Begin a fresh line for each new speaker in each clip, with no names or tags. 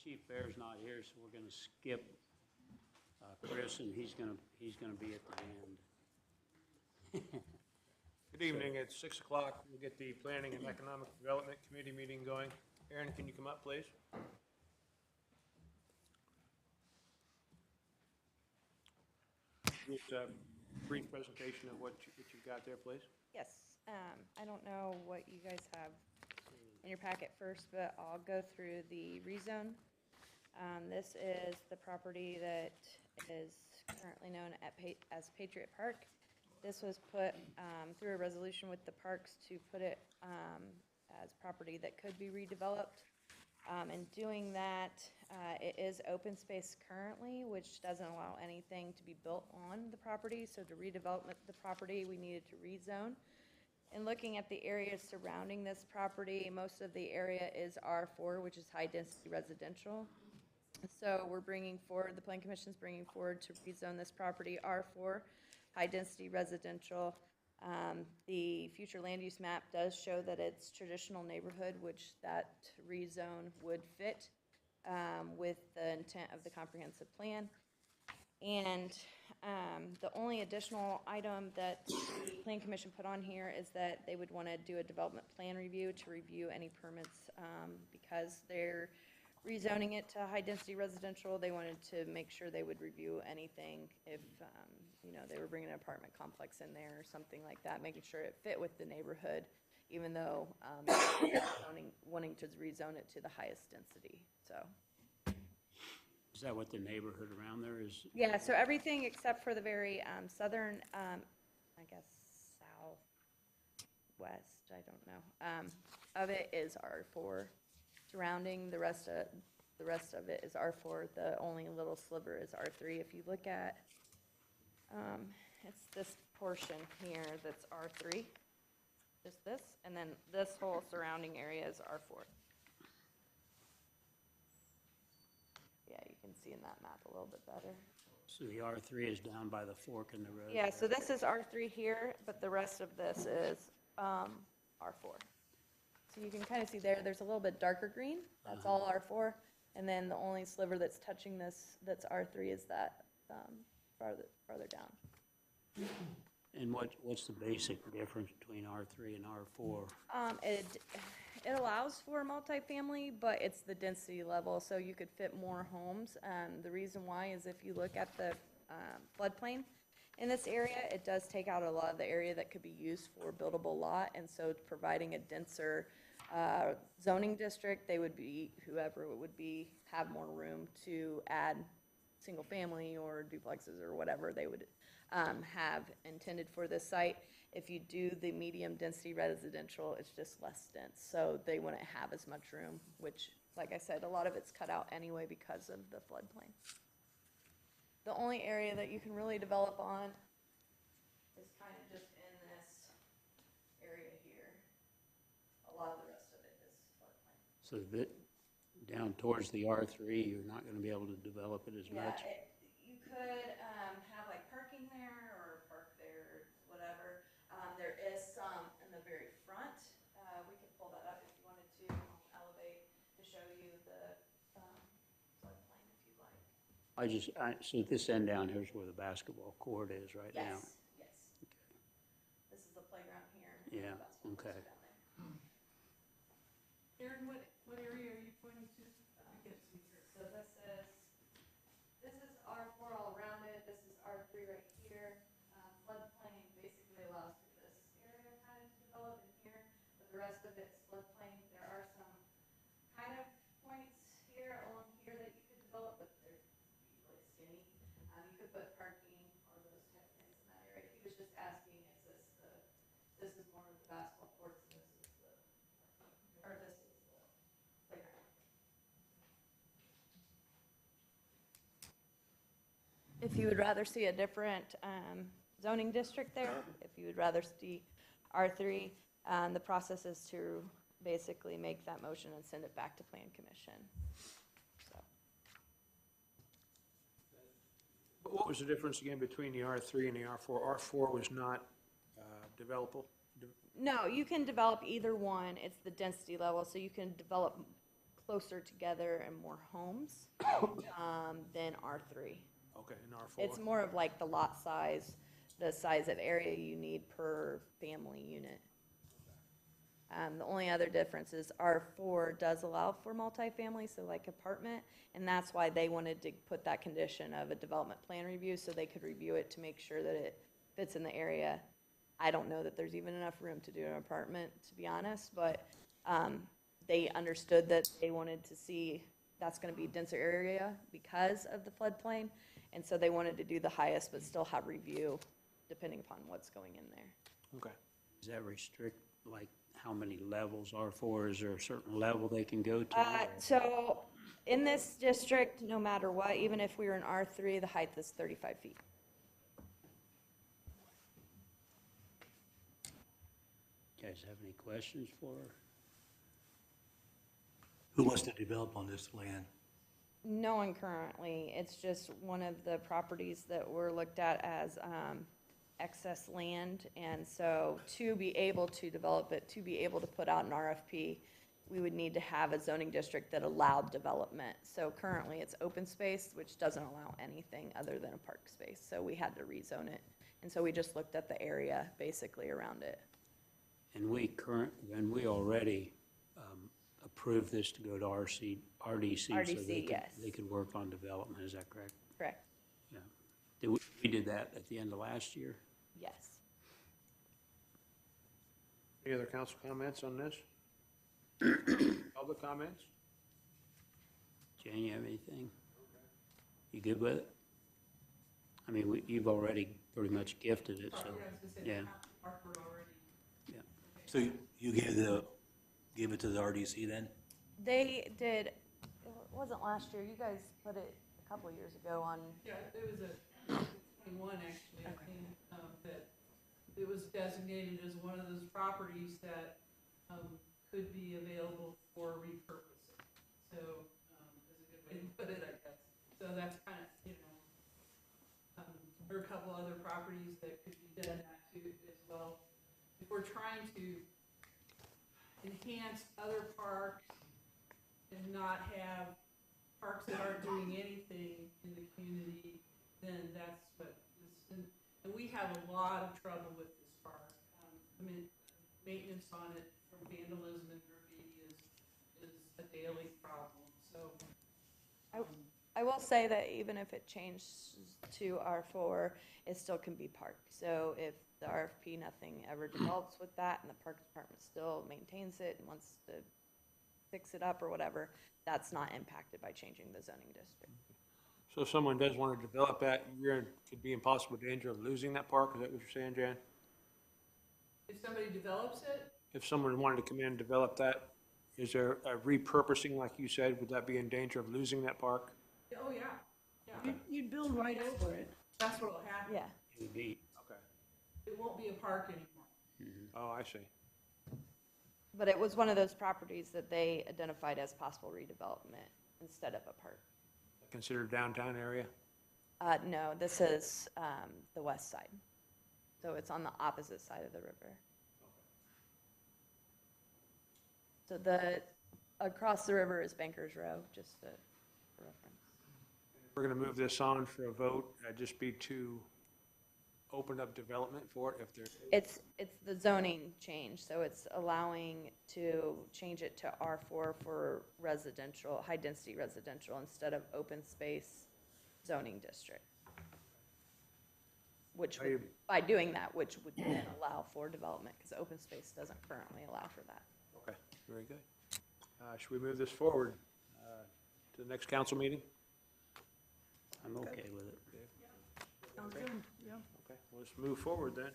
Chief Bear's not here, so we're gonna skip Chris, and he's gonna be at the end.
Good evening, it's 6 o'clock. We'll get the Planning and Economic Development Committee meeting going. Aaron, can you come up, please? Just a brief presentation of what you've got there, please.
Yes, I don't know what you guys have in your packet first, but I'll go through the rezone. This is the property that is currently known as Patriot Park. This was put through a resolution with the parks to put it as property that could be redeveloped. In doing that, it is open space currently, which doesn't allow anything to be built on the property. So to redevelop the property, we needed to rezone. And looking at the areas surrounding this property, most of the area is R4, which is high-density residential. So we're bringing forward, the Plan Commission's bringing forward to rezone this property R4, high-density residential. The future land use map does show that it's traditional neighborhood, which that rezone would fit with the intent of the comprehensive plan. And the only additional item that the Plan Commission put on here is that they would want to do a development plan review to review any permits because they're rezoning it to high-density residential. They wanted to make sure they would review anything if, you know, they were bringing an apartment complex in there or something like that, making sure it fit with the neighborhood, even though wanting to rezone it to the highest density, so.
Is that what the neighborhood around there is?
Yeah, so everything except for the very southern, I guess, southwest, I don't know, of it is R4. Surrounding the rest of it is R4. The only little sliver is R3. If you look at, it's this portion here that's R3, just this, and then this whole surrounding area is R4. Yeah, you can see in that map a little bit better.
So the R3 is down by the fork in the road?
Yeah, so this is R3 here, but the rest of this is R4. So you can kind of see there's a little bit darker green. That's all R4. And then the only sliver that's touching this that's R3 is that farther down.
And what's the basic difference between R3 and R4?
It allows for multifamily, but it's the density level, so you could fit more homes. The reason why is if you look at the floodplain in this area, it does take out a lot of the area that could be used for buildable lot, and so providing a denser zoning district, they would be, whoever it would be, have more room to add single family or duplexes or whatever they would have intended for this site. If you do the medium density residential, it's just less dense, so they wouldn't have as much room, which, like I said, a lot of it's cut out anyway because of the floodplain. The only area that you can really develop on is kind of just in this area here. A lot of the rest of it is floodplain.
So that down towards the R3, you're not going to be able to develop it as much?
You could have like parking there or park there, whatever. There is some in the very front. We could pull that up if you wanted to elevate to show you the floodplain if you'd like.
So this end down here is where the basketball court is right now?
Yes. This is the playground here.
Yeah,
The basketball
okay.
court's down there.
Aaron, what area are you pointing to? I can't see here.
So this is R4 all around it. This is R3 right here. Floodplain basically allows for this area kind of to develop in here, but the rest of it's floodplain. There are some kind of points here along here that you could develop, but they're usually skinny. You could put parking or those type of things in that area. He was just asking, this is more of the basketball courts, and this is the playground. If you would rather see a different zoning district there, if you would rather see R3, the process is to basically make that motion and send it back to Plan Commission. So.
What was the difference again between the R3 and the R4? R4 was not developable?
No, you can develop either one. It's the density level, so you can develop closer together and more homes, than R3.
Okay, in R4.
It's more of like the lot size, the size of area you need per family unit. The only other difference is R4 does allow for multifamily, so like apartment, and that's why they wanted to put that condition of a development plan review, so they could review it to make sure that it fits in the area. I don't know that there's even enough room to do an apartment, to be honest, but they understood that they wanted to see that's gonna be a denser area because of the floodplain, and so they wanted to do the highest, but still have review depending upon what's going in there.
Okay.
Does that restrict, like, how many levels R4? Is there a certain level they can go to?
So in this district, no matter what, even if we were in R3, the height is 35 feet.
You guys have any questions for her?
Who wants to develop on this land?
No one currently. It's just one of the properties that were looked at as excess land. And so to be able to develop it, to be able to put out an RFP, we would need to have a zoning district that allowed development. So currently it's open space, which doesn't allow anything other than a park space. So we had to rezone it. And so we just looked at the area basically around it.
And we already approved this to go to RDC. So
RDC, yes.
they could work on development, is that correct?
Correct.
Yeah. We did that at the end of last year?
Yes.
Any other council comments on this? Public comments?
Jane, you have anything? You good with it? I mean, you've already pretty much gifted it, so,
Yeah, I was gonna say,
yeah,
the park board already.
yeah.
So you gave it to the RDC then?
They did, it wasn't last year, you guys put it a couple of years ago on,
Yeah, it was a 21 actually, I think, that it was designated as one of those properties that, could be available for repurposing. So, is a good way to put it, I guess. So that's kind of, there are a couple other properties that could be done that too as well. If we're trying to enhance other parks and not have parks that aren't doing anything in the community, then that's what this, and we have a lot of trouble with this park. I mean, maintenance on it from vandalism and graffiti is a daily problem, so.
I will say that even if it changes to R4, it still can be park. So if the RFP, nothing ever develops with that, and the park department still maintains it and wants to fix it up or whatever, that's not impacted by changing the zoning district.
So if someone does want to develop that, could be in possible danger of losing that park, is that what you're saying, Jan?
If somebody develops it,
If someone wanted to come in and develop that, is there a repurposing, like you said, would that be in danger of losing that park?
oh, yeah, yeah,
You'd build right over it.
that's what'll happen.
Yeah.
It would be,
Okay.
It won't be a park anymore.
Oh, I see.
But it was one of those properties that they identified as possible redevelopment instead of a park.
Considered downtown area?
No, this is the west side. So it's on the opposite side of the river. So across the river is Bankers Row, just for reference.
We're going to move this on for a vote. Just be to open up development for it if there.
It's the zoning change, so it's allowing to change it to R4 for residential, high-density residential instead of open space zoning district. Which, would, by doing that, which would then allow for development, because open space doesn't currently allow for that.
Okay, very good. Should we move this forward to the next council meeting?
I'm okay with it.
Sounds good, yeah.
Okay, well, let's move forward then.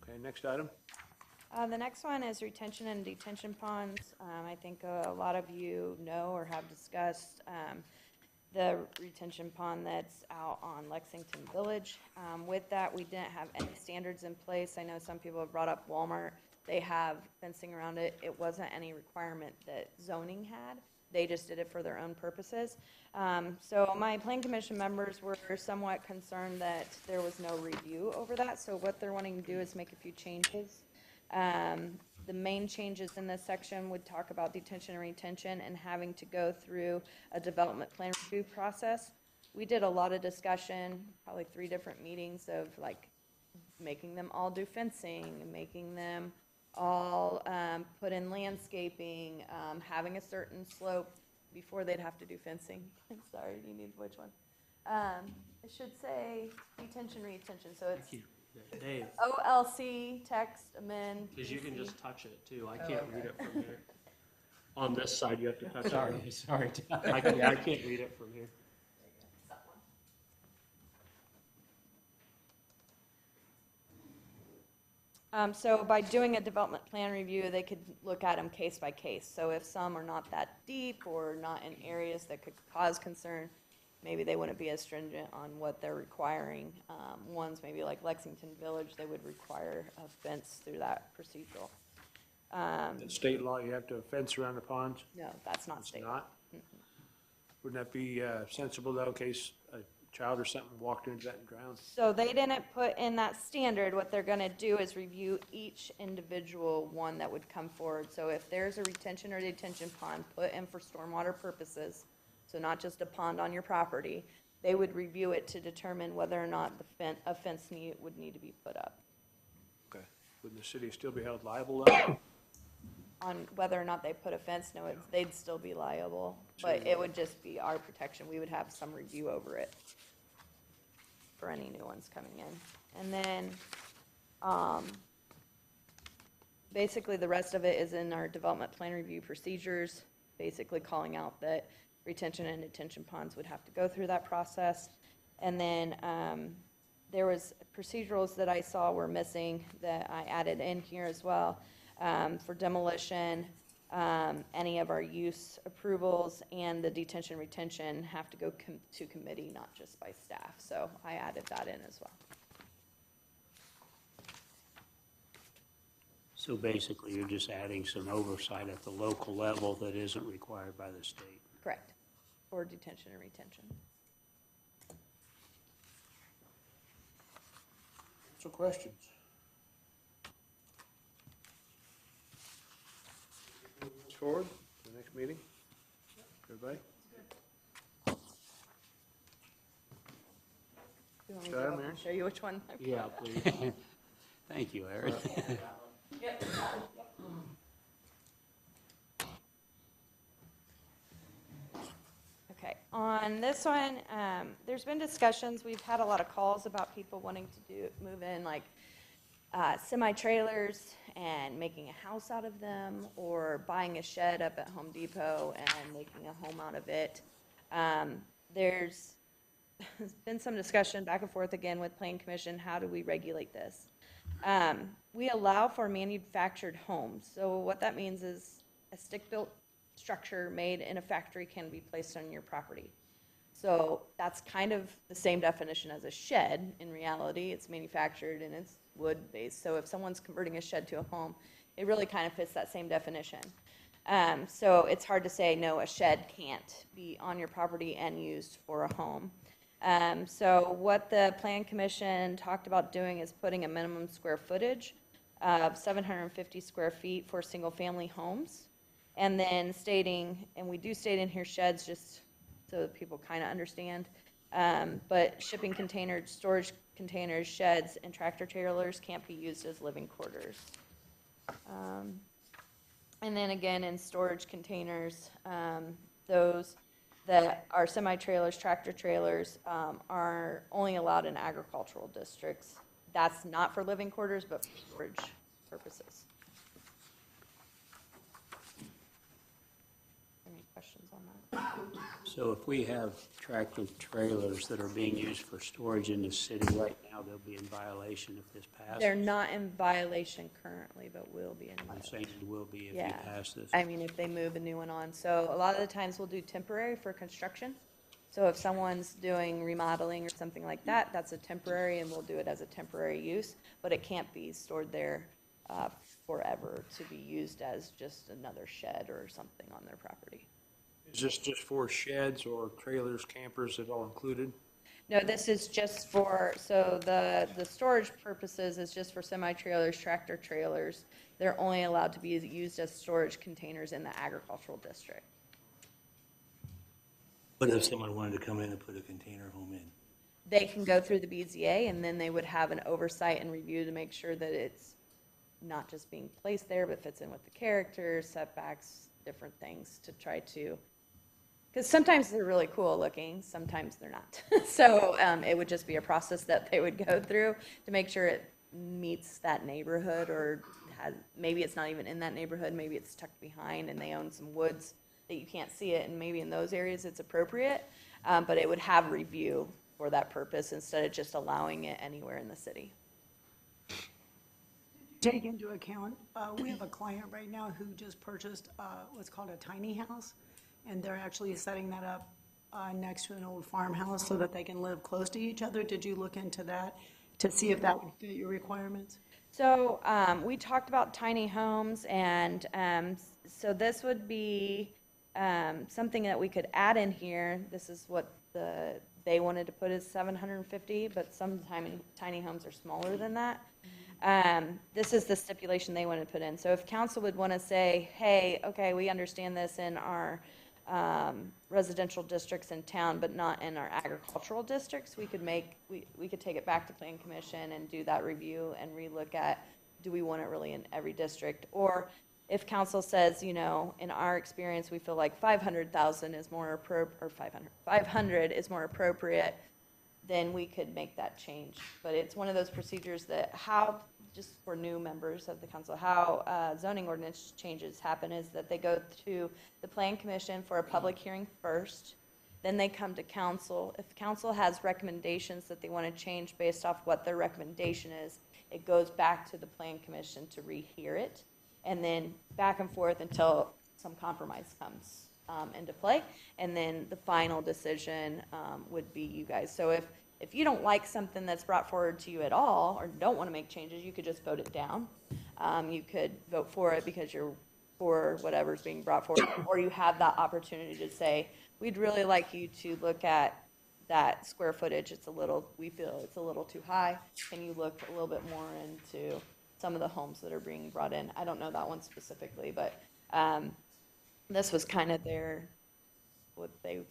Okay, next item.
The next one is retention and detention ponds. I think a lot of you know or have discussed the retention pond that's out on Lexington Village. With that, we didn't have any standards in place. I know some people have brought up Walmart. They have fencing around it. It wasn't any requirement that zoning had. They just did it for their own purposes. So my plan commission members were somewhat concerned that there was no review over that. So what they're wanting to do is make a few changes The main changes in this section would talk about detention and retention and having to go through a development plan review process. We did a lot of discussion, probably 3 different meetings of like making them all do fencing, making them all put in landscaping, having a certain slope before they'd have to do fencing. I'm sorry, do you need which one? It should say detention, retention, so it's
Dave,
OLC, text, amend.
because you can
PC.
just touch it too. I can't read it from here. On this side, you have to touch it.
Sorry.
I can't read it from here.
So by doing a development plan review, they could look at them case by case. So if some are not that deep or not in areas that could cause concern, maybe they wouldn't be as stringent on what they're requiring. Ones maybe like Lexington Village, they would require a fence through that procedural.
In state law, you have to fence around the ponds?
No, that's not
It's
state law.
not? Wouldn't that be sensible though, in case a child or something walked into that and drowned?
So they didn't put in that standard. What they're gonna do is review each individual one that would come forward. So if there's a retention or detention pond put in for stormwater purposes, so not just a pond on your property, they would review it to determine whether or not a fence would need to be put up.
Okay. Wouldn't the city still be held liable though?
On whether or not they put a fence, no, they'd still be liable, but it would just be our protection. We would have some review over it for any new ones coming in. And then, basically the rest of it is in our development plan review procedures, basically calling out that retention and detention ponds would have to go through that process. And then, there was procedurals that I saw were missing that I added in here as well. For demolition, any of our use approvals and the detention retention have to go to committee, not just by staff. So I added that in as well.
So basically, you're just adding some oversight at the local level that isn't required by the state.
Correct. Or detention and retention.
So questions? Move forward to the next meeting? Everybody?
You want me
Go
to
ahead,
go up
Mary.
and show you which one? I
Yeah,
put?
please. Thank you, Aaron.
Yep. Okay, on this one, there's been discussions, we've had a lot of calls about people wanting to move in like semi-trailers and making a house out of them, or buying a shed up at Home Depot and making a home out of it. There's been some discussion back and forth again with Plan Commission, how do we regulate this? We allow for manufactured homes, so what that means is a stick-built structure made in a factory can be placed on your property. So that's kind of the same definition as a shed. In reality, it's manufactured and it's wood-based. So if someone's converting a shed to a home, it really kind of fits that same definition. So it's hard to say, no, a shed can't be on your property and used for a home. So what the Plan Commission talked about doing is putting a minimum square footage of 750 square feet for single-family homes. And then stating, and we do state in here sheds just so that people kind of understand, but shipping containers, storage containers, sheds, and tractor trailers can't be used as living quarters. And then again, in storage containers, those that are semi-trailers, tractor trailers, are only allowed in agricultural districts. That's not for living quarters, but for storage purposes. Any questions on that?
So if we have tractor trailers that are being used for storage in the city right now, they'll be in violation if this passes?
They're not in violation currently, but will be in
I'm
violation.
saying it will be if you
Yeah.
pass this.
I mean, if they move a new one on. So a lot of the times we'll do temporary for construction. So if someone's doing remodeling or something like that, that's a temporary, and we'll do it as a temporary use, but it can't be stored there forever to be used as just another shed or something on their property.
Is this just for sheds or trailers, campers, it all included?
No, this is just for, so the storage purposes is just for semi-trailers, tractor trailers. They're only allowed to be used as storage containers in the agricultural district.
But if someone wanted to come in and put a container home in,
They can go through the BZA, and then they would have an oversight and review to make sure that it's not just being placed there, but fits in with the character, setbacks, different things to try to, because sometimes they're really cool looking, sometimes they're not. So it would just be a process that they would go through to make sure it meets that neighborhood, or has, maybe it's not even in that neighborhood, maybe it's tucked behind and they own some woods that you can't see it, and maybe in those areas it's appropriate, but it would have review for that purpose instead of just allowing it anywhere in the city.
Take into account, we have a client right now who just purchased what's called a tiny house, and they're actually setting that up next to an old farmhouse so that they can live close to each other. Did you look into that to see if that would fit your requirements?
So we talked about tiny homes, and so this would be something that we could add in here. This is what they wanted to put as 750, but some tiny homes are smaller than that. This is the stipulation they want to put in. So if council would want to say, hey, okay, we understand this in our residential districts in town, but not in our agricultural districts, we could take it back to Plan Commission and do that review and relook at, do we want it really in every district? Or if council says, you know, in our experience, we feel like 500,000 is more 500 is more appropriate, then we could make that change. But it's one of those procedures that just for new members of the council, how zoning ordinance changes happen is that they go to the Plan Commission for a public hearing first, then they come to council. If council has recommendations that they want to change based off what their recommendation is, it goes back to the Plan Commission to rehear it, and then back and forth until some compromise comes into play, and then the final decision would be you guys. So if you don't like something that's brought forward to you at all, or don't want to make changes, you could just vote it down. You could vote for it because you're for whatever's being brought forward, or you have that opportunity to say, we'd really like you to look at that square footage. We feel it's a little too high. Can you look a little bit more into some of the homes that are being brought in? I don't know that one specifically, but this was kind of what they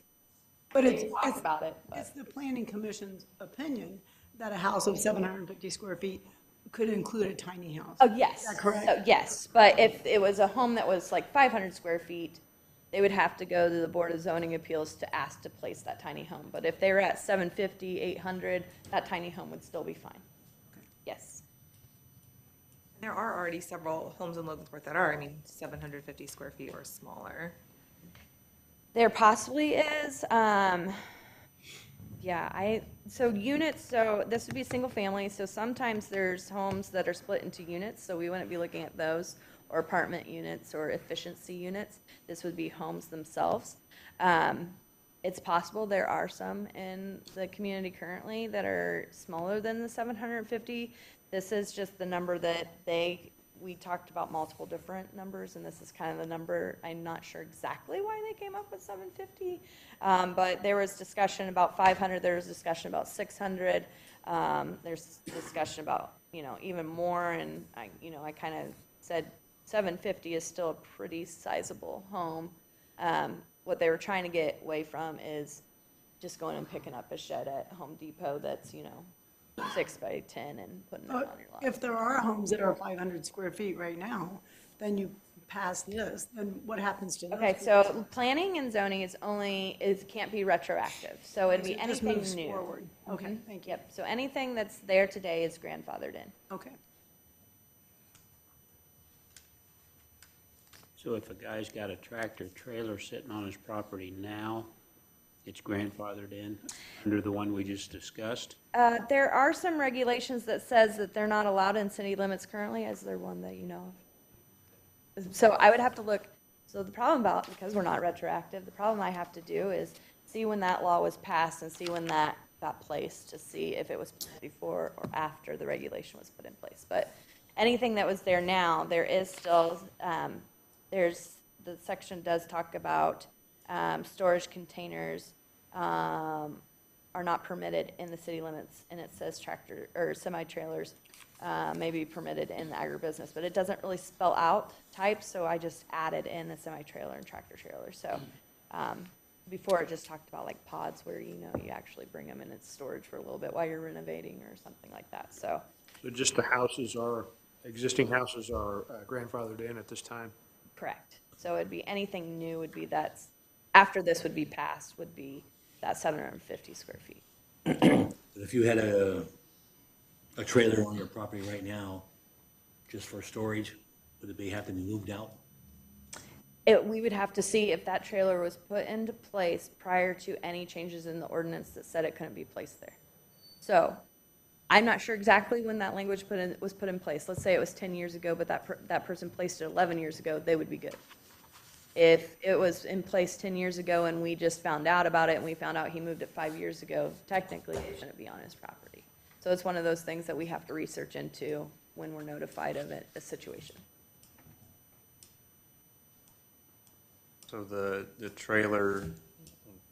talked about it. But.
It's the Planning Commission's opinion that a house of 750 square feet could include a tiny house.
Oh, yes.
Is that correct?
So, yes, but if it was a home that was like 500 square feet, they would have to go to the Board of Zoning Appeals to ask to place that tiny home. But if they were at 750, 800, that tiny home would still be fine. Yes.
There are already several homes in Logansport that are, 750 square feet or smaller.
There possibly is. So units, so this would be single family. So sometimes there's homes that are split into units. So we wouldn't be looking at those, or apartment units or efficiency units. This would be homes themselves. It's possible there are some in the community currently that are smaller than the 750. This is just the number that we talked about multiple different numbers, and this is kind of the number. I'm not sure exactly why they came up with 750, but there was discussion about 500. There was discussion about 600. There's discussion about, even more, and I kind of said 750 is still a pretty sizable home. What they were trying to get away from is just going and picking up a shed at Home Depot that's, 6 by 10 and putting it on your lot.
If there are homes that are 500 square feet right now, then you pass this, then what happens to those?
Okay, so planning and zoning can't be retroactive, so it'd be
It just
anything
moves
new.
forward. Okay,
Mhm.
thank you.
Yep, so anything that's there today is grandfathered in.
Okay.
So if a guy's got a tractor trailer sitting on his property now, it's grandfathered in under the one we just discussed?
There are some regulations that says that they're not allowed in city limits currently. Is there one that you know of? So I would have to look, so the problem because we're not retroactive, the problem I have to do is see when that law was passed and see when that got placed, to see if it was before or after the regulation was put in place. But anything that was there now, there is still, the section does talk about storage containers, are not permitted in the city limits, and it says tractor, or semi-trailers, may be permitted in the agribusiness, but it doesn't really spell out types, so I just added in the semi-trailer and tractor trailer, so, before it just talked about like pods where, you actually bring them in its storage for a little bit while you're renovating or something like that, so.
So just the houses are, existing houses are grandfathered in at this time?
Correct. So it'd be, anything new would be that's, after this would be passed, would be that 750 square feet.
But if you had a trailer on your property right now, just for storage, would it have to be moved out?
We would have to see if that trailer was put into place prior to any changes in the ordinance that said it couldn't be placed there. So I'm not sure exactly when that language was put in place. Let's say it was 10 years ago, but that person placed it 11 years ago, they would be good. If it was in place 10 years ago and we just found out about it and we found out he moved it 5 years ago, technically it shouldn't be on his property. So it's one of those things that we have to research into when we're notified of a situation.
So the trailer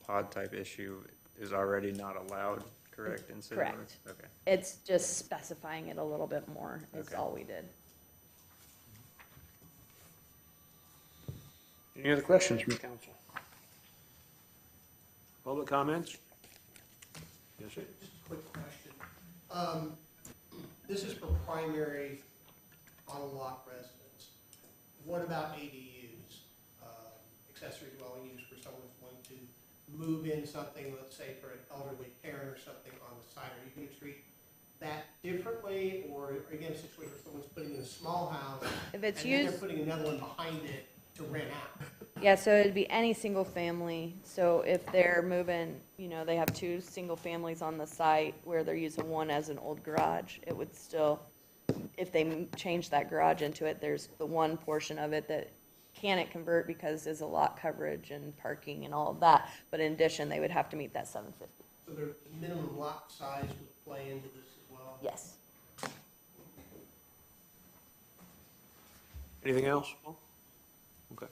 pod type issue is already not allowed, correct, in city limits?
Correct.
Okay.
It's just specifying it a little bit more is
Okay.
all we did.
Any other questions from the council? Public comments? Yes, sir.
Just a quick question. This is for primary on-lot residence. What about ADUs, accessory dwelling use, for someone who's wanting to move in something, let's say for an elderly parent or something on the side? Are you going to treat that differently, or are you in a situation where someone's putting in a small house
If it's
and then
used,
they're putting another one behind it to rent out?
yeah, so it'd be any single family. So if they're moving, they have 2 single families on the site where they're using one as an old garage, it would still, if they change that garage into it, there's the one portion of it that can't convert because there's a lot coverage and parking and all of that. But in addition, they would have to meet that 750.
So the minimum lot size would play into this as well?
Yes.
Anything else? Paul? Okay.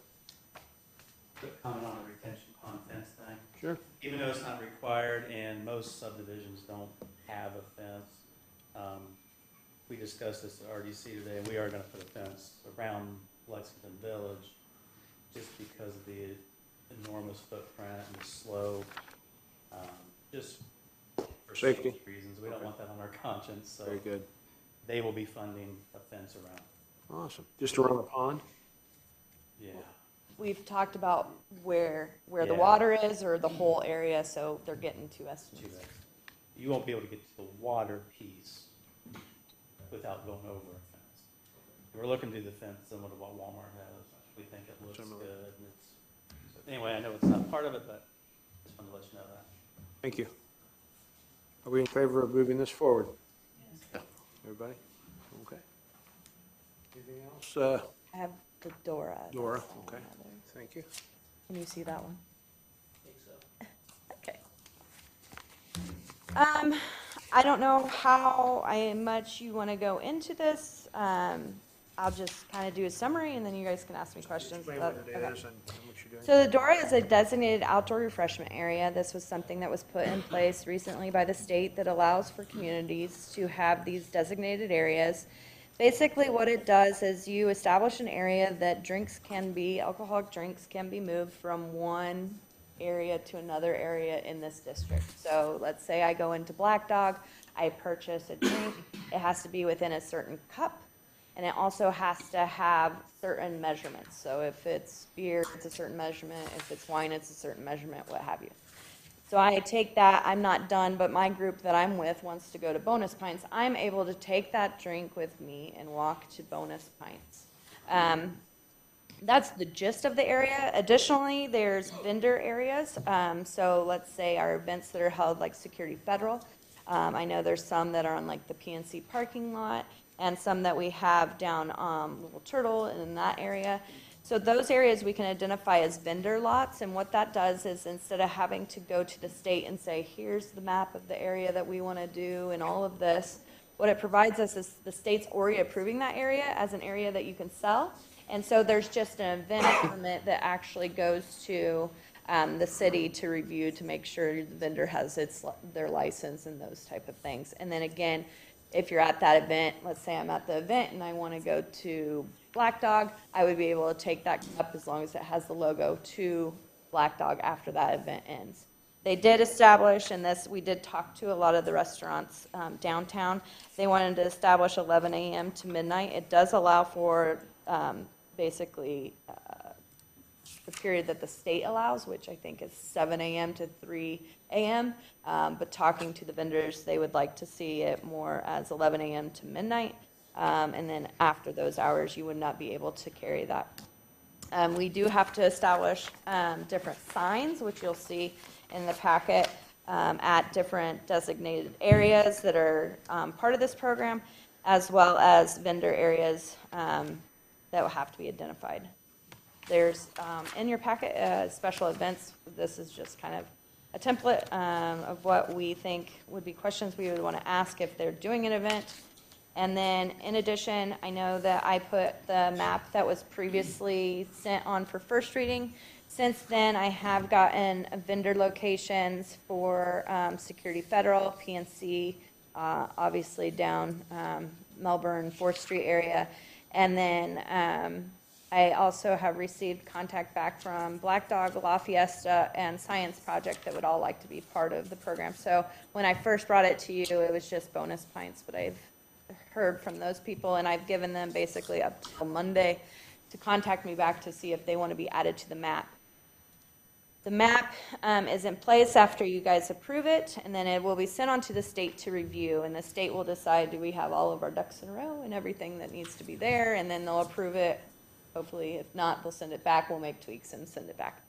Quick comment on the retention pond fence thing.
Sure.
Even though it's not required and most subdivisions don't have a fence, we discussed this at RDC today, and we are gonna put a fence around Lexington Village just because of the enormous footprint and the slow, just for
Safety.
safety reasons. We don't want that on our conscience, so
Very good.
they will be funding a fence around.
Awesome. Just around the pond?
Yeah.
We've talked about where the
Yeah.
water is or the whole area, so they're getting 2 estimates.
You won't be able to get to the water piece without going over a fence. We're looking to do the fence similar to what Walmart has. We think it looks
Similar.
good. And so anyway, I know it's not part of it, but just wanted to let you know that.
Thank you. Are we in favor of moving this forward? Everybody? Okay. Anything else?
I have the Dora.
Dora,
that's the
okay.
one other.
Thank you.
Can you see that one?
think so.
Okay. I don't know how much you want to go into this. I'll just kind of do a summary and then you guys can ask me questions.
Explain what it
Okay.
is and what you're doing.
So the Dora is a designated outdoor refreshment area. This was something that was put in place recently by the state that allows for communities to have these designated areas. Basically, what it does is you establish an area that alcoholic drinks can be moved from one area to another area in this district. So let's say I go into Black Dog, I purchase a drink, it has to be within a certain cup, and it also has to have certain measurements. So if it's beer, it's a certain measurement, if it's wine, it's a certain measurement, what have you. So I take that, I'm not done, but my group that I'm with wants to go to Bonus Pints. I'm able to take that drink with me and walk to Bonus Pints. That's the gist of the area. Additionally, there's vendor areas. So let's say our events that are held like Security Federal. I know there's some that are on like the PNC parking lot and some that we have down Little Turtle and in that area. So those areas we can identify as vendor lots, and what that does is instead of having to go to the state and say, here's the map of the area that we want to do and all of this, what it provides us is the state's already approving that area as an area that you can sell. And so there's just an event permit that actually goes to the city to review to make sure the vendor has their license and those type of things. And then again, if you're at that event, let's say I'm at the event and I want to go to Black Dog, I would be able to take that cup as long as it has the logo to Black Dog after that event ends. They did establish, and this, we did talk to a lot of the restaurants downtown, they wanted to establish 11 a.m. to midnight. It does allow for basically the period that the state allows, which I think is 7 a.m. to 3 a.m. But talking to the vendors, they would like to see it more as 11 a.m. to midnight. And then after those hours, you would not be able to carry that. We do have to establish different signs, which you'll see in the packet, at different designated areas that are part of this program, as well as vendor areas that will have to be identified. There's, in your packet, special events. This is just kind of a template of what we think would be questions we would want to ask if they're doing an event. And then, in addition, I know that I put the map that was previously sent on for first reading. Since then, I have gotten vendor locations for Security Federal, PNC, obviously down Melbourne, 4th Street area. And then I also have received contact back from Black Dog, La Fiesta, and Science Project that would all like to be part of the program. So when I first brought it to you, it was just Bonus Pints, but I've heard from those people, and I've given them basically up till Monday to contact me back to see if they want to be added to the map. The map is in place after you guys approve it, and then it will be sent on to the state to review, and the state will decide, do we have all of our ducks in a row and everything that needs to be there, and then they'll approve it. Hopefully, if not, they'll send it back. We'll make tweaks and send it back.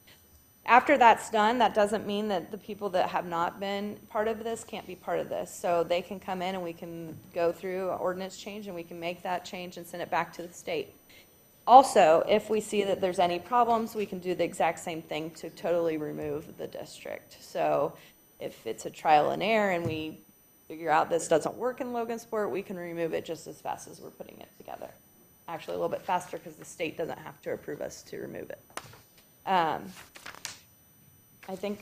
After that's done, that doesn't mean that the people that have not been part of this can't be part of this. So they can come in and we can go through an ordinance change and we can make that change and send it back to the state. Also, if we see that there's any problems, we can do the exact same thing to totally remove the district. So if it's a trial and error and we figure out this doesn't work in Logansport, we can remove it just as fast as we're putting it together. Actually, a little bit faster because the state doesn't have to approve us to remove it. I think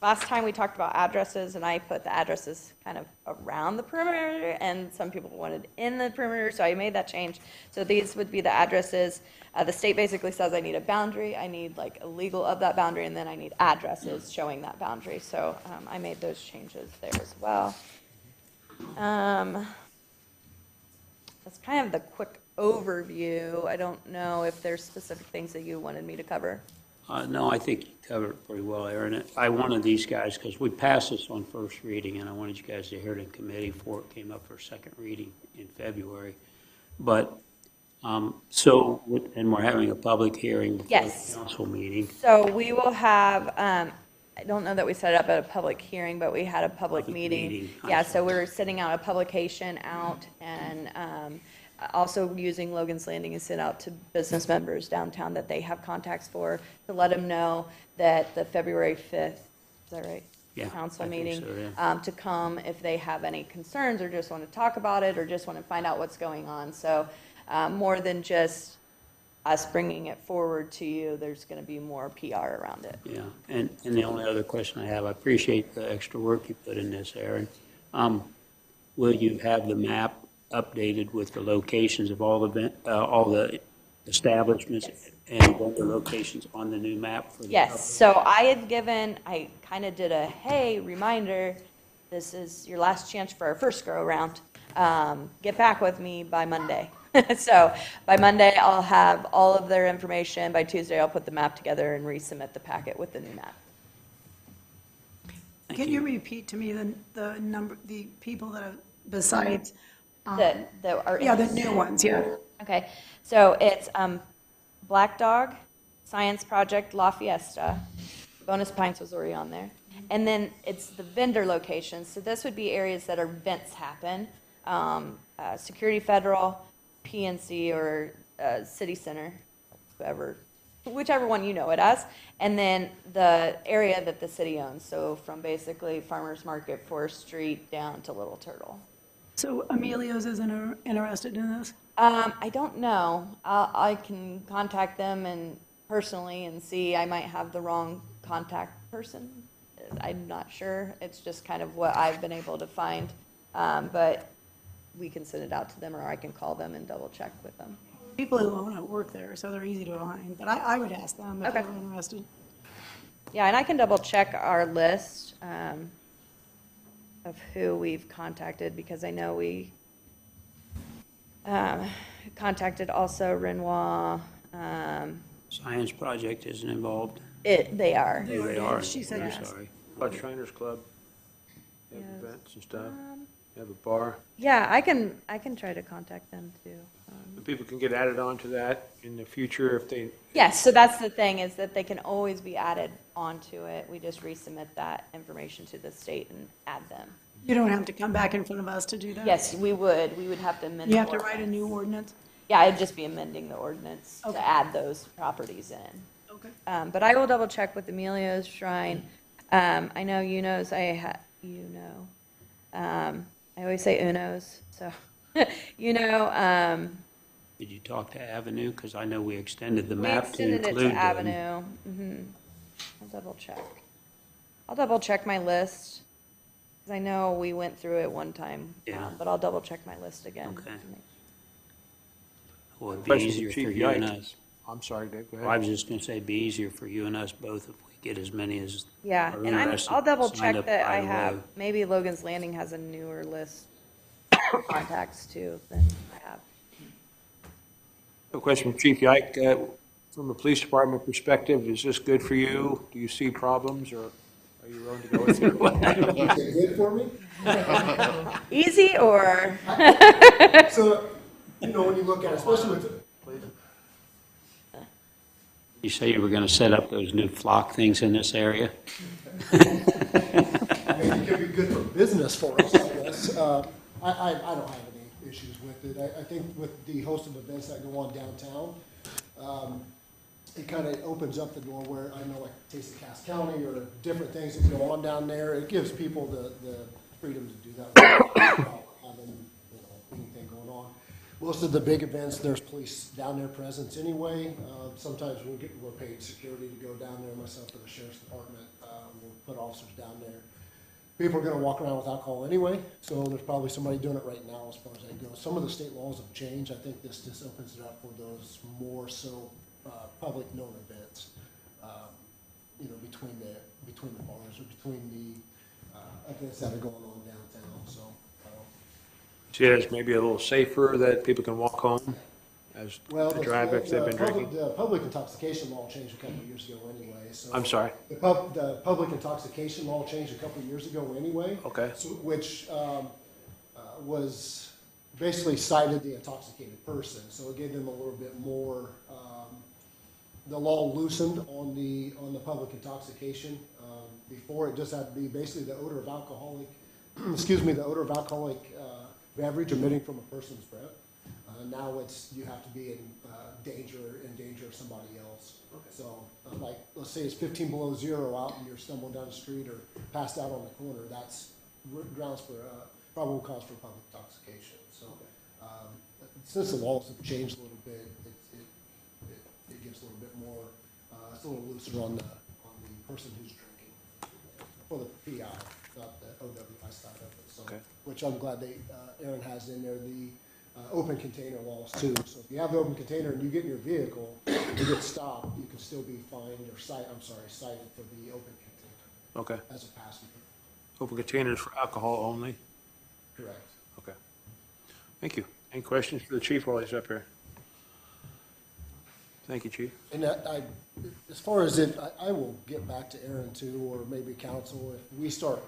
last time we talked about addresses, and I put the addresses kind of around the perimeter, and some people wanted in the perimeter, so I made that change. So these would be the addresses. The state basically says I need a boundary, I need like a legal of that boundary, and then I need addresses showing that boundary. So I made those changes there as well. That's kind of the quick overview. I don't know if there's specific things that you wanted me to cover.
No, I think you covered it pretty well, Aaron. I wanted these guys, because we passed this on first reading, and I wanted you guys to hear it in committee before it came up for second reading in February. But, and we're having a public hearing before
Yes.
the council meeting.
So we will have, I don't know that we set it up at a public hearing, but we had a public meeting. Yeah, so we're sending out a publication out and also using Logan's Landing and send out to business members downtown that they have contacts for to let them know that the February 5th, is that right?
Yeah,
Council
I think
meeting,
so, yeah.
to come if they have any concerns or just want to talk about it or just want to find out what's going on. So more than just us bringing it forward to you, there's going to be more PR around it.
Yeah, and the only other question I have, I appreciate the extra work you put in this, Aaron. Will you have the map updated with the locations of all the establishments and vendor locations on the new map for the
Yes,
public?
so I kind of did a, hey, reminder, this is your last chance for our first go around. Get back with me by Monday. So by Monday, I'll have all of their information. By Tuesday, I'll put the map together and resubmit the packet with the new map.
Can you repeat to me the number, the people that have, besides?
That are in
Yeah, the
this.
new ones, yeah.
Okay, so it's Black Dog, Science Project, La Fiesta, Bonus Pints was already on there. And then it's the vendor locations. So this would be areas that events happen. Security Federal, PNC, or City Center, whichever one you know it as. And then the area that the city owns. So from basically Farmers Market, 4th Street, down to Little Turtle.
So Emilio's isn't interested in this?
I don't know. I can contact them and personally and see, I might have the wrong contact person. I'm not sure. It's just kind of what I've been able to find. But we can send it out to them, or I can call them and double check with them.
People who own it work there, so they're easy to find, but I would ask them if
Okay.
they're interested.
Yeah, and I can double check our list of who we've contacted, because I know we contacted also Renoir.
Science Project isn't involved?
They are.
Oh, they are?
She said
I'm
yes.
sorry.
About Shriners Club? They have
Yes.
events and stuff? They have a bar?
Yeah, I can try to contact them too.
People can get added onto that in the future if they,
Yes, so that's the thing, is that they can always be added onto it. We just resubmit that information to the state and add them.
You don't have to come back in front of us to do that?
Yes, we would have to amend.
You
the
have to write a
ordinance.
new ordinance?
Yeah, it'd just be amending the ordinance
Okay.
to add those properties in.
Okay.
But I will double check with Emilio's Shrine. I know Uno's, I always say Uno's, so,
Did you talk to Avenue? Because I know we extended the
we
map to
extended it
include
to
them.
Avenue. I'll double check my list, 'cause I know we went through it one time.
Yeah.
But I'll double check my list again.
Okay. Well, it'd be
Question
easier
for
for
Chief
you and
Yike.
us.
I'm sorry, Dave, go
Well, I
ahead.
was just gonna say, it'd be easier for you and us both if we get as many as
Yeah,
are
and
interested
I'll double
signed
check
up
that I
right
have,
away.
maybe Logan's Landing has a newer list of contacts too than I have.
A question from Chief Yike. From a police department perspective, is this good for you? Do you see problems, or are you willing to go with it?
Is it good for me?
Easy or?
So, when you look at it, especially with,
You say you were gonna set up those new flock things in this area?
maybe it could be good for business for us, I guess. I don't have any issues with it. I think with the host of events that go on downtown, it kind of opens up the door where, I know, like Taste of Cass County or different things that go on down there. It gives people the freedom to do that without having, anything going on. Most of the big events, there's police down there presence anyway. Sometimes we're paid security to go down there, myself and the sheriff's department. We'll put officers down there. People are gonna walk around with alcohol anyway, so there's probably somebody doing it right now as far as that goes. Some of the state laws have changed. I think this just opens it up for those more so, public known events, between the bars or between the, events that are going on downtown, so.
See it as maybe a little safer that people can walk home as
Well,
to drive if they've been drinking?
The public intoxication law changed a couple of years ago anyway, so.
I'm sorry.
The public intoxication law changed a couple of years ago anyway.
Okay.
Which was basically cited the intoxicated person, so it gave them a little bit more, the law loosened on the public intoxication. Before, it just had to be basically the odor of alcoholic, the odor of alcoholic beverage emitting from a person's breath. Now you have to be in danger of somebody else. So, like, let's say it's 15 below zero out and you're stumbling down the street or passed out on the corner, that's grounds for, probable cause for public intoxication. So, since the laws have changed a little bit, it gives a little bit more, it's a little looser on the person who's drinking. For the PI, not the OWI side of it, so,
Okay.
which I'm glad Aaron has in there, the open container laws too. So if you have the open container and you get in your vehicle, you get stopped, you can still be fined or cited for the open container
Okay.
as a passenger.
Open containers for alcohol only?
Correct.
Okay. Thank you. Any questions for the chief while he's up here? Thank you, chief.
And as far as it, I will get back to Aaron too, or maybe council, if we start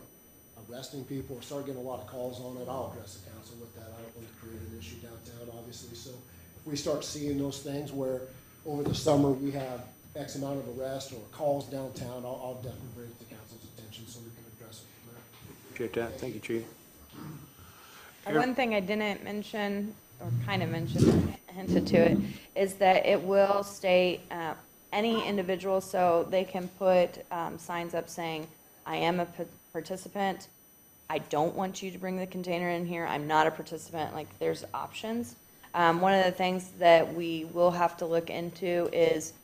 arresting people or start getting a lot of calls on it, I'll address the council with that. I don't want to create an issue downtown, obviously. So if we start seeing those things where over the summer we have X amount of arrests or calls downtown, I'll definitely bring it to council's attention so we can address it from there.
Appreciate that. Thank you, chief.
One thing I didn't mention, or kind of mentioned, hinted to it, is that it will state any individual, so they can put signs up saying, I am a participant, I don't want you to bring the container in here, I'm not a participant, like, there's options. One of the things that we will have to look into is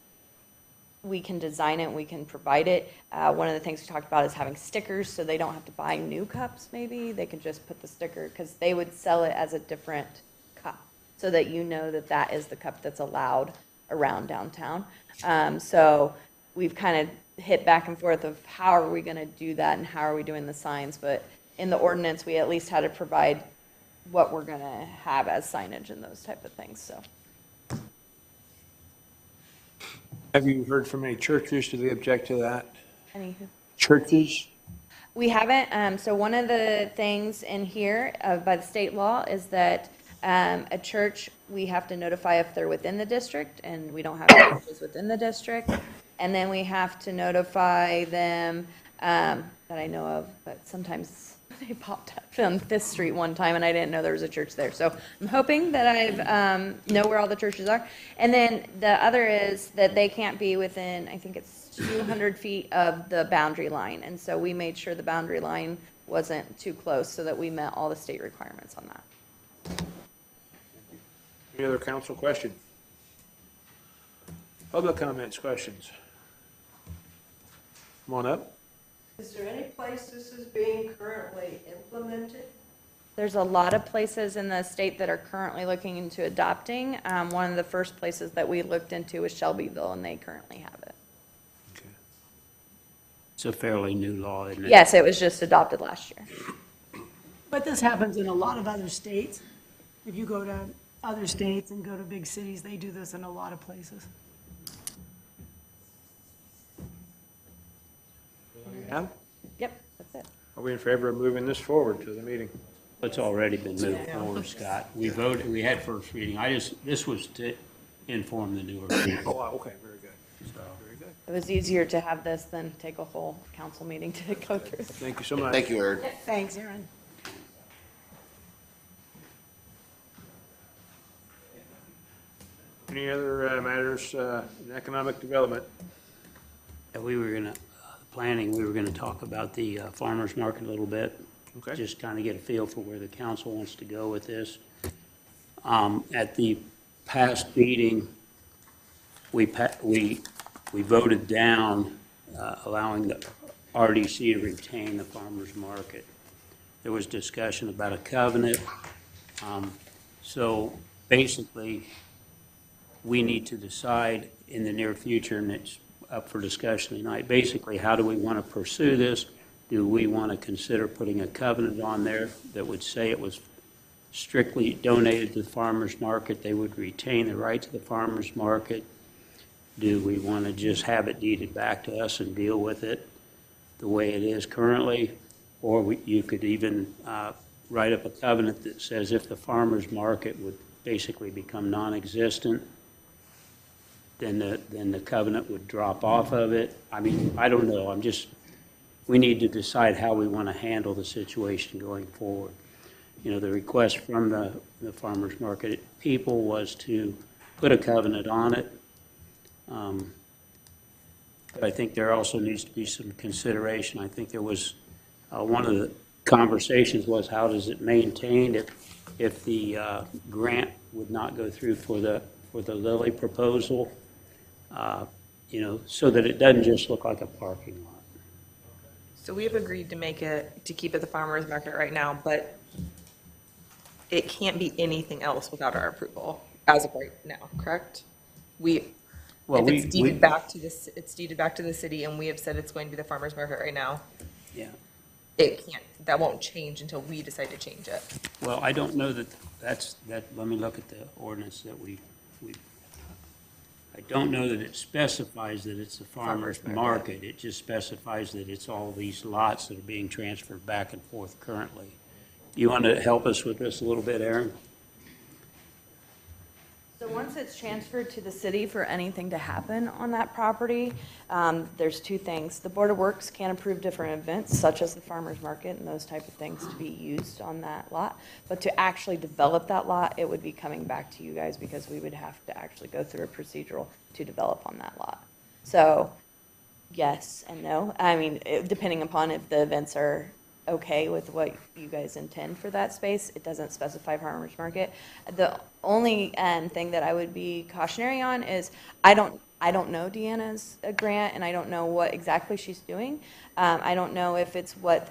we can design it, we can provide it. One of the things we talked about is having stickers, so they don't have to buy new cups, maybe. They can just put the sticker, because they would sell it as a different cup, so that you know that that is the cup that's allowed around downtown. So we've kind of hit back and forth of how are we gonna do that and how are we doing the signs, but in the ordinance, we at least had to provide what we're gonna have as signage and those type of things, so.
Have you heard from any churches? Do they object to that?
Anywho.
Churches?
We haven't, so one of the things in here by the state law is that a church, we have to notify if they're within the district, and we don't have churches within the district. And then we have to notify them, that I know of, but sometimes they popped up on Fifth Street one time and I didn't know there was a church there. So I'm hoping that I know where all the churches are. And then the other is that they can't be within, I think it's 200 feet of the boundary line. And so we made sure the boundary line wasn't too close so that we met all the state requirements on that.
Any other council question? Public comments, questions? Come on up.
Is there any place this is being currently implemented?
There's a lot of places in the state that are currently looking into adopting. One of the first places that we looked into was Shelbyville, and they currently have it.
Okay.
It's a fairly new law, isn't it?
Yes, it was just adopted last year.
But this happens in a lot of other states. If you go to other states and go to big cities, they do this in a lot of places.
Yeah?
Yep, that's it.
Are we in favor of moving this forward to the meeting?
It's already been moved forward, Scott. We voted, we had first reading. This was to inform the newer people.
Oh, okay, very good.
So,
Very good.
It was easier to have this than take a whole council meeting to go through.
Thank you so much.
Thank you, Eric.
Thanks, Aaron.
Any other matters in economic development?
we were gonna, planning, we were gonna talk about the farmer's market a little bit.
Okay.
Just kind of get a feel for where the council wants to go with this. At the past meeting, we voted down allowing the RDC to retain the farmer's market. There was discussion about a covenant. So basically, we need to decide in the near future, and it's up for discussion tonight, basically, how do we want to pursue this? Do we want to consider putting a covenant on there that would say it was strictly donated to the farmer's market? They would retain the right to the farmer's market. Do we want to just have it deeded back to us and deal with it the way it is currently? Or you could even write up a covenant that says if the farmer's market would basically become non-existent, then the covenant would drop off of it. I mean, I don't know. We need to decide how we want to handle the situation going forward. You know, the request from the farmer's market people was to put a covenant on it. But I think there also needs to be some consideration. I think there was, one of the conversations was how does it maintain if the grant would not go through for the Lilly proposal, you know, so that it doesn't just look like a parking lot.
So we have agreed to keep it the farmer's market right now, but it can't be anything else without our approval as of right now, correct? It's deeded back to the city, and we have said it's going to be the farmer's market right now.
Yeah.
That won't change until we decide to change it.
Well, I don't know that let me look at the ordinance that I don't know that it specifies that it's a farmer's market. It just specifies that it's all these lots that are being transferred back and forth currently. You want to help us with this a little bit, Aaron?
So once it's transferred to the city for anything to happen on that property, there's two things. The Board of Works can approve different events, such as the farmer's market and those type of things to be used on that lot. But to actually develop that lot, it would be coming back to you guys because we would have to actually go through a procedural to develop on that lot. So yes and no. I mean, depending upon if the events are okay with what you guys intend for that space. It doesn't specify farmer's market. The only thing that I would be cautionary on is I don't I don't know Deanna's grant, and I don't know what exactly she's doing. I don't know if it's what,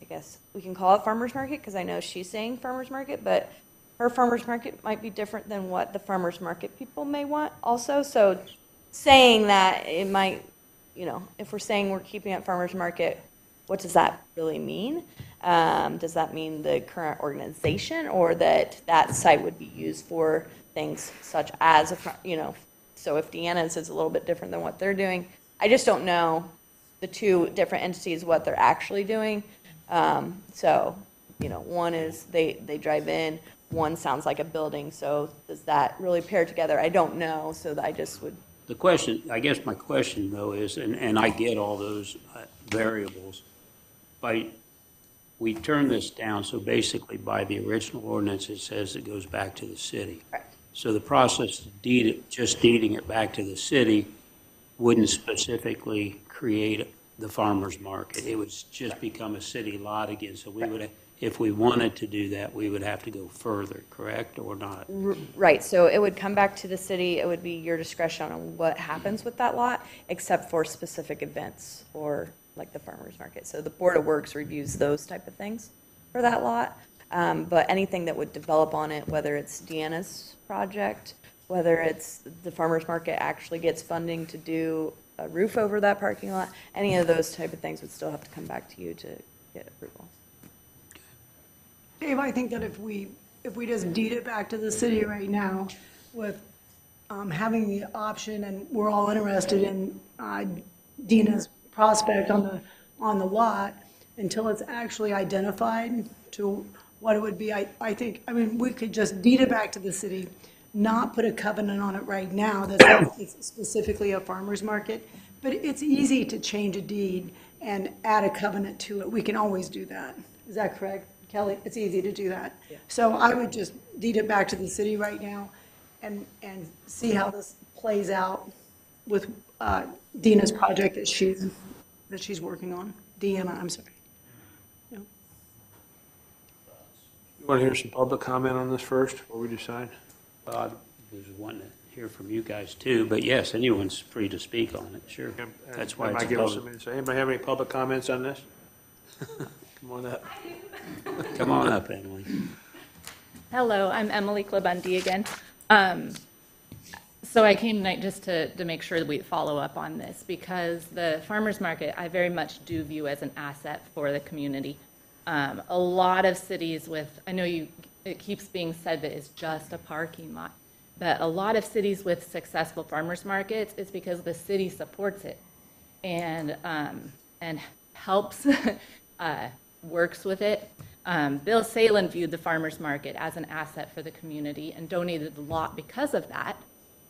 I guess we can call it farmer's market, because I know she's saying farmer's market, but her farmer's market might be different than what the farmer's market people may want also. So saying that, it might, you know, if we're saying we're keeping it farmer's market, what does that really mean? Does that mean the current organization, or that that site would be used for things such as, you know, so if Deanna's is a little bit different than what they're doing, I just don't know the two different entities, what they're actually doing. So, you know, one is they drive in, one sounds like a building, so does that really pair together? I don't know, so I just would.
The question, I guess my question though is, and I get all those variables, we turn this down, so basically by the original ordinance, it says it goes back to the city.
Right.
So the process of just deeding it back to the city wouldn't specifically create the farmer's market. It would just become a city lot again. So we would, if we wanted to do that, we would have to go further, correct, or not?
Right, so it would come back to the city. It would be your discretion on what happens with that lot, except for specific events or like the farmer's market. So the Board of Works reviews those type of things for that lot. But anything that would develop on it, whether it's Deanna's project, whether it's the farmer's market actually gets funding to do a roof over that parking lot, any of those type of things would still have to come back to you to get approval.
Dave, I think that if we just deed it back to the city right now with having the option, and we're all interested in Dina's prospect on the lot, until it's actually identified to what it would be, I think, I mean, we could just deed it back to the city, not put a covenant on it right now that's specifically a farmer's market, but it's easy to change a deed and add a covenant to it. We can always do that. Is that correct, Kelly? It's easy to do that. Yeah. So I would just deed it back to the city right now and see how this plays out with Dina's project that she's working on. Deanna, I'm sorry. Yeah.
You want to hear some public comment on this first, before we decide?
Well, I was wanting to hear from you guys too, but yes, anyone's free to speak on it, sure. That's why it's a public.
Anybody have any public comments on this? Come on up.
Come on up, Emily.
Hello, I'm Emily Klabundi again. So I came tonight just to make sure that we follow up on this, because the farmer's market, I very much do view as an asset for the community. A lot of cities I know it keeps being said that it's just a parking lot, but a lot of cities with successful farmers markets, it's because the city supports it and helps, works with it. Bill Salen viewed the farmers market as an asset for the community and donated the lot because of that.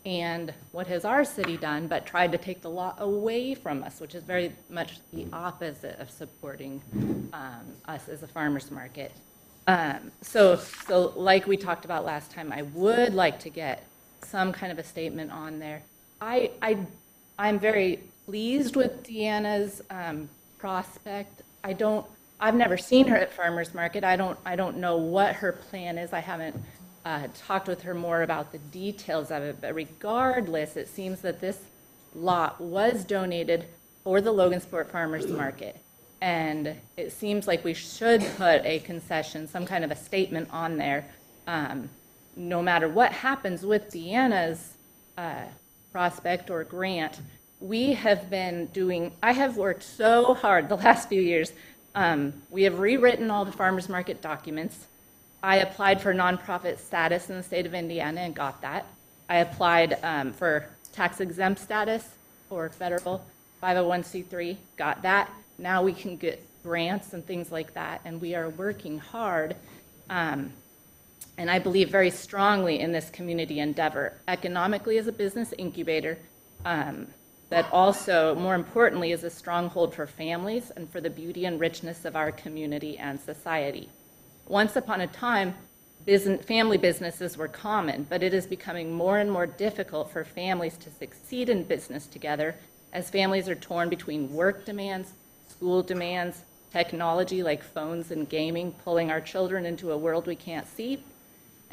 And what has our city done but tried to take the lot away from us, which is very much the opposite of supporting us as a farmer's market. So like we talked about last time, I would like to get some kind of a statement on there. I'm very pleased with Deanna's prospect. I've never seen her at farmer's market. I don't know what her plan is. I haven't talked with her more about the details of it, but regardless, it seems that this lot was donated for the Logansport Farmers Market. And it seems like we should put a concession, some kind of a statement on there, no matter what happens with Deanna's prospect or grant. I have worked so hard the last few years. We have rewritten all the farmers market documents. I applied for nonprofit status in the state of Indiana and got that. I applied for tax exempt status for federal 501c3, got that. Now we can get grants and things like that, and we are working hard. And I believe very strongly in this community endeavor, economically as a business incubator, but also, more importantly, as a stronghold for families and for the beauty and richness of our community and society. Once upon a time, family businesses were common, but it is becoming more and more difficult for families to succeed in business together as families are torn between work demands, school demands, technology like phones and gaming, pulling our children into a world we can't see,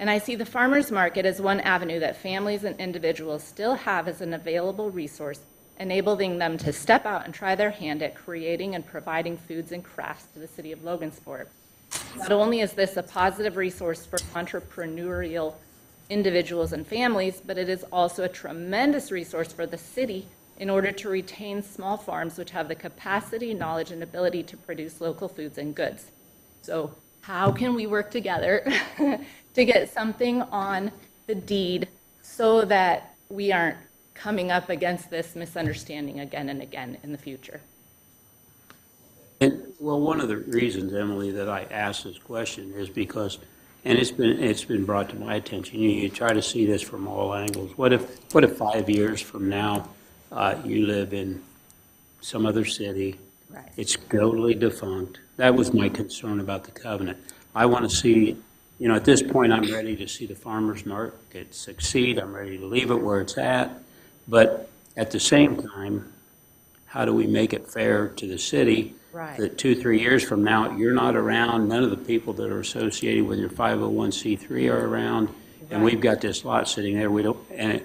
And I see the farmer's market as one avenue that families and individuals still have as an available resource, enabling them to step out and try their hand at creating and providing foods and crafts to the city of Logansport. Not only is this a positive resource for entrepreneurial individuals and families, but it is also a tremendous resource for the city in order to retain small farms which have the capacity, knowledge, and ability to produce local foods and goods. So how can we work together to get something on the deed so that we aren't coming up against this misunderstanding again and again in the future?
And, well, one of the reasons, Emily, that I asked this question is because, and it's been brought to my attention, you try to see this from all angles. What if 5 years from now, you live in some other city?
Right.
It's totally defunct. That was my concern about the covenant. I want to see, at this point, I'm ready to see the farmer's market succeed. I'm ready to leave it where it's at. But at the same time, how do we make it fair to the city?
Right.
That 2-3 years from now, you're not around, none of the people that are associated with your 501c3 are around, and we've got this lot sitting there, and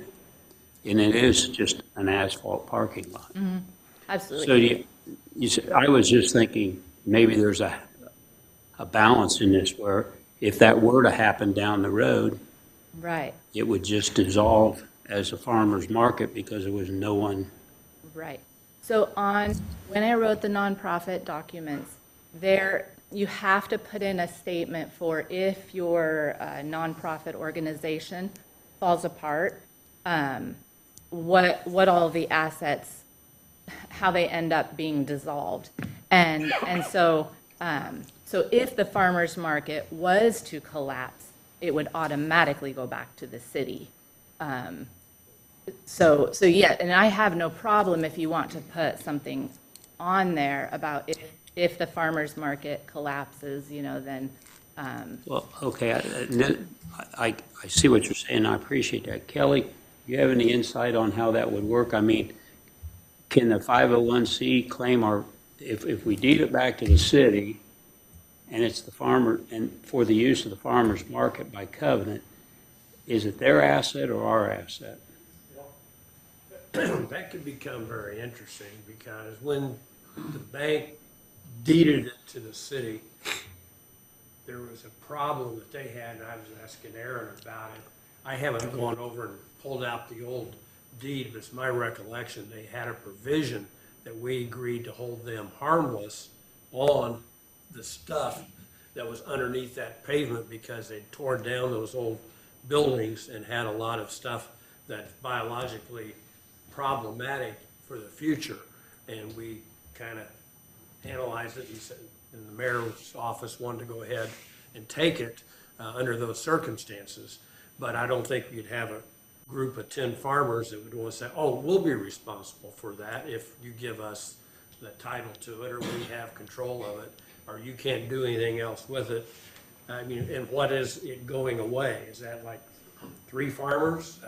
it is just an asphalt parking lot.
Mm-hmm. Absolutely.
So I was just thinking, maybe there's a balance in this where if that were to happen down the road,
Right.
it would just dissolve as a farmer's market because there was no one.
Right. So when I wrote the nonprofit documents, you have to put in a statement for if your nonprofit organization falls apart, what all the assets, how they end up being dissolved. And so if the farmer's market was to collapse, it would automatically go back to the city. So yeah, and I have no problem if you want to put something on there about if the farmer's market collapses, then.
Well, okay, I see what you're saying. I appreciate that. Kelly, do you have any insight on how that would work? I mean, can the 501c claim if we deed it back to the city and it's the farmer, and for the use of the farmer's market by covenant, is it their asset or our asset?
That could become very interesting because when the bank deeded it to the city, there was a problem that they had, and I was asking Aaron about it. I haven't gone over and pulled out the old deed, but it's my recollection they had a provision that we agreed to hold them harmless on the stuff that was underneath that pavement because they tore down those old buildings and had a lot of stuff that's biologically problematic for the future. And we kind of analyzed it and said, and the mayor's office wanted to go ahead and take it under those circumstances. But I don't think you'd have a group of 10 farmers that would want to say, oh, we'll be responsible for that if you give us the title to it or we have control of it or you can't do anything else with it. I mean, and what is it going away? Is that like 3 farmers,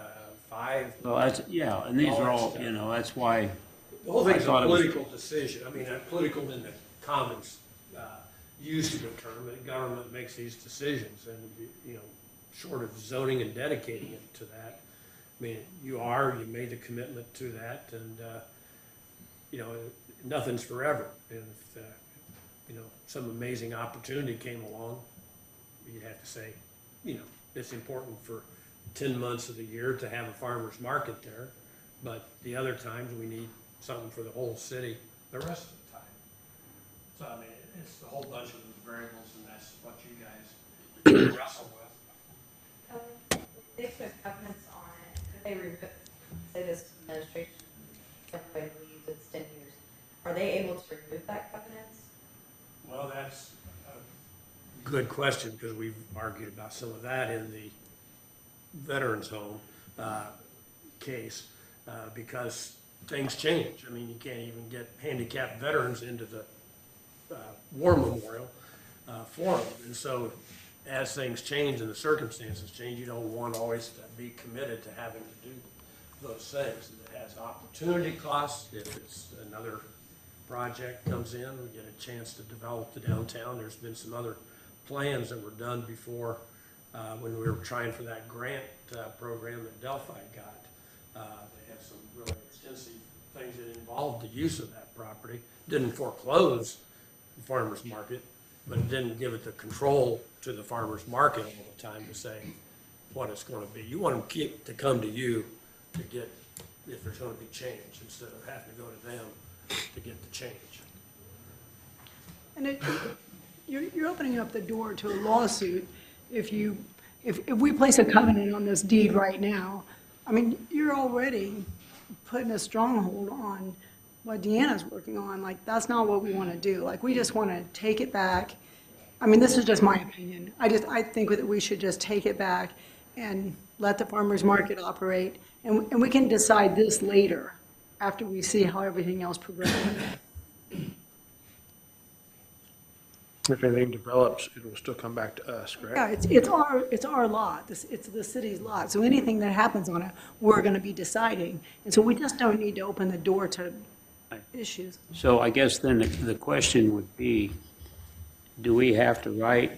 5?
Well, and these are all, that's why.
The whole thing's a political decision. I mean, political in the commons use of the term, that government makes these decisions and, short of zoning and dedicating it to that. I mean, you made the commitment to that and, nothing's forever. And if, some amazing opportunity came along, you'd have to say, it's important for 10 months of the year to have a farmer's market there, but the other times we need something for the whole city the rest of the time. So, I mean, it's a whole bunch of variables, and that's what you guys wrestle with.
They put covenants on it, if they remove, say this administration, everybody believes it's 10 years, are they able to remove that covenants?
Well, that's a good question, because we've argued about some of that in the veterans home case, because things change. I mean, you can't even get handicapped veterans into the war memorial for them. And so as things change and the circumstances change, you don't want always to be committed to having to do those things. And it has opportunity costs. If it's another project comes in, we get a chance to develop the downtown. There's been some other plans that were done before when we were trying for that grant program that Delphi got. They had some really extensive things that involved the use of that property. Didn't foreclose the farmer's market, but it didn't give it the control to the farmer's market all the time to say what it's going to be. You want them to come to you to get if there's going to be change instead of having to go to them to get the change.
And you're opening up the door to a lawsuit if we place a covenant on this deed right now. I mean, you're already putting a stronghold on what Deanna's working on. Like, that's not what we want to do. Like, we just want to take it back. I mean, this is just my opinion. I think that we should just take it back and let the farmer's market operate. And we can decide this later after we see how everything else progresses.
If anything develops, it will still come back to us, correct?
Yeah, it's our lot. It's the city's lot. So anything that happens on it, we're going to be deciding. And so we just don't need to open the door to issues.
So I guess then the question would be, do we have to write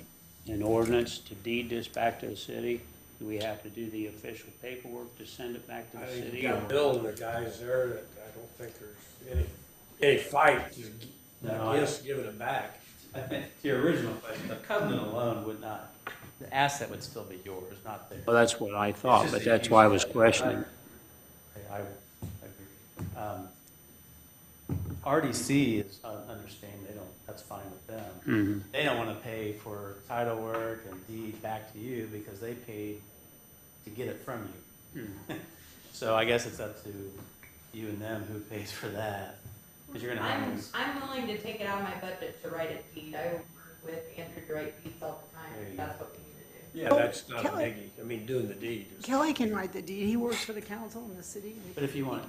an ordinance to deed this back to the city? Do we have to do the official paperwork to send it back to the
I think
city?
you got a bill and the guys there that I don't think there's any fight against giving it back.
I think to your original question, the covenant alone would not, the asset would still be yours, not theirs.
Well, that's what I thought, but that's why I was questioning.
I agree. RDC is understanding, that's fine with them.
Mhm.
They don't want to pay for title work and deed back to you because they paid to get it from you. So I guess it's up to you and them who pays for that. Because you're going to have this.
I'm willing to take it out of my budget to write a deed. I work with Andrew to write deeds all the time, if that's what we need to do.
Yeah, that's not a biggie. I mean, doing the deed is.
Kelly can write the deed. He works for the council in the city.
But if you want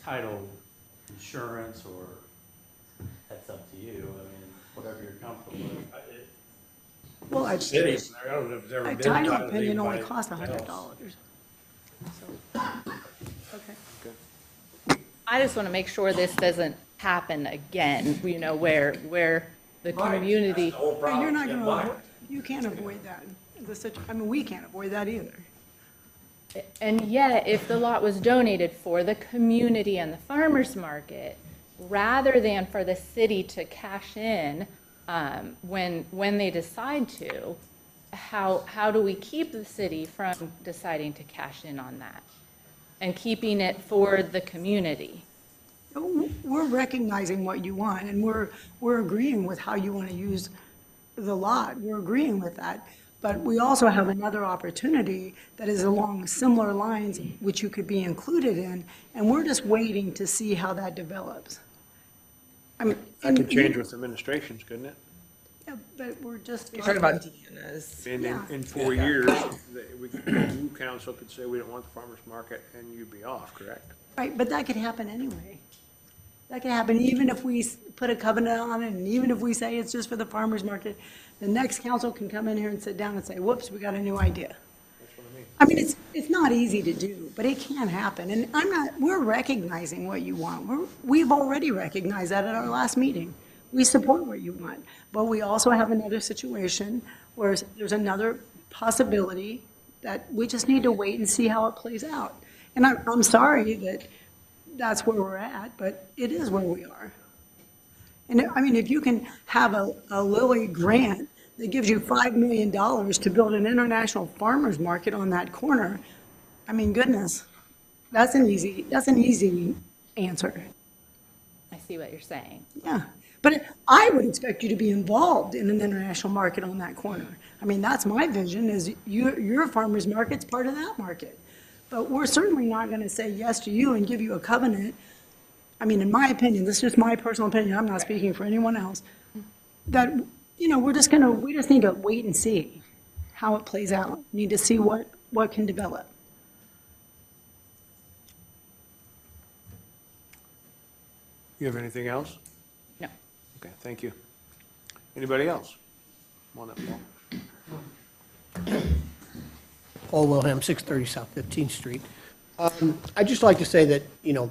title insurance or, that's up to you. I mean, whatever you're comfortable with.
Well, I
Cities, I don't know if there's ever
a
been.
title
done with
opinion only
anybody
costs $100.
else.
So, okay.
I just want to make sure this doesn't happen again, you know, where the community.
That's the whole problem.
You're not
Get
going
by
to,
it.
you can't avoid that. I mean, we can't avoid that either.
And yet, if the lot was donated for the community and the farmer's market, rather than for the city to cash in when they decide to, how do we keep the city from deciding to cash in on that and keeping it for the community?
We're recognizing what you want, and we're agreeing with how you want to use the lot. We're agreeing with that. But we also have another opportunity that is along similar lines, which you could be included in, and we're just waiting to see how that develops. I mean,
That could change with administrations, couldn't it?
Yeah, but we're just.
You're talking about Deanna's.
And
Yeah.
in 4 years, you council could say, we don't want the farmer's market, and you'd be off, correct?
Right, but that could happen anyway. That could happen even if we put a covenant on it, and even if we say it's just for the farmer's market, the next council can come in here and sit down and say, whoops, we got a new idea.
That's what I mean.
I mean, it's not easy to do, but it can happen. And we're recognizing what you want. We've already recognized that at our last meeting. We support what you want. But we also have another situation where there's another possibility that we just need to wait and see how it plays out. And I'm sorry that that's where we're at, but it is where we are. And I mean, if you can have a Lilly grant that gives you $5 million to build an international farmer's market on that corner, I mean, goodness, that's an easy answer.
I see what you're saying.
Yeah. But I would expect you to be involved in an international market on that corner. I mean, that's my vision, is your farmer's market's part of that market. But we're certainly not going to say yes to you and give you a covenant. I mean, in my opinion, this is just my personal opinion, I'm not speaking for anyone else, that, you know, we just need to wait and see how it plays out. Need to see what can develop.
You have anything else?
No.
Okay, thank you. Anybody else? Come on up, Paul.
Paul Wilhelm, 630 South 15th Street. I'd just like to say that, you know,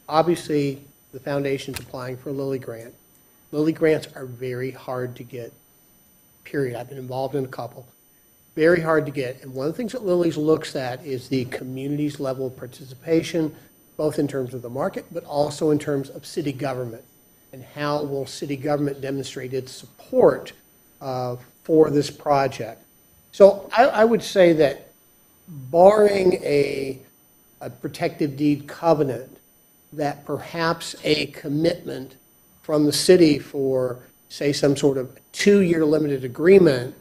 obviously, the foundation's applying for a Lilly grant. Lilly grants are very hard to get, period. I've been involved in a couple.
very hard to get. And one of the things that Lily's looks at is the community's level of participation, both in terms of the market, but also in terms of city government. And how will city government demonstrate its support for this project? So I would say that barring a protective deed covenant, that perhaps a commitment from the city for, say, some sort of 2-year limited agreement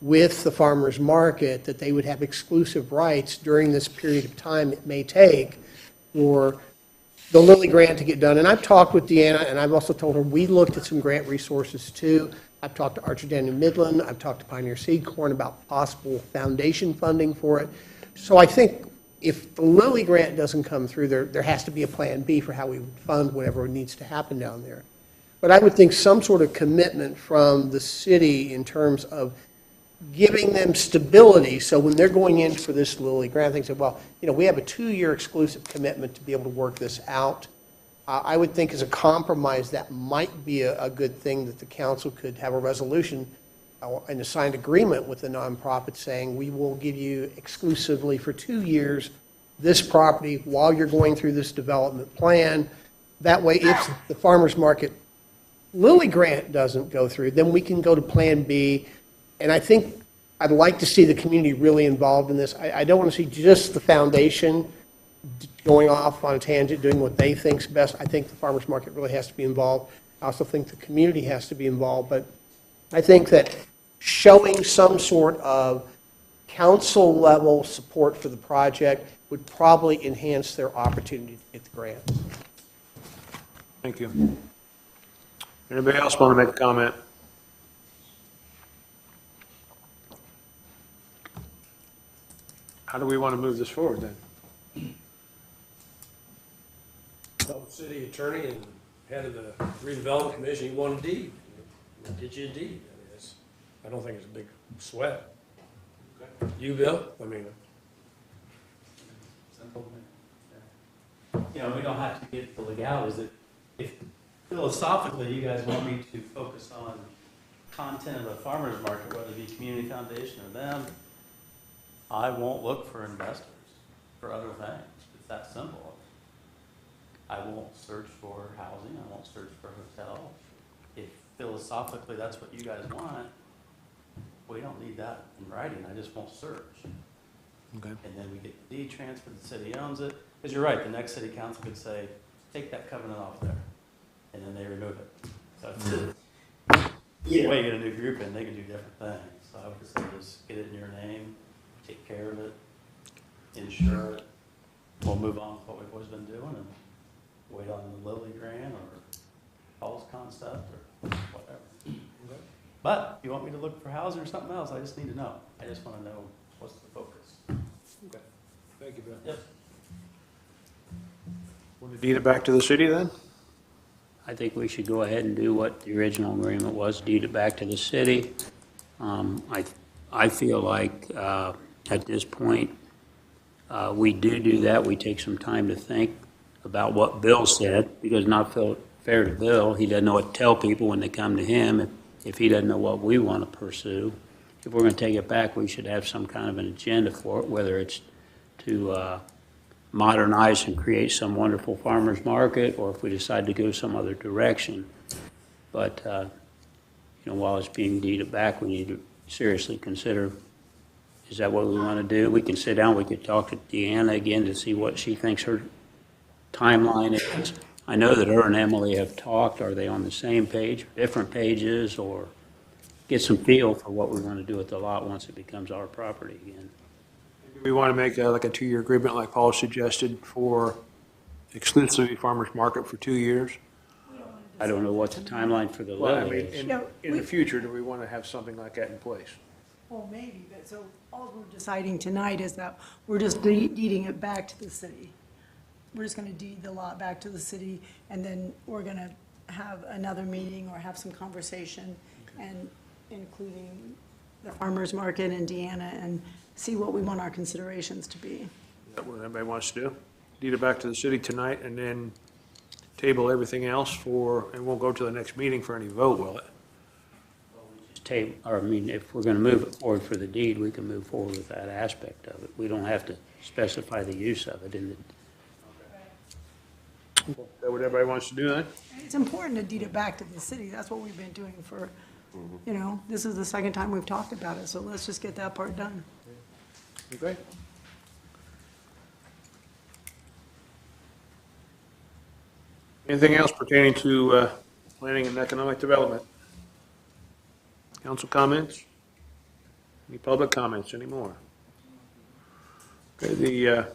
with the farmer's market, that they would have exclusive rights during this period of time it may take for the Lilly grant to get done. And I've talked with Deanna, and I've also told her we looked at some grant resources too. I've talked to Archer Daniel Midland, I've talked to Pioneer Seed Corn about possible foundation funding for it. So I think if the Lilly grant doesn't come through, there has to be a plan B for how we would fund whatever needs to happen down there. But I would think some sort of commitment from the city in terms of giving them stability, so when they're going in for this Lilly grant, they say, well, we have a 2-year exclusive commitment to be able to work this out. I would think as a compromise, that might be a good thing, that the council could have a resolution an assigned agreement with the nonprofit saying, we will give you exclusively for 2 years this property while you're going through this development plan. That way, if the farmer's market Lilly grant doesn't go through, then we can go to Plan B. And I think I'd like to see the community really involved in this. I don't want to see just the foundation going off on a tangent, doing what they think's best. I think the farmer's market really has to be involved. I also think the community has to be involved. But I think that showing some sort of council level support for the project would probably enhance their opportunity to get the grant.
Thank you. Anybody else want to make a comment? How do we want to move this forward then?
Tell the city attorney and head of the redevelopment commission, you want a deed. We'll get you a deed. I don't think it's a big sweat. You, Bill? I mean.
Simple. We don't have to get the legalities. If philosophically you guys want me to focus on content of the farmer's market, whether it be community foundation or them, I won't look for investors for other things. It's that simple. I won't search for housing. I won't search for a hotel. If philosophically that's what you guys want, we don't need that in writing. I just won't search.
Okay.
And then we get the deed transferred, the city owns it. Because you're right, the next city council could say, take that covenant off there. And then they remove it. So it's the way you get a new group in, they can do different things. So I would just say just get it in your name, take care of it, insure it. We'll move on with what we've always been doing and wait on the Lilly grant or Paul's concept or whatever. Okay. But if you want me to look for housing or something else, I just need to know. I just want to know what's the focus.
Okay. Thank you, Bill.
Yep.
Want to deed it back to the city then?
I think we should go ahead and do what the original agreement was, deed it back to the city. I feel like at this point, we do that. We take some time to think about what Bill said, because not fair to Bill. He doesn't know what to tell people when they come to him if he doesn't know what we want to pursue. If we're going to take it back, we should have some kind of an agenda for it, whether it's to modernize and create some wonderful farmer's market, or if we decide to go some other direction. But, while it's being deeded back, we need to seriously consider, is that what we want to do? We can sit down, we could talk to Deanna again to see what she thinks her timeline is. I know that her and Emily have talked. Are they on the same page, different pages, or get some feel for what we're going to do with the lot once it becomes our property again?
We want to make like a 2-year agreement like Paul suggested for exclusively farmer's market for 2 years.
I don't know what the timeline for the
Well, I
Lilly
mean,
is.
in the future, do we want to have something like that in place?
Well, maybe, but so all we're deciding tonight is that we're just deeding it back to the city. We're just going to deed the lot back to the city, and then we're going to have another meeting or have some conversation, and including the farmer's market and Deanna, and see what we want our considerations to be.
Is that what everybody wants to do? Deed it back to the city tonight and then table everything else and we'll go to the next meeting for any vote, will it?
just table, or I mean, if we're going to move it forward for the deed, we can move forward with that aspect of it. We don't have to specify the use of it in the,
Is that what everybody wants to do then?
It's important to deed it back to the city. That's what we've been doing for, you know, this is the second time we've talked about it, so let's just get that part done.
Okay. Anything else pertaining to planning and economic development? Council comments? Any public comments anymore? Okay, the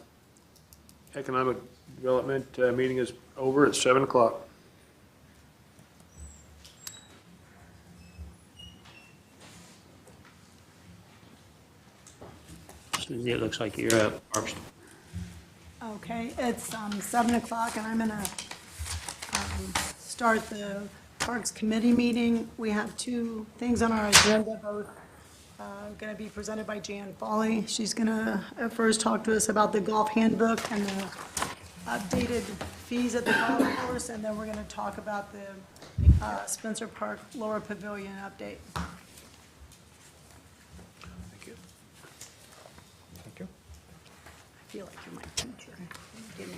economic development meeting is over at 7 o'clock.
Suzie, it looks like you're up. Parks.
Okay, it's 7 o'clock, and I'm gonna start the Parks Committee meeting. We have two things on our agenda, both gonna be presented by Jan Foley. She's gonna first talk to us about the golf handbook and the updated fees at the golf course, and then we're gonna talk about the Spencer Park Lower Pavilion update.
Thank you. Thank you.
I feel like you're my teacher. Give me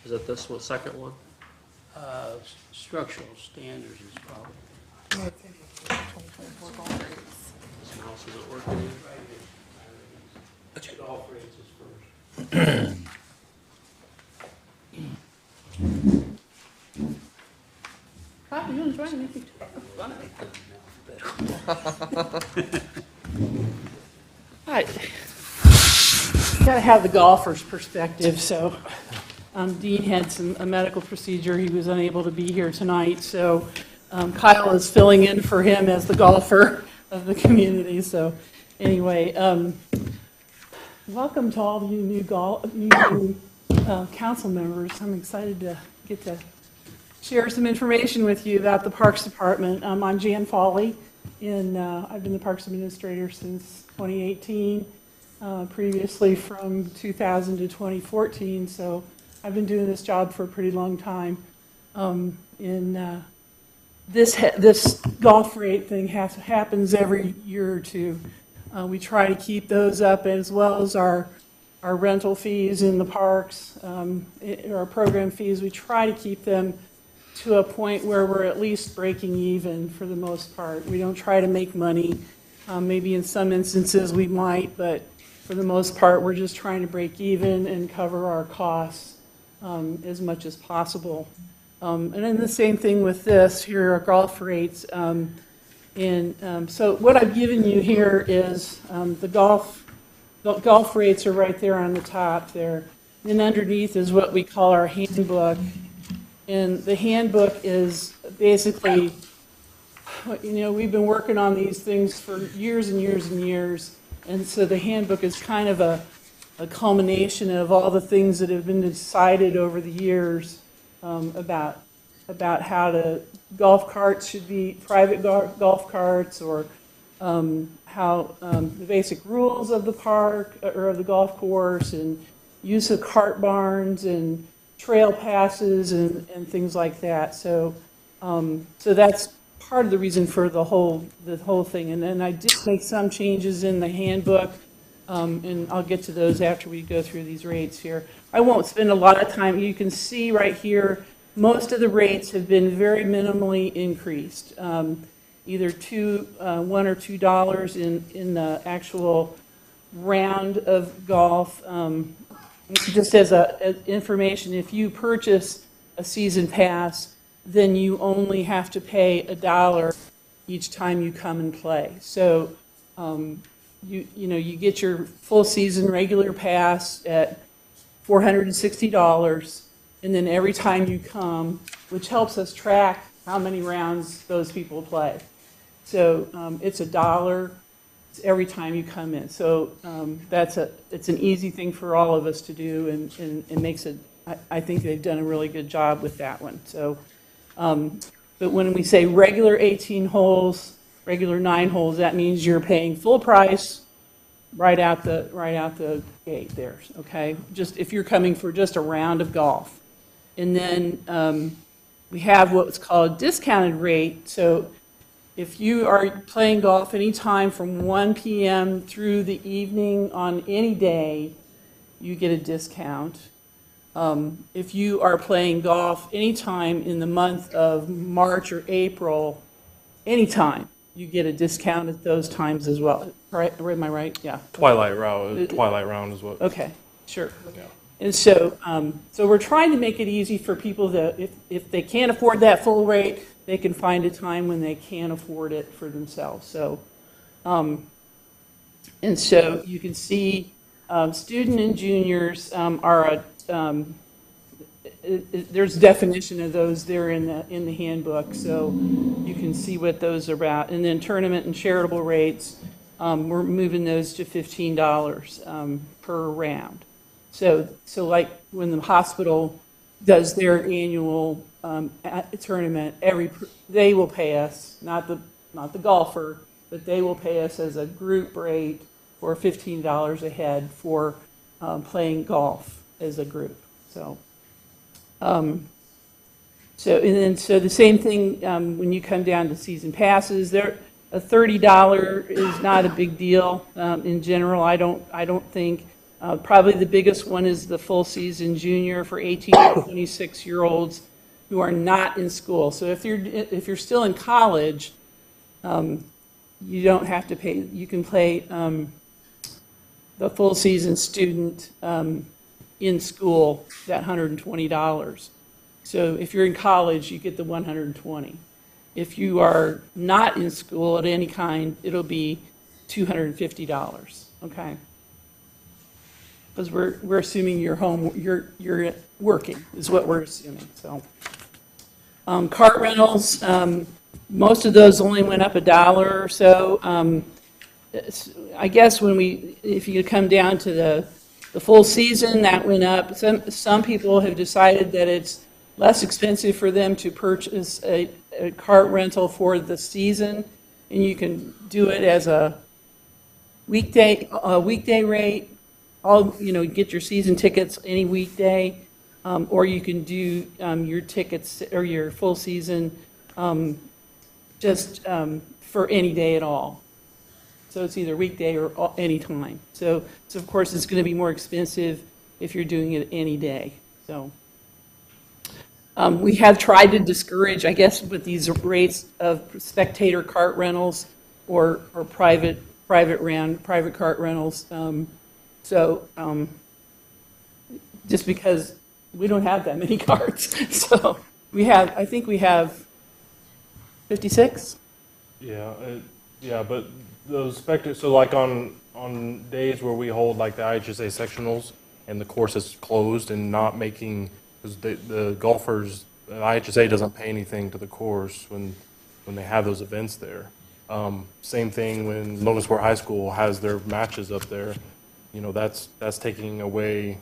Is that this one, second one?
Structural standards is probably.
This mouse isn't working.
Golf rates is first.
Bob, you enjoy making fun of me.
Right. Got to have the golfer's perspective, so Dean had a medical procedure. He was unable to be here tonight, so Kyle is filling in for him as the golfer of the community. So anyway, welcome to all of you new council members. I'm excited to get to share some information with you about the Parks Department. I'm Jan Foley, and I've been the Parks Administrator since 2018, previously from 2000 to 2014, so I've been doing this job for a pretty long time. This golf rate thing happens every year or two. We try to keep those up, as well as our rental fees in the parks, our program fees. We try to keep them to a point where we're at least breaking even for the most part. We don't try to make money. Maybe in some instances we might, but for the most part, we're just trying to break even and cover our costs as much as possible. And then the same thing with this, here are golf rates. So what I've given you here is the golf rates are right there on the top there. And underneath is what we call our handbook. And the handbook is basically, you know, we've been working on these things for years and years and years. And so the handbook is kind of a culmination of all the things that have been decided over the years about how golf carts should be private golf carts, or how the basic rules of the park or of the golf course, and use of cart barns and trail passes and things like that. So that's part of the reason for the whole thing. And then I did make some changes in the handbook, and I'll get to those after we go through these rates here. I won't spend a lot of time. You can see right here, most of the rates have been very minimally increased, either $1 or $2 in the actual round of golf. Just as information, if you purchase a season pass, then you only have to pay $1 each time you come and play. So you get your full season regular pass at $460, and then every time you come, which helps us track how many rounds those people play. So it's $1 every time you come in. So it's an easy thing for all of us to do, and it makes it. I think they've done a really good job with that one. So, but when we say regular 18 holes, regular 9 holes, that means you're paying full price right out the gate there. Okay, just if you're coming for just a round of golf. And then we have what's called discounted rate. So if you are playing golf anytime from 1 p.m. through the evening on any day, you get a discount. If you are playing golf anytime in the month of March or April, anytime, you get a discount at those times as well. Right? Am I right? Yeah.
Twilight round is what.
Okay, sure.
Yeah.
And so, so we're trying to make it easy for people that if they can't afford that full rate, they can find a time when they can afford it for themselves. So, and so you can see student and juniors are there's definition of those there in the handbook, so you can see what those are about. And then tournament and charitable rates, we're moving those to $15 per round. So like when the hospital does their annual tournament, they will pay us, not the golfer, but they will pay us as a group rate for $15 a head for playing golf as a group. So the same thing when you come down to season passes. A $30 is not a big deal in general. I don't think. Probably the biggest one is the full season junior for 18 to 26-year-olds who are not in school. So if you're still in college, you don't have to pay. You can play the full season student in school, that $120. So if you're in college, you get the $120. If you are not in school at any kind, it'll be $250. Okay. Because we're assuming you're home, you're working is what we're assuming. So, cart rentals, most of those only went up $1 or so. I guess if you come down to the full season, that went up. Some people have decided that it's less expensive for them to purchase a cart rental for the season, and you can do it as a weekday rate. Get your season tickets any weekday, or you can do your tickets or your full season just for any day at all. So it's either weekday or any time. So of course it's going to be more expensive if you're doing it any day. So we have tried to discourage, I guess, with these rates of spectator cart rentals or private cart rentals. Just because we don't have that many carts. So I think we have 56.
Yeah, but those spectators, so like on days where we hold like the IHSA sectionals and the course is closed and not making, because the golfers, the IHSA doesn't pay anything to the course when they have those events there. Same thing when Logansport High School has their matches up there. That's taking away,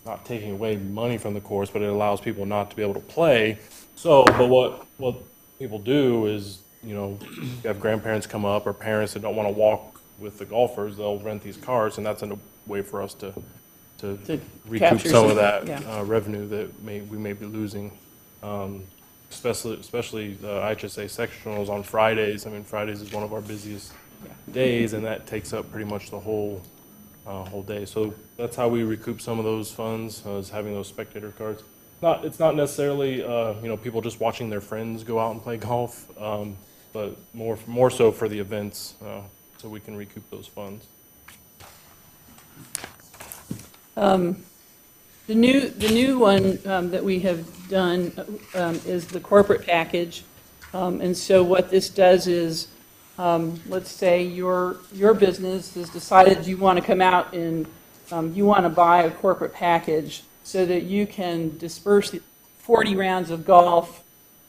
not taking away money from the course, but it allows people not to be able to play. But what people do is, you have grandparents come up or parents that don't want to walk with the golfers, they'll rent these carts, and that's a way for us to recoup some of that revenue that we may be losing. Especially the IHSA sectionals on Fridays. I mean, Fridays is one of our busiest days, and that takes up pretty much the whole day. So that's how we recoup some of those funds, is having those spectator carts. It's not necessarily people just watching their friends go out and play golf, but more so for the events, so we can recoup those funds.
The new one that we have done is the corporate package, and so what this does is, let's say your business has decided you want to come out and you want to buy a corporate package so that you can disperse 40 rounds of golf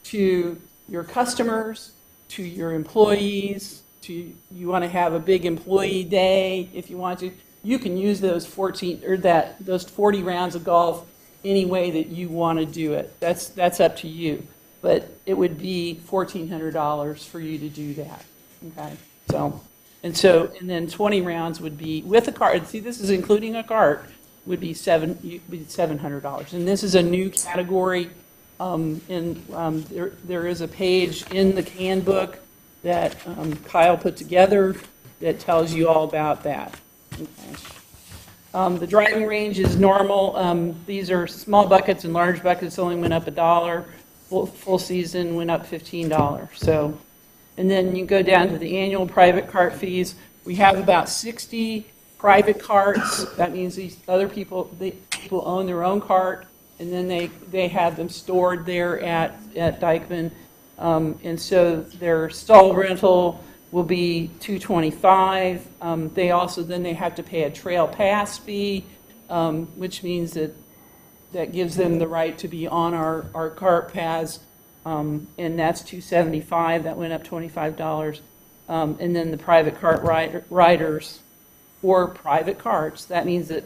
to your customers, to your employees, you want to have a big employee day if you want to. You can use those 40 rounds of golf any way that you want to do it. That's up to you. But it would be $1,400 for you to do that. Okay. And then 20 rounds would be with a cart. See, this is including a cart. would be $700. And this is a new category, there is a page in the handbook that Kyle put together that tells you all about that. Okay. The driving range is normal. These are small buckets, and large buckets only went up $1. Full season went up $15. So, and then you go down to the annual private cart fees. We have about 60 private carts. That means these other people, people own their own cart, and then they have them stored there at Dykeman. And so their stall rental will be $225. They also then they have to pay a trail pass fee, which means that gives them the right to be on our cart paths, and that's $275. That went up $25. And then the private cart riders for private carts, that means that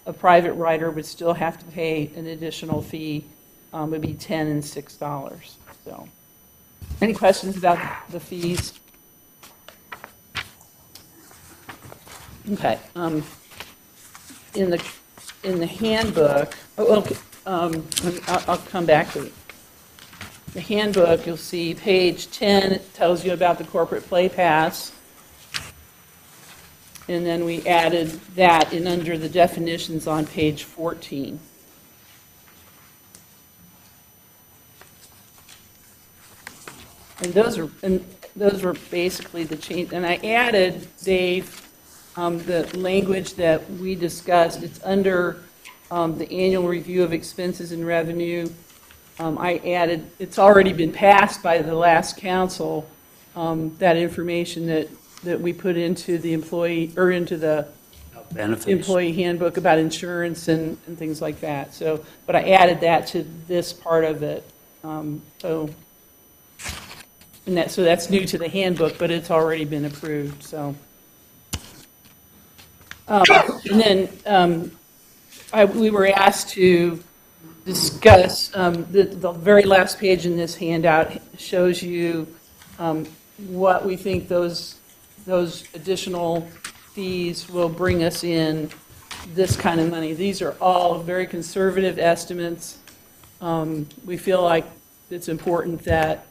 a private rider would still have to pay an additional fee, would be $10 and $6. So, any questions about the fees? Okay. In the handbook, I'll come back to it. The handbook, you'll see page 10, it tells you about the corporate play pass. And then we added that in under the definitions on page 14. And those were basically the change. And I added, Dave, the language that we discussed. It's under the annual review of expenses and revenue. I added, it's already been passed by the last council, that information that we put into the employee, or into the
Benefits.
employee handbook about insurance and things like that. So, but I added that to this part of it. So that's new to the handbook, but it's already been approved, so. And then we were asked to discuss, the very last page in this handout shows you what we think those additional fees will bring us in this kind of money. These are all very conservative estimates. We feel like it's important that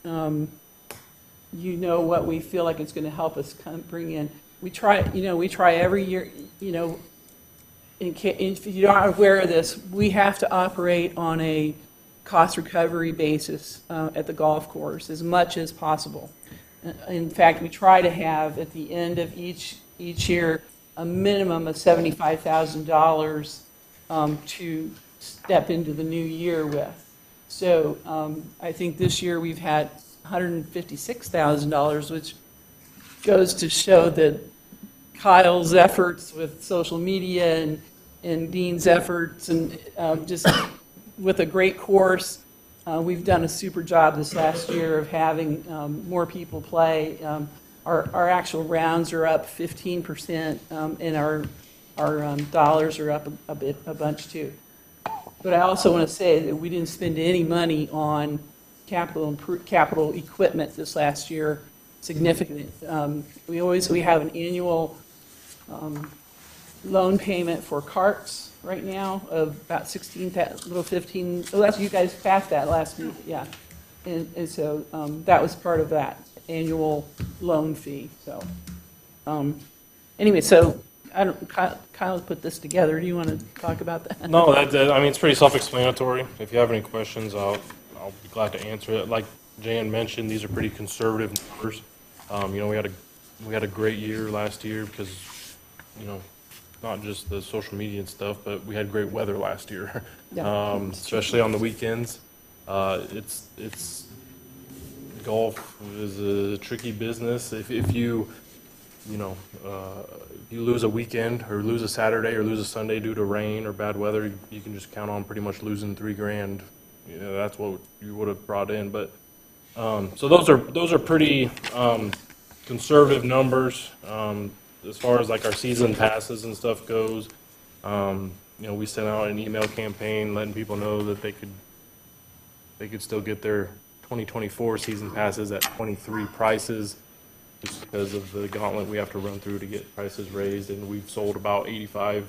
you know what we feel like it's going to help us kind of bring in. We try every year, if you're not aware of this, we have to operate on a cost recovery basis at the golf course as much as possible. In fact, we try to have at the end of each year a minimum of $75,000 to step into the new year with. So I think this year we've had $156,000, which goes to show that Kyle's efforts with social media and Dean's efforts and just with a great course, we've done a super job this last year of having more people play. Our actual rounds are up 15%, and our dollars are up a bunch too. But I also want to say that we didn't spend any money on capital equipment this last year, significant. We have an annual loan payment for carts right now of about 15. Oh, you guys passed that last week, yeah. And so that was part of that annual loan fee. So anyway, so Kyle put this together. Do you want to talk about that?
No, I mean, it's pretty self-explanatory. If you have any questions, I'll be glad to answer it. Like Jan mentioned, these are pretty conservative numbers. We had a great year last year because, not just the social media and stuff, but we had great weather last year, especially on the weekends. It's golf is a tricky business. If you lose a weekend or lose a Saturday or lose a Sunday due to rain or bad weather, you can just count on pretty much losing $3,000. That's what you would have brought in. But so those are pretty conservative numbers as far as like our season passes and stuff goes. We sent out an email campaign letting people know that they could still get their 2024 season passes at 23 prices, just because of the gauntlet we have to run through to get prices raised, and we've sold about 85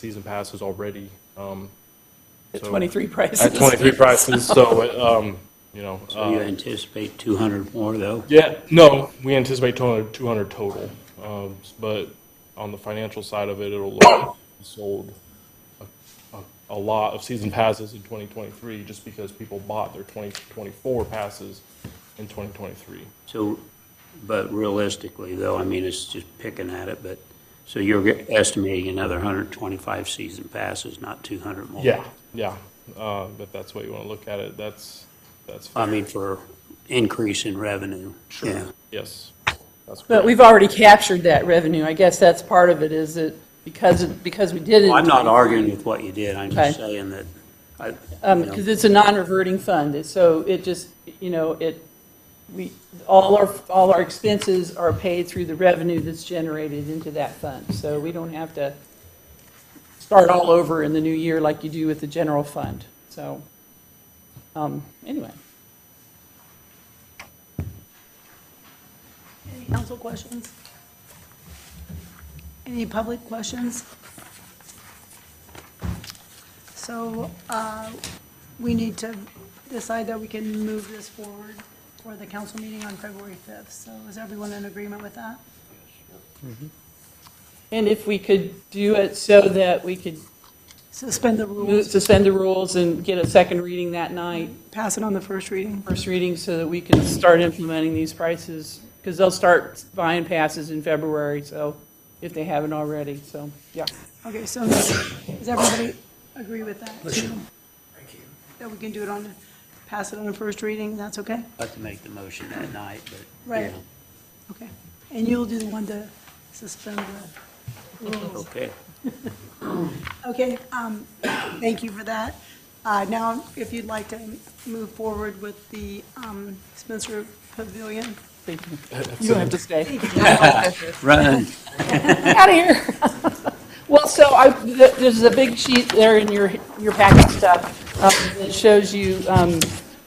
season passes already.
At
So-
23 prices.
At 23 prices, so, you know.
So you anticipate 200 more, though?
Yeah, no, we anticipate 200 total. But on the financial side of it, it'll look like we sold a lot of season passes in 2023 just because people bought their 2024 passes in 2023.
So, but realistically, though, I mean, it's just picking at it, but, so you're estimating another 125 season passes, not 200 more?
Yeah, yeah. If that's what you want to look at it, that's
I mean, for increase in revenue.
Sure.
Yeah.
Yes. That's
But
correct.
we've already captured that revenue. I guess that's part of it, is that because we did it.
Well, I'm not arguing with what you did, I'm just
Okay.
saying that, you know,
Because it's a non-reverting fund, so it just, you know, all our expenses are paid through the revenue that's generated into that fund. So we don't have to start all over in the new year like you do with the general fund. So, anyway.
Any council questions? Any public questions? So we need to decide that we can move this forward for the council meeting on February 5th. So is everyone in agreement with that?
And if we could do it so that we could
Suspend the rules,
suspend the rules and get a second reading that night,
pass it on the first reading.
so that we can start implementing these prices, because they'll start buying passes in February, so, if they haven't already, so, yeah.
Okay, so does everybody agree with that?
Thank you.
That we can do it on, pass it on the first reading, that's okay?
I'd like to make the motion that night, but,
Right.
yeah.
Okay. And you'll do the one to suspend the rules.
Okay.
Okay, thank you for that. Now, if you'd like to move forward with the Spencer Pavilion.
Thank you. You don't have to stay.
Run.
Out of here. Well, so there's a big sheet there in your packet stuff that shows you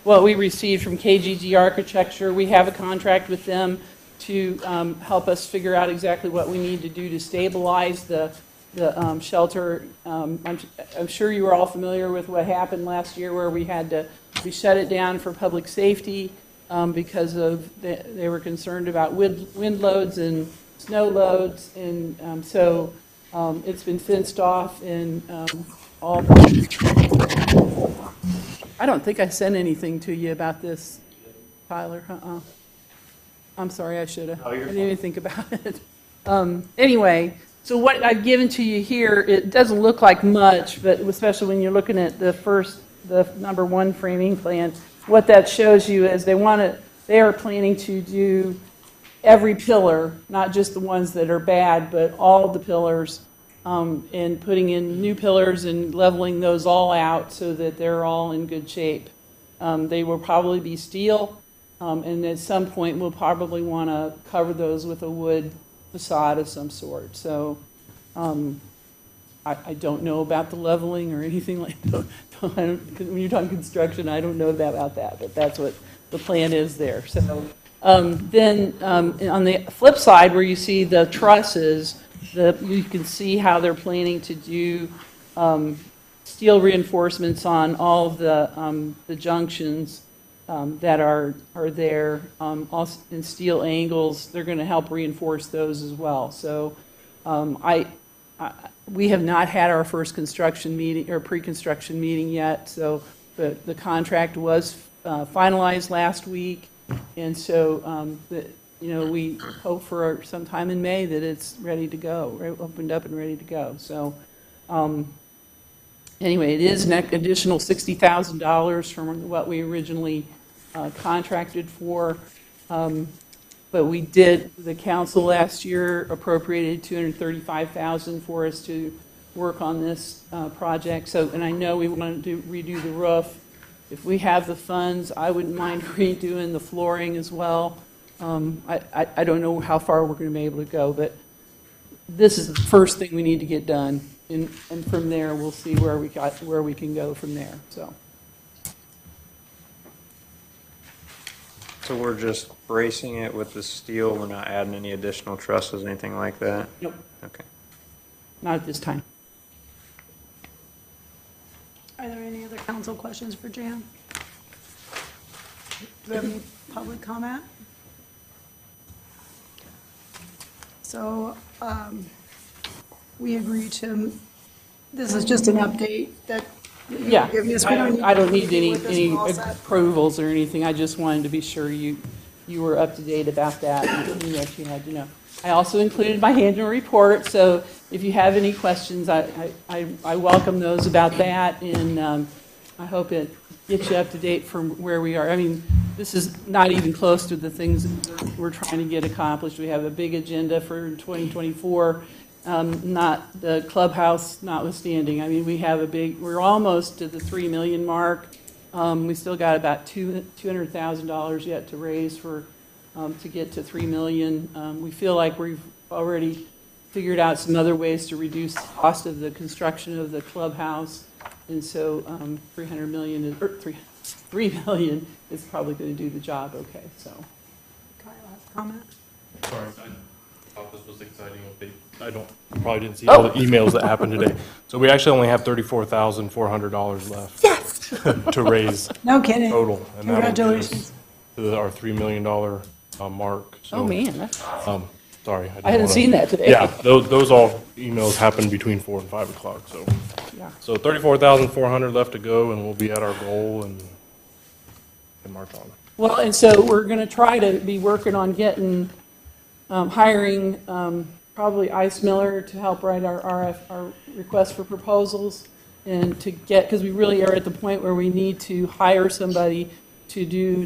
what we received from KGG Architecture. We have a contract with them to help us figure out exactly what we need to do to stabilize the shelter. I'm sure you were all familiar with what happened last year where we shut it down for public safety because they were concerned about wind loads and snow loads. And so it's been fenced off and all. I don't think I sent anything to you about this, Tyler. I'm sorry, I should have. I didn't even think about it. Anyway, so what I've given to you here, it doesn't look like much, but especially when you're looking at the number 1 framing plan, what that shows you is they are planning to do every pillar, not just the ones that are bad, but all of the pillars, and putting in new pillars and leveling those all out so that they're all in good shape. They will probably be steel, and at some point we'll probably want to cover those with a wood facade of some sort. So I don't know about the leveling or anything like that. When you're talking construction, I don't know about that, but that's what the plan is there. So then on the flip side, where you see the trusses, you can see how they're planning to do steel reinforcements on all of the junctions that are there, also in steel angles. They're going to help reinforce those as well. So we have not had our first construction meeting or pre-construction meeting yet. So the contract was finalized last week, and so we hope for sometime in May that it's ready to go, right, opened up and ready to go. So anyway, it is an additional $60,000 from what we originally contracted for. But the council last year appropriated $235,000 for us to work on this project. So, and I know we want to redo the roof. If we have the funds, I wouldn't mind redoing the flooring as well. I don't know how far we're going to be able to go, but this is the first thing we need to get done. And from there, we'll see where we can go from there, so.
So we're just bracing it with the steel, we're not adding any additional trusses, anything like that?
Nope.
Okay.
Not at this time.
Any other council questions for Jan? Do we have any public comment? So, we agree to, this is just an update that.
Yeah,
Yes, we
I don't need
to
any,
with this
any
all set.
approvals or anything. I just wanted to be sure you were up to date about that and knew what you had to know. I also included my annual report, so if you have any questions, I welcome those about that, and I hope it gets you up to date from where we are. I mean, this is not even close to the things that we're trying to get accomplished. We have a big agenda for 2024. Not the clubhouse notwithstanding. I mean, we have we're almost to the 3 million mark. We still got about $200,000 yet to raise to get to 3 million. We feel like we've already figured out some other ways to reduce the cost of the construction of the clubhouse. And so 3 million is probably going to do the job okay, so.
Kyle has a comment?
Sorry, I thought this was an exciting update. You probably didn't see all the emails that happened today. So we actually only have $34,400 left.
Yes!
To raise.
No kidding.
Total. And that'll get
Congratulations.
us to our $3 million mark. So,
Oh, man, that's,
sorry.
I hadn't seen that today.
Yeah, those all emails happened between 4 and 5 o'clock, so.
Yeah.
So 34,400 left to go, and we'll be at our goal and march on.
well, and so we're going to try to be working on getting, hiring probably Ice Miller to help write our request for proposals, and to get, because we really are at the point where we need to hire somebody to do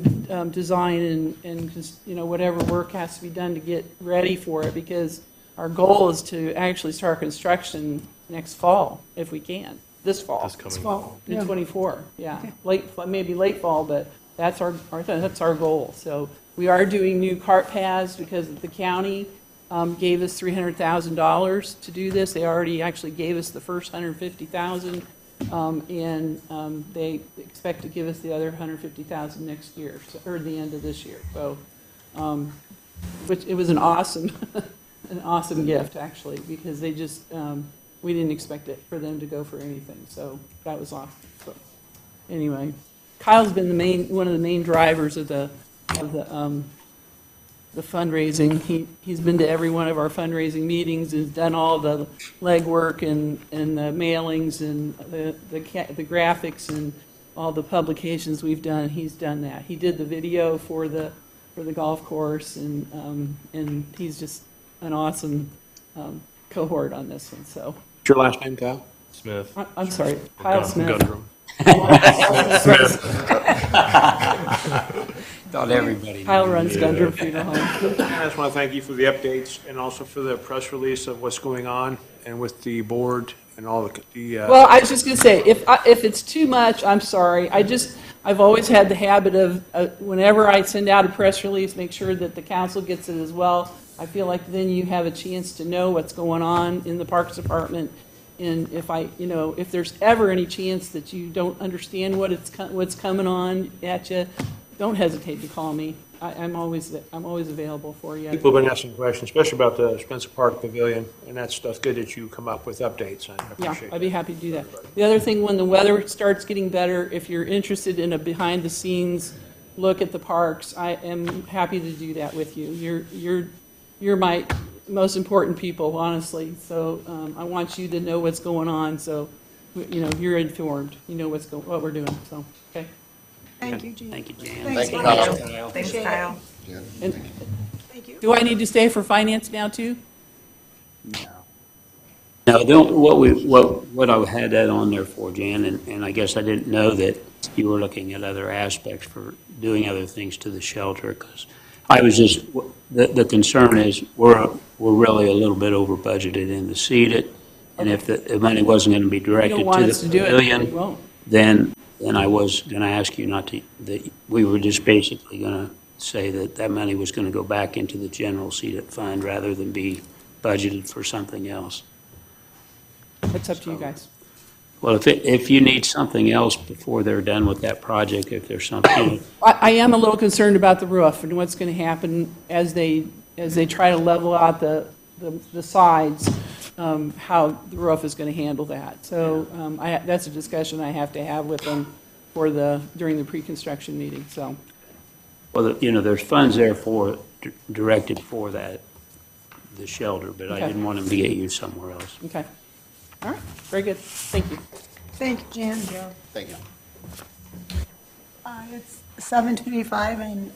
design and just, whatever work has to be done to get ready for it, because our goal is to actually start construction next fall, if we can, this fall.
This coming
fall.
In
Yeah.
24, yeah.
Okay.
Maybe late fall, but that's our goal. So we are doing new cart paths because the county gave us $300,000 to do this. They already actually gave us the first $150,000, and they expect to give us the other $150,000 next year, or the end of this year. So, which it was an awesome, an awesome gift actually, because they just we didn't expect it for them to go for anything. So that was awesome. So anyway, Kyle's been one of the main drivers of the fundraising. He's been to every one of our fundraising meetings, has done all the legwork and the mailings and the graphics and all the publications we've done. He's done that. He did the video for the golf course, and he's just an awesome cohort on this one. So.
What's your last name, Kyle?
Smith.
I'm sorry, Kyle Smith.
Gundrum.
Thought everybody.
Kyle runs Gundrum Funeral Home.
I just want to thank you for the updates and also for the press release of what's going on and with the board and all the.
Well, I was just going to say, if it's too much, I'm sorry. I've always had the habit of, whenever I send out a press release, make sure that the council gets it as well. I feel like then you have a chance to know what's going on in the Parks Department. And if there's ever any chance that you don't understand what's coming on at you, don't hesitate to call me. I'm always available for you.
People have been asking questions, especially about the Spencer Park Pavilion, and that stuff's good that you come up with updates. I
Yeah,
appreciate
I'd be
that.
happy to do that. The other thing, when the weather starts getting better, if you're interested in a behind-the-scenes look at the parks, I am happy to do that with you. You're my most important people, honestly. So I want you to know what's going on. So you're informed. You know what we're doing. So okay.
Thank you, Jean.
Thank you, Jan.
Thanks,
Thank you,
Kyle.
Kyle.
Thanks,
Appreciate it.
Kyle.
And
Thank you.
do I need to stay for finance now too?
No, what I had that on there for, Jan, and I guess I didn't know that you were looking at other aspects for doing other things to the shelter, because I was just, the concern is we're really a little bit over budgeted in the seated, and if the money wasn't going to be directed to
want us
the
to do it,
pavilion,
we won't.
then I was going to ask you not to, that we were just basically going to say that money was going to go back into the general seated fund rather than be budgeted for something else.
It's up to you guys.
Well, if you need something else before they're done with that project, if there's something,
I am a little concerned about the roof and what's going to happen as they try to level out the sides. how the roof is gonna handle that. So, that's a discussion I have to have with them during the pre-construction meeting, so.
Well, there's funds there directed for that, the shelter, but I
Okay.
didn't want them to get used somewhere else.
Okay. All right, very good. Thank you.
Thank you, Jan.
Thank you.
It's 7:25 and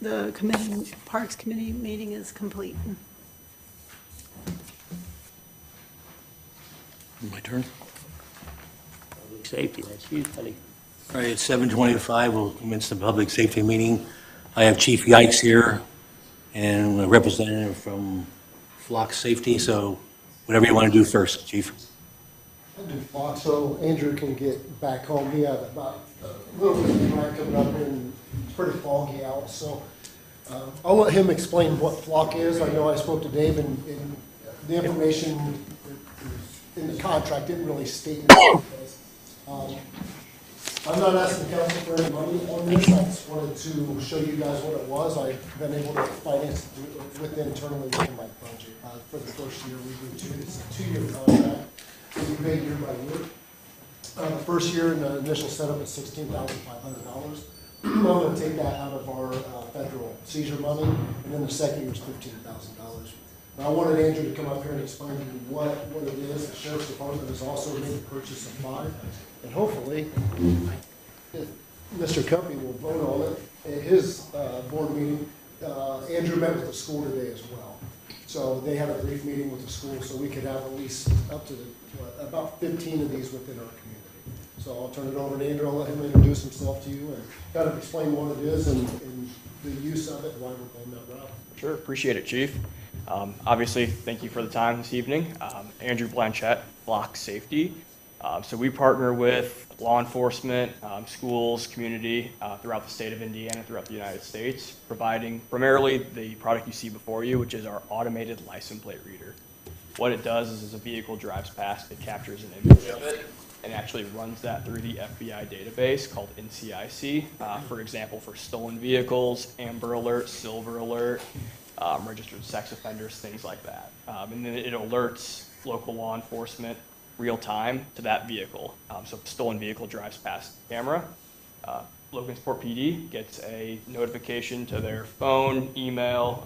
the Parks Committee meeting is complete.
My turn?
Public safety, that's you, buddy.
All right, it's 7:25, we'll commence the public safety meeting. I have Chief Yikes here and a representative from Flock Safety, so whatever you want to do first, Chief.
I'll do Fox, so Andrew can get back home. He had about a little bit of rain coming up and it's pretty foggy out, so I'll let him explain what Flock is. I know I spoke to Dave and the information in the contract didn't really state it. I'm not asking the council for any money on this, I just wanted to show you guys what it was. I've been able to finance it with internally within my budget. For the first year, we do it's a 2-year contract, we pay year by year. The first year in the initial setup is $16,500. I'm gonna take that out of our federal seizure money, and then the second year is $15,000. Now, I wanted Andrew to come up here and explain to you what it is. The sheriff's department has also made a purchase of 5, and hopefully, if Mr. Cuppy will vote on it at his board meeting. Andrew met with the school today as well. So they had a brief meeting with the school, so we could have at least up to about 15 of these within our community. So I'll turn it over to Andrew. I'll let him introduce himself to you and kind of explain what it is and the use of it and why we're going that route.
Sure, appreciate it, Chief. Obviously, thank you for the time this evening. Andrew Blanchette, Flock Safety. So we partner with law enforcement, schools, community throughout the state of Indiana, throughout the United States, providing primarily the product you see before you, which is our automated license plate reader. What it does is as a vehicle drives past, it captures an image of it and actually runs that through the FBI database called NCIC, for example, for stolen vehicles, Amber Alert, Silver Alert, registered sex offenders, things like that. And then it alerts local law enforcement real time to that vehicle. So if a stolen vehicle drives past the camera, Logansport PD gets a notification to their phone, email,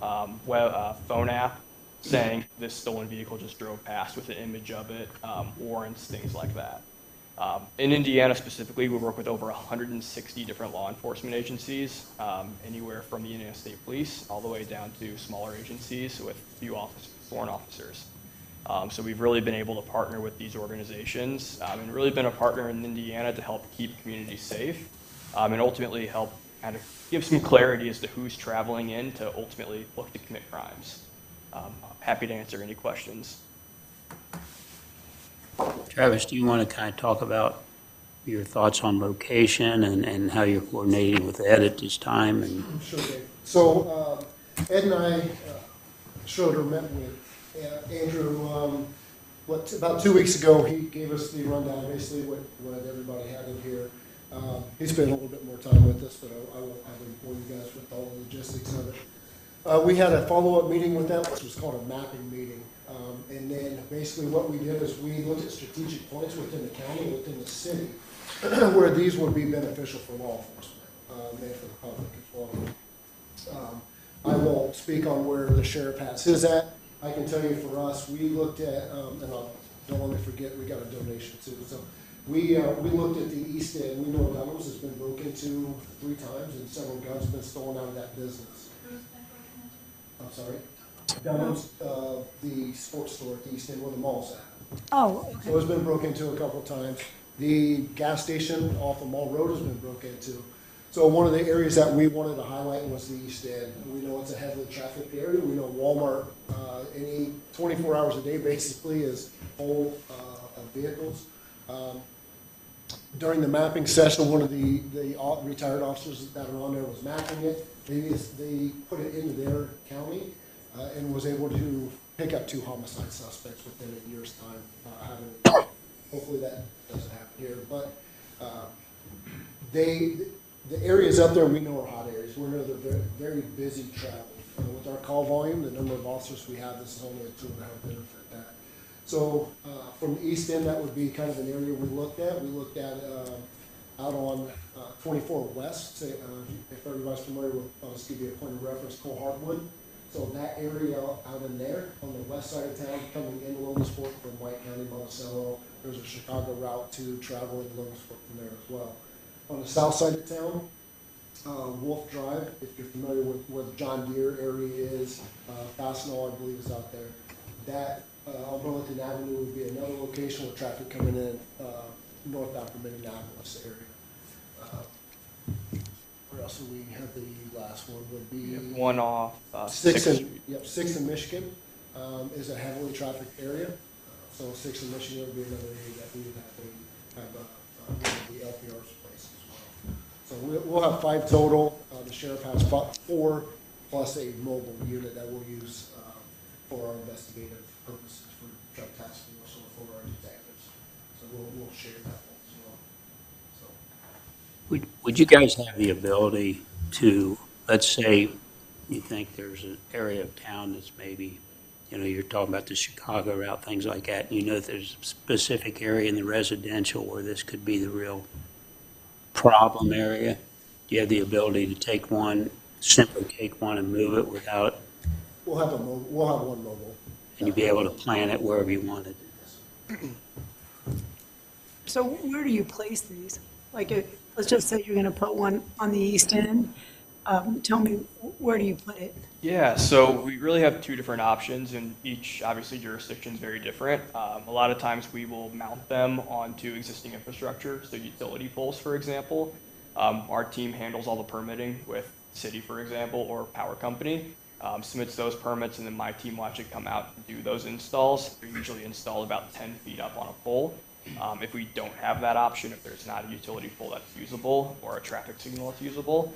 phone app saying this stolen vehicle just drove past with an image of it, warrants, things like that. In Indiana specifically, we work with over 160 different law enforcement agencies, anywhere from the Indiana State Police all the way down to smaller agencies with few foreign officers. So we've really been able to partner with these organizations and really been a partner in Indiana to help keep communities safe and ultimately help kind of give some clarity as to who's traveling in to ultimately look to commit crimes. Happy to answer any questions.
Travis, do you want to kind of talk about your thoughts on location and how you're coordinating with Ed at this time? And
Sure, Dave. So Ed and I, Schroeder, met with Andrew, about 2 weeks ago. He gave us the rundown, basically what everybody had in here. He spent a little bit more time with us, but I won't have him bore you guys with all the logistics of it. We had a follow-up meeting with them, which was called a mapping meeting. And then basically what we did is we looked at strategic points within the county, within the city, where these would be beneficial for law enforcement and for the public as well. I won't speak on where the sheriff has his at. I can tell you for us, we looked at, and don't let me forget, we got a donation too. So we looked at the East End. We know Dunham's has been broken into 3 times and several guns have been stolen out of that business. I'm sorry? Dunham's, the sports store at the East End where the mall's at.
Oh, okay.
So it's been broken into a couple times. The gas station off of Mall Road has been broken into. So one of the areas that we wanted to highlight was the East End. We know it's a heavily trafficked area. We know Walmart, any 24 hours a day basically is full of vehicles. During the mapping session, one of the retired officers that are on there was mapping it. They put it into their county and was able to pick up 2 homicide suspects within a year's time. Hopefully that doesn't happen here, but the areas up there we know are hot areas. We know they're very, very busy travel. With our call volume, the number of officers we have, this is only a tool to help benefit that. So, from the east end, that would be kind of an area we looked at. We looked at, out on, 24 West, say, if everybody's familiar with, I'll just give you a point of reference, Cole Hardwood. So that area out in there, on the west side of town, coming into Logansport from White County, Monticello, there's a Chicago route to travel into Logansport from there as well. On the south side of town, Wolf Drive, if you're familiar with where the John Deere area is, Fastenal, I believe, is out there. That, on Burlington Avenue would be another location with traffic coming in, northbound from Minneapolis area. Where else do we have? The last one would be
One off,
Sixth
Sixth
and,
Street.
yep, Sixth and Michigan, is a heavily trafficked area. So Sixth and Michigan would be another area that we would have one of the LPR's place as well. So we'll have 5 total. The sheriff has 4 plus a mobile unit that we'll use, for our investigative purposes for drug task force or for our detectives. So we'll share that one as well. So.
Would you guys have the ability to, let's say you think there's an area of town that's maybe, you're talking about the Chicago route, things like that, and you know that there's a specific area in the residential where this could be the real problem area? Do you have the ability to simply take one and move it without,
We'll have one mobile.
and you'd be able to plan it wherever you wanted?
So where do you place these? Like, let's just say you're gonna put one on the east end. Tell me, where do you put it?
Yeah, so we really have 2 different options, and each, obviously, jurisdiction is very different. A lot of times we will mount them onto existing infrastructure, so utility poles, for example. Our team handles all the permitting with city, for example, or power company. Submits those permits, and then my team will actually come out and do those installs. They're usually installed about 10 feet up on a pole. If we don't have that option, if there's not a utility pole that's usable or a traffic signal that's usable,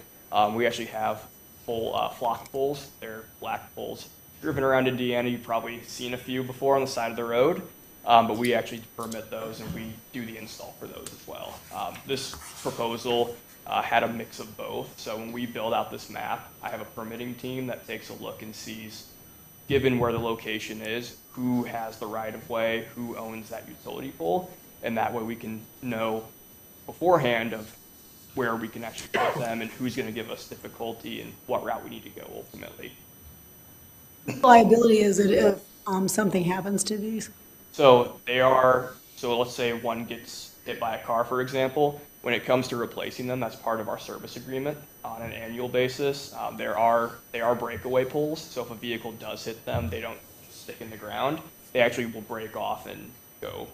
we actually have full flock poles. They're black poles. Driven around Indiana, you've probably seen a few before on the side of the road, but we actually permit those and we do the install for those as well. This proposal had a mix of both. So when we build out this map, I have a permitting team that takes a look and sees, given where the location is, who has the right of way, who owns that utility pole, and that way we can know beforehand of where we can actually put them and who's going to give us difficulty and what route we need to go ultimately.
Liability is it if something happens to these?
So let's say one gets hit by a car, for example. When it comes to replacing them, that's part of our service agreement on an annual basis. They are breakaway poles, so if a vehicle does hit them, they don't stick in the ground. They actually will break off and go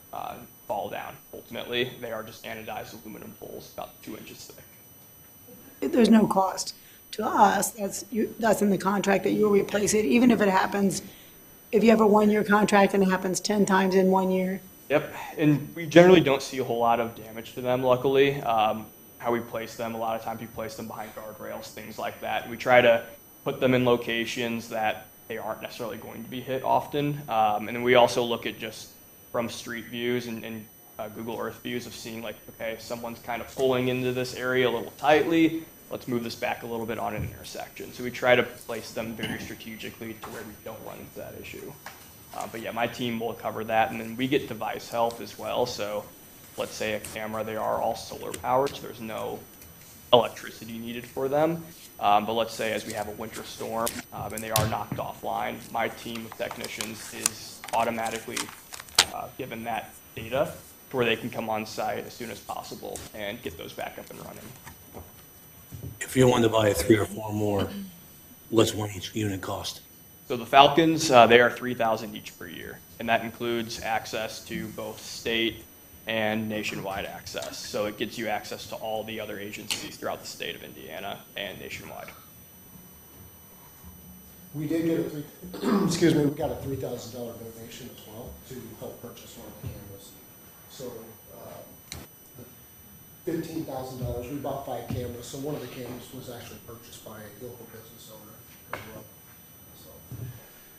fall down. Ultimately, they are just anodized aluminum poles, about 2 inches thick.
There's no cost to us. That's in the contract that you'll replace it, even if it happens, if you have a 1-year contract and it happens 10 times in 1 year.
Yep, and we generally don't see a whole lot of damage to them, luckily. How we place them, a lot of times we place them behind guardrails, things like that. We try to put them in locations that they aren't necessarily going to be hit often. And then we also look at just from street views and Google Earth views of seeing like, okay, someone's kind of pulling into this area a little tightly. Let's move this back a little bit on an intersection. So we try to place them very strategically to where we don't run into that issue. But yeah, my team will cover that. And then we get device help as well. So let's say a camera, they are all solar powered, so there's no electricity needed for them. But let's say as we have a winter storm and they are knocked offline, my team of technicians is automatically given that data to where they can come on site as soon as possible and get those back up and running.
If you wanted to buy 3 or 4 more, what's one each unit cost?
So the Falcons, they are $3,000 each per year, and that includes access to both state and nationwide access. So it gets you access to all the other agencies throughout the state of Indiana and nationwide.
We did get excuse me, we got a $3,000 donation as well to help purchase one of the cameras. So $15,000, we bought 5 cameras, so one of the cameras was actually purchased by a local business owner as well. So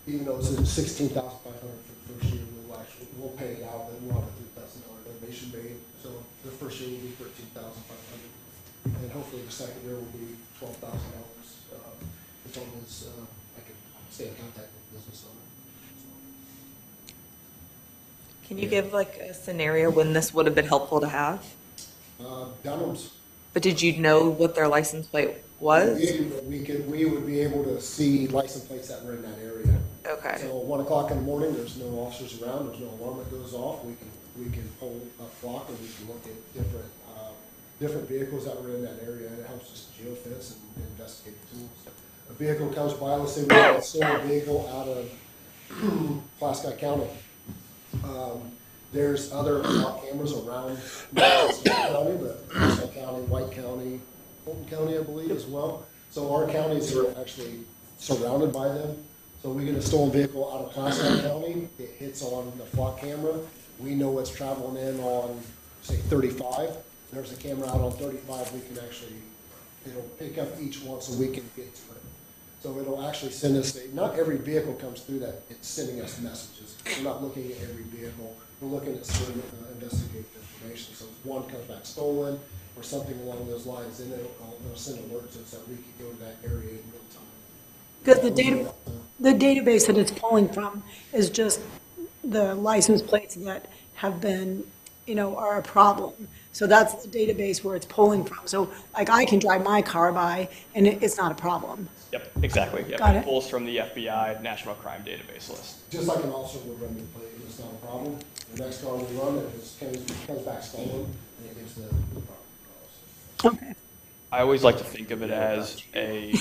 even though it's $16,500 for the first year, we'll pay it out, and we'll have a $3,000 donation made. So the first year will be $13,500, and hopefully the second year will be $12,000. As long as I can stay in contact with the business owner.
Can you give like a scenario when this would have been helpful to have?
Dunham's.
But did you know what their license plate was?
We would be able to see license plates that were in that area.
Okay.
So 1 o'clock in the morning, there's no officers around, there's no alarm that goes off, we can pull a flock and we can look at different vehicles that were in that area, and it helps us geofence and investigate the tools. A vehicle comes by, let's say we have a stolen vehicle out of Plaskett County. There's other flock cameras around Plaskett County, but Plaskett County, White County, Fulton County, I believe, as well. So our counties are actually surrounded by them. So we get a stolen vehicle out of Plaskett County, it hits on the flock camera. We know it's traveling in on, say, 35. There's a camera out on 35, we can actually, it'll pick up each one so we can get to it. So it'll actually send us, not every vehicle comes through that, it's sending us messages. We're not looking at every vehicle, we're looking at certain investigative information. So if one comes back stolen or something along those lines, then it'll send alerts so that we can go to that area in real time.
Because the database that it's pulling from is just the license plates that have been, are a problem. So that's the database where it's pulling from. So like I can drive my car by and it's not a problem.
Yep, exactly. Yep.
Got
It
it.
pulls from the FBI National Crime Database list.
Just like an officer would run the plate, it's not a problem. The next car we run, if it comes back stolen, and it gives the proper cause.
Okay.
I always like to think of it as a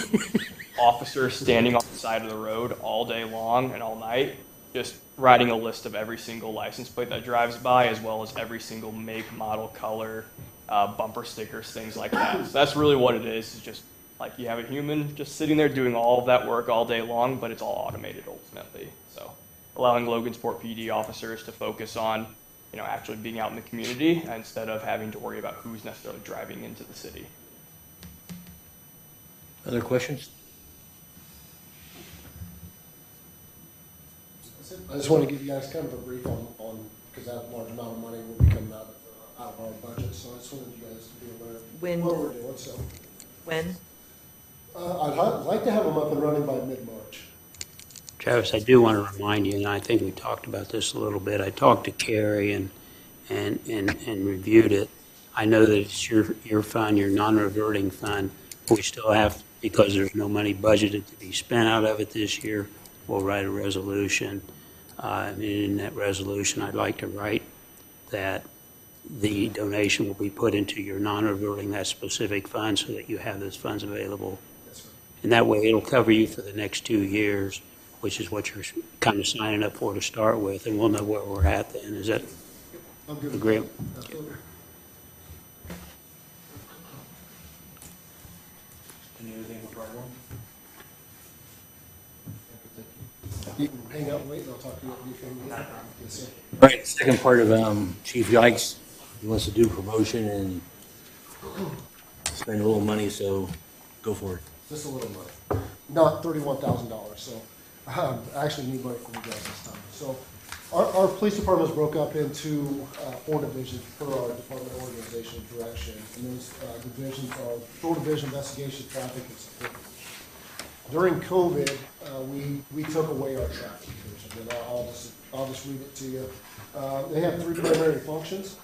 officer standing on the side of the road all day long and all night, just writing a list of every single license plate that drives by, as well as every single make, model, color, bumper stickers, things like that. So that's really what it is just like you have a human just sitting there doing all of that work all day long, but it's all automated ultimately. So allowing Logansport PD officers to focus on, actually being out in the community instead of having to worry about who's necessarily driving into the city.
Other questions?
I just want to give you guys kind of a brief on because that large amount of money will be coming out of our budget, so I just wanted you guys to be aware of what we're doing, so.
When?
I'd like to have them up and running by mid-March.
Travis, I do want to remind you, and I think we talked about this a little bit. I talked to Carrie and reviewed it. I know that it's your fund, your non-reverting fund. We still have, because there's no money budgeted to be spent out of it this year, we'll write a resolution. And in that resolution, I'd like to write that the donation will be put into your non-reverting, that specific fund, so that you have those funds available. And that way, it'll cover you for the next 2 years, which is what you're kind of signing up for to start with, and we'll know where we're at then. Is that agreeable?
Absolutely.
Anything for part one?
You can hang out and wait, and I'll talk to you. Yes, sir.
All right, second part of Chief Yikes, he wants to do promotion and spend a little money, so go for it.
Just a little money, not $31,000. So I actually need money from you guys this time. So our police department is broke up into 4 divisions per our department organization direction, and those divisions are Patrol Division, Investigation, Traffic, and Support. During COVID, we took away our traffic division, and I'll just read it to you. They have 3 primary functions.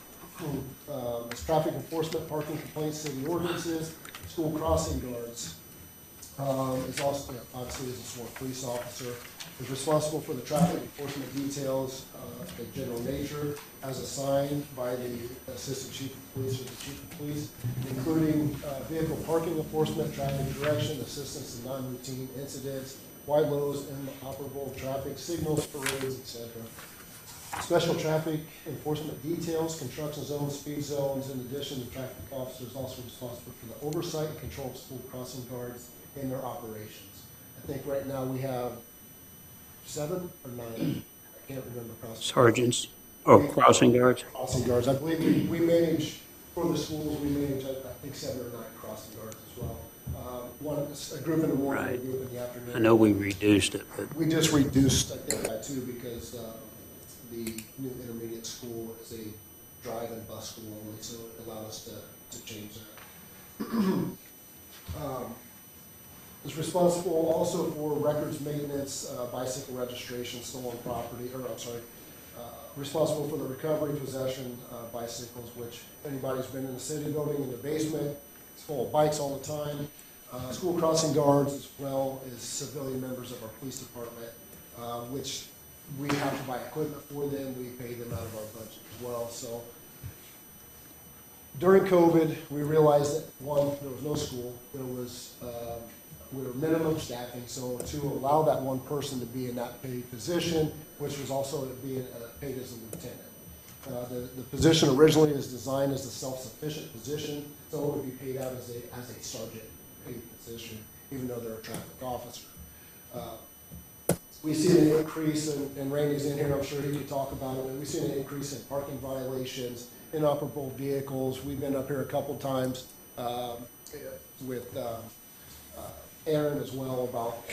It's traffic enforcement, parking complaints, city ordinances, school crossing guards. Is also, obviously, is a sworn police officer. Is responsible for the traffic enforcement details of general nature as assigned by the Assistant Chief of Police or the Chief of Police, including vehicle parking enforcement, traffic direction, assistance in non-routine incidents, wide lows, inoperable traffic signals, parades, etc. Special traffic enforcement details, construction zones, speed zones. In addition, the traffic officer is also responsible for the oversight and control of school crossing guards in their operations. I think right now we have 7 or 9, I can't remember.
Sergeants or crossing guards?
Crossing guards. I believe we manage, for the schools, we manage, I think, 7 or 9 crossing guards as well. A group in the morning,
Right.
a group in the afternoon.
I know we reduced it, but
We just reduced, I think, by 2 because the new intermediate school is a drive and bus school only, so it allowed us to change that. Is responsible also for records maintenance, bicycle registration, stolen property, or I'm sorry, responsible for the recovery, possession of bicycles, which anybody's been in the city building in the basement, it's full of bikes all the time. School crossing guards, as well as civilian members of our police department, which we have to buy equipment for them. We pay them out of our budget as well. So during COVID, we realized that, one, there was no school. There was, we were minimum staffing. So to allow that one person to be in that paid position, which was also being paid as a lieutenant. The position originally is designed as a self-sufficient position, so it would be paid out as a sergeant paid position, even though they're a traffic officer. We've seen an increase, and Randy's in here, I'm sure he could talk about it, but we've seen an increase in parking violations, inoperable vehicles. We've been up here a couple times with Aaron as well about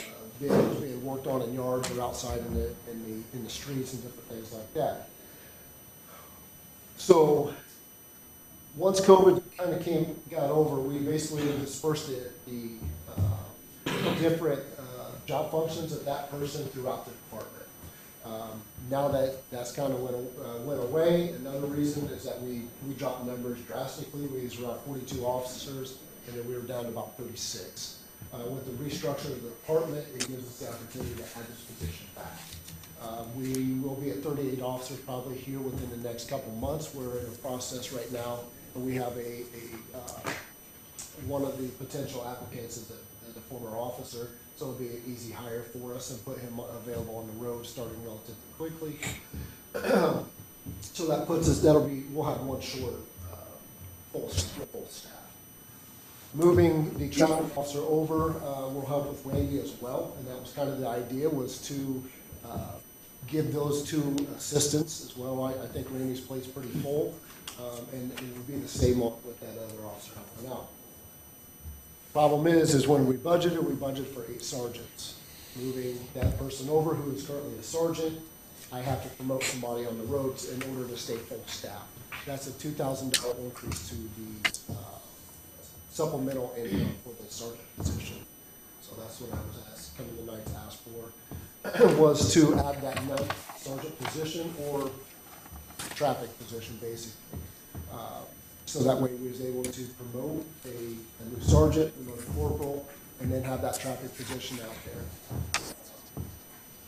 vehicles being worked on in yards or outside in the streets and different things like that. So once COVID kind of got over, we basically dispersed the different job functions of that person throughout the department. Now that that's kind of went away, another reason is that we dropped numbers drastically. We was around 42 officers, and then we were down to about 36. With the restructure of the department, it gives us the opportunity to add this position back. We will be at 38 officers probably here within the next couple months. We're in a process right now, and we have one of the potential applicants is a former officer, so it'll be an easy hire for us and put him available on the road starting relatively quickly. So that puts us, we'll have one short full staff. Moving the traffic officer over will help with Randy as well, and that was kind of the idea, was to give those two assistants as well. I think Randy's plate's pretty full, and it would be the same with that other officer helping out. Problem is when we budget for 8 sergeants. Moving that person over, who is currently a sergeant, I have to promote somebody on the roads in order to stay full staff. That's a $2,000 increase to the supplemental income for the sergeant position. So that's what I was coming tonight to ask for, was to add that sergeant position or traffic position, basically. So that way we was able to promote a new sergeant, promote a corporal, and then have that traffic position out there.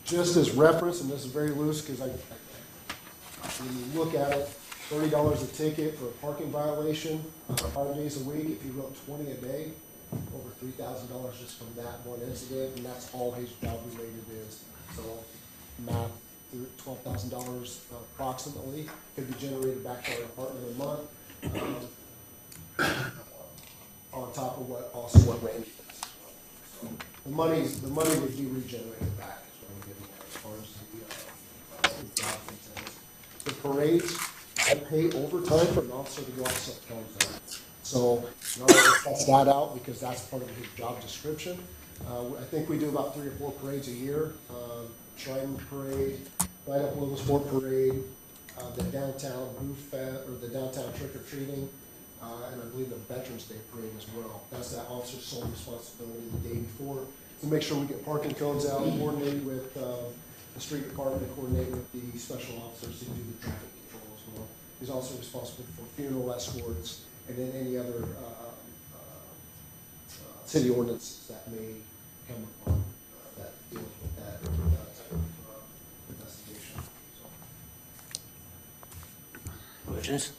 Just as reference, and this is very loose because when you look at it, $30 a ticket for a parking violation, 5 days a week. If you wrote 20 a day, over $3,000 just from that one incident, and that's all his job related is. So math, $12,000 approximately could be generated back to our department a month, on top of what Randy does. So the money would be regenerated back, is what I'm getting at as far as the job incentives. The parades, I pay overtime for an officer to go out set cones. So in order to test that out, because that's part of his job description. I think we do about 3 or 4 parades a year. Trident Parade, Light Up Williamsport Parade, the downtown roof or the downtown trick or treating, and I believe the Veterans Day Parade as well. That's that officer's sole responsibility the day before to make sure we get parking cones out, coordinate with the street department, coordinate with the special officers to do the traffic control as well. He's also responsible for funeral escorts and then any other city ordinances that may come upon that deals with that type of investigation.
Questions?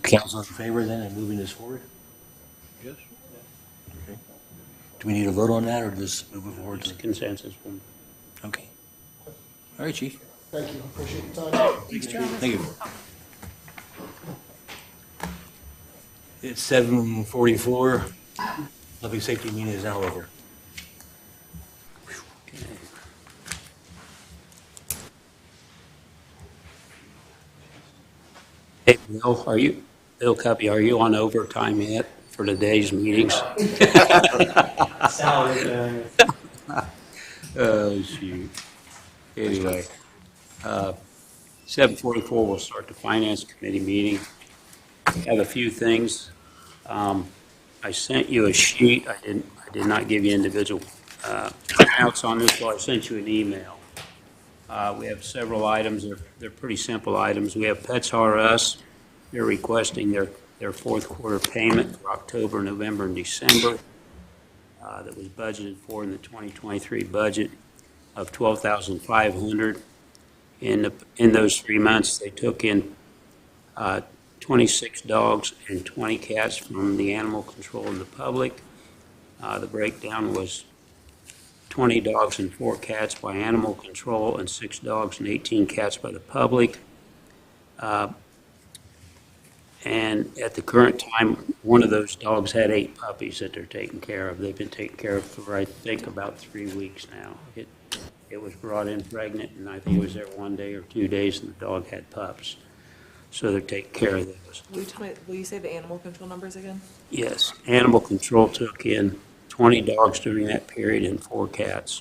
Council in favor then of moving this forward?
Yes.
Okay. Do we need a vote on that or just move it forward?
It's consensus.
Okay. All right, Chief.
Thank you. Appreciate your time.
Thanks, Chief. Thank you. It's 7:44. Public safety meeting is now over.
Hey, Bill, Bill Cuppy, are you on overtime yet for today's meetings? Oh, shoot. Anyway, 7:44, we'll start the Finance Committee meeting. We have a few things. I sent you a sheet. I did not give you individual printouts on this, but I sent you an email. We have several items. They're pretty simple items. We have Pets R Us. They're requesting their fourth quarter payment for October, November, and December that was budgeted for in the 2023 budget of $12,500. In those 3 months, they took in 26 dogs and 20 cats from the animal control and the public. The breakdown was 20 dogs and 4 cats by animal control and 6 dogs and 18 cats by the public. And at the current time, one of those dogs had 8 puppies that they're taking care of. They've been taken care of for, I think, about 3 weeks now. It was brought in pregnant, and I think it was there 1 day or 2 days, and the dog had pups. So they're taking care of those.
Will you say the animal control numbers again?
Yes, animal control took in 20 dogs during that period and 4 cats.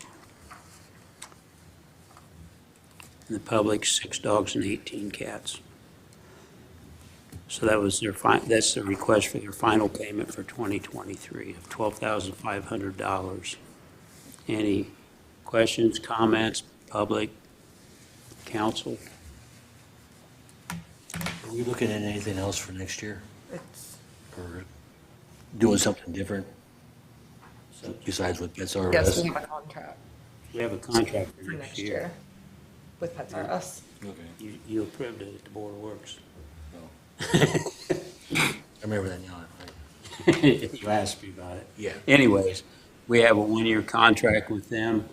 And the public, 6 dogs and 18 cats. So that was that's the request for their final payment for 2023 of $12,500. Any questions, comments, public, council?
Are we looking at anything else for next year? Or doing something different besides what Pets R Us?
Yes, we have a contract
We have a contract
for next year with Pets R Us.
Okay.
You approved it at the Board of Works.
I remember that now.
You asked me about it.
Yeah.
Anyways, we have a 1-year contract with them.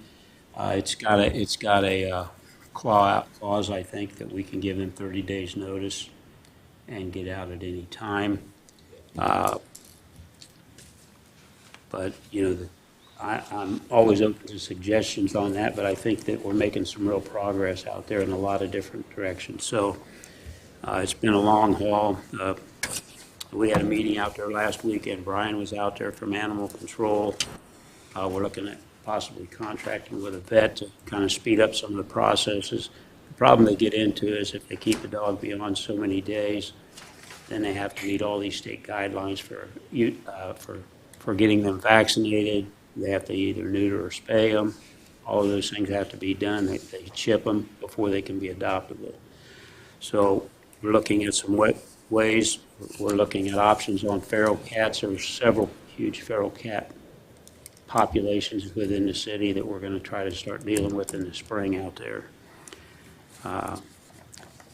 It's got a claw-out clause, I think, that we can give them 30 days' notice and get out at any time. But, I'm always open to suggestions on that, but I think that we're making some real progress out there in a lot of different directions. So it's been a long haul. We had a meeting out there last weekend. Brian was out there from Animal Control. We're looking at possibly contracting with a vet to kind of speed up some of the processes. The problem they get into is if they keep a dog beyond so many days, then they have to meet all these state guidelines for getting them vaccinated. They have to either neuter or spay them. All of those things have to be done. They chip them before they can be adoptable. So we're looking at some ways. We're looking at options on feral cats. There are several huge feral cat populations within the city that we're going to try to start dealing with in the spring out there.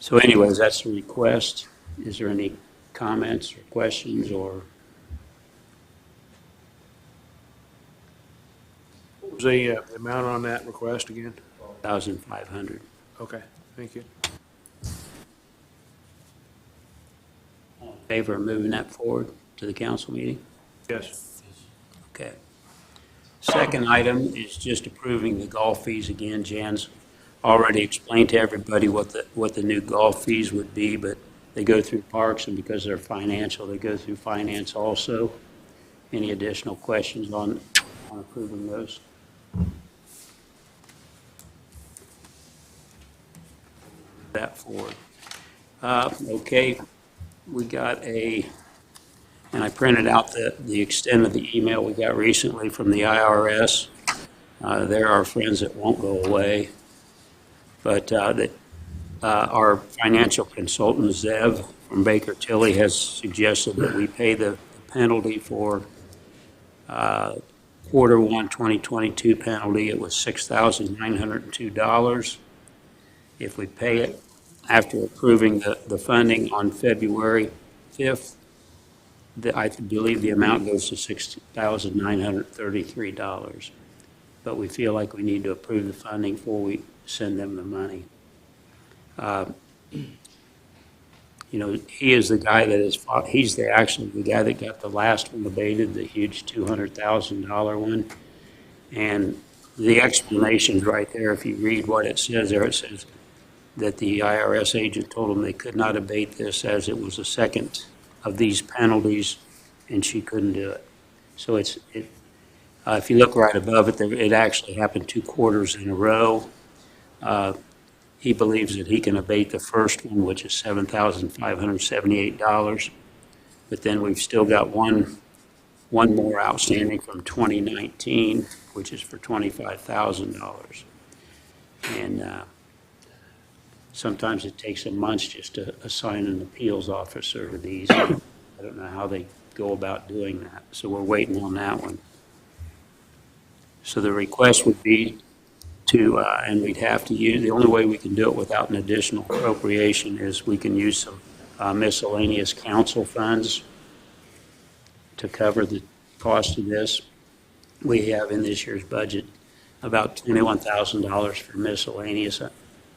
So anyways, that's the request. Is there any comments or questions or?
What was the amount on that request again?
$1,500.
Okay, thank you.
In favor of moving that forward to the council meeting?
Yes.
Okay. Second item is just approving the golf fees again. Jan's already explained to everybody what the new golf fees would be, but they go through parks, and because they're financial, they go through finance also. Any additional questions on approving those? That forward. Okay, we got and I printed out the extent of the email we got recently from the IRS. They're our friends that won't go away. But our financial consultant, Zev from Baker Tilly, has suggested that we pay the penalty for quarter 1 2022 penalty. It was $6,902. If we pay it after approving the funding on February 5th, I believe the amount goes to $6,933. But we feel like we need to approve the funding before we send them the money. He is the guy he's actually the guy that got the last one abated, the huge $200,000 one. And the explanation's right there. If you read what it says there, it says that the IRS agent told him they could not abate this as it was the second of these penalties, and she couldn't do it. So if you look right above it, it actually happened 2 quarters in a row. He believes that he can abate the first one, which is $7,578. But then we've still got one one more outstanding from 2019, which is for $25,000. And sometimes it takes them months just to assign an appeals officer to these. I don't know how they go about doing that, so we're waiting on that one. So the request would be to, and we'd have to use, the only way we can do it without an additional appropriation is we can use some miscellaneous council funds to cover the cost of this. We have in this year's budget about $21,000 for miscellaneous,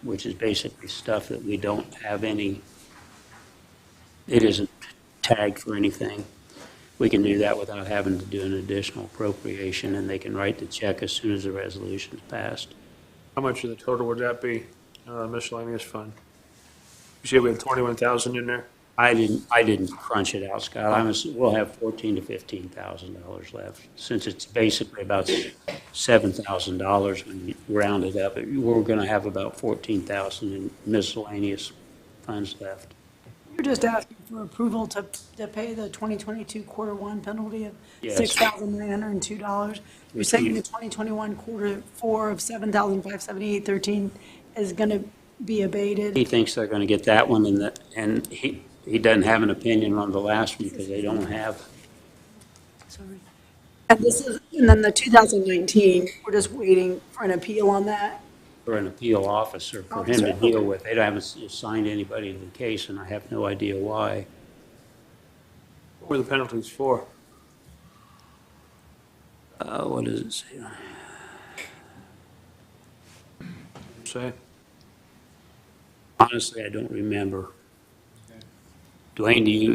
which is basically stuff that we don't have any, it isn't tagged for anything. We can do that without having to do an additional appropriation, and they can write the check as soon as the resolution is passed.
How much of the total would that be, miscellaneous fund? You said we had 21,000 in there?
I didn't crunch it out, Scott. We'll have $14,000 to $15,000 left, since it's basically about $7,000 when you round it up. We're going to have about $14,000 in miscellaneous funds left.
You're just asking for approval to pay the 2022 quarter one penalty of
Yes.
$6,902. You're saying the 2021 quarter four of $7,578.13 is going to be abated?
He thinks they're going to get that one, and he doesn't have an opinion on the last one because they don't have.
Sorry. And then the 2019, we're just waiting for an appeal on that?
For an appeal officer for him to deal with. They haven't assigned anybody to the case, and I have no idea why.
What were the penalties for?
What does it say?
Say?
Honestly, I don't remember. Dwayne, do you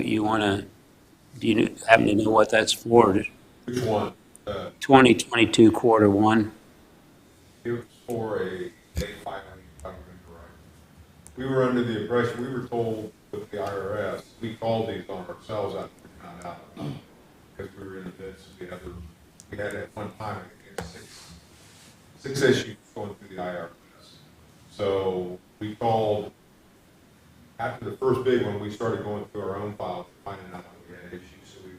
happen to know what that's for?
Which one?
2022 quarter one.
It was for a filing, if I remember right. We were under the impression, we were told with the IRS, we called these on ourselves after we found out about it, because we were in the midst of we had at one time, I think, six issues going through the IRS. So we called, after the first big one, we started going through our own files, finding out that we had issues, so we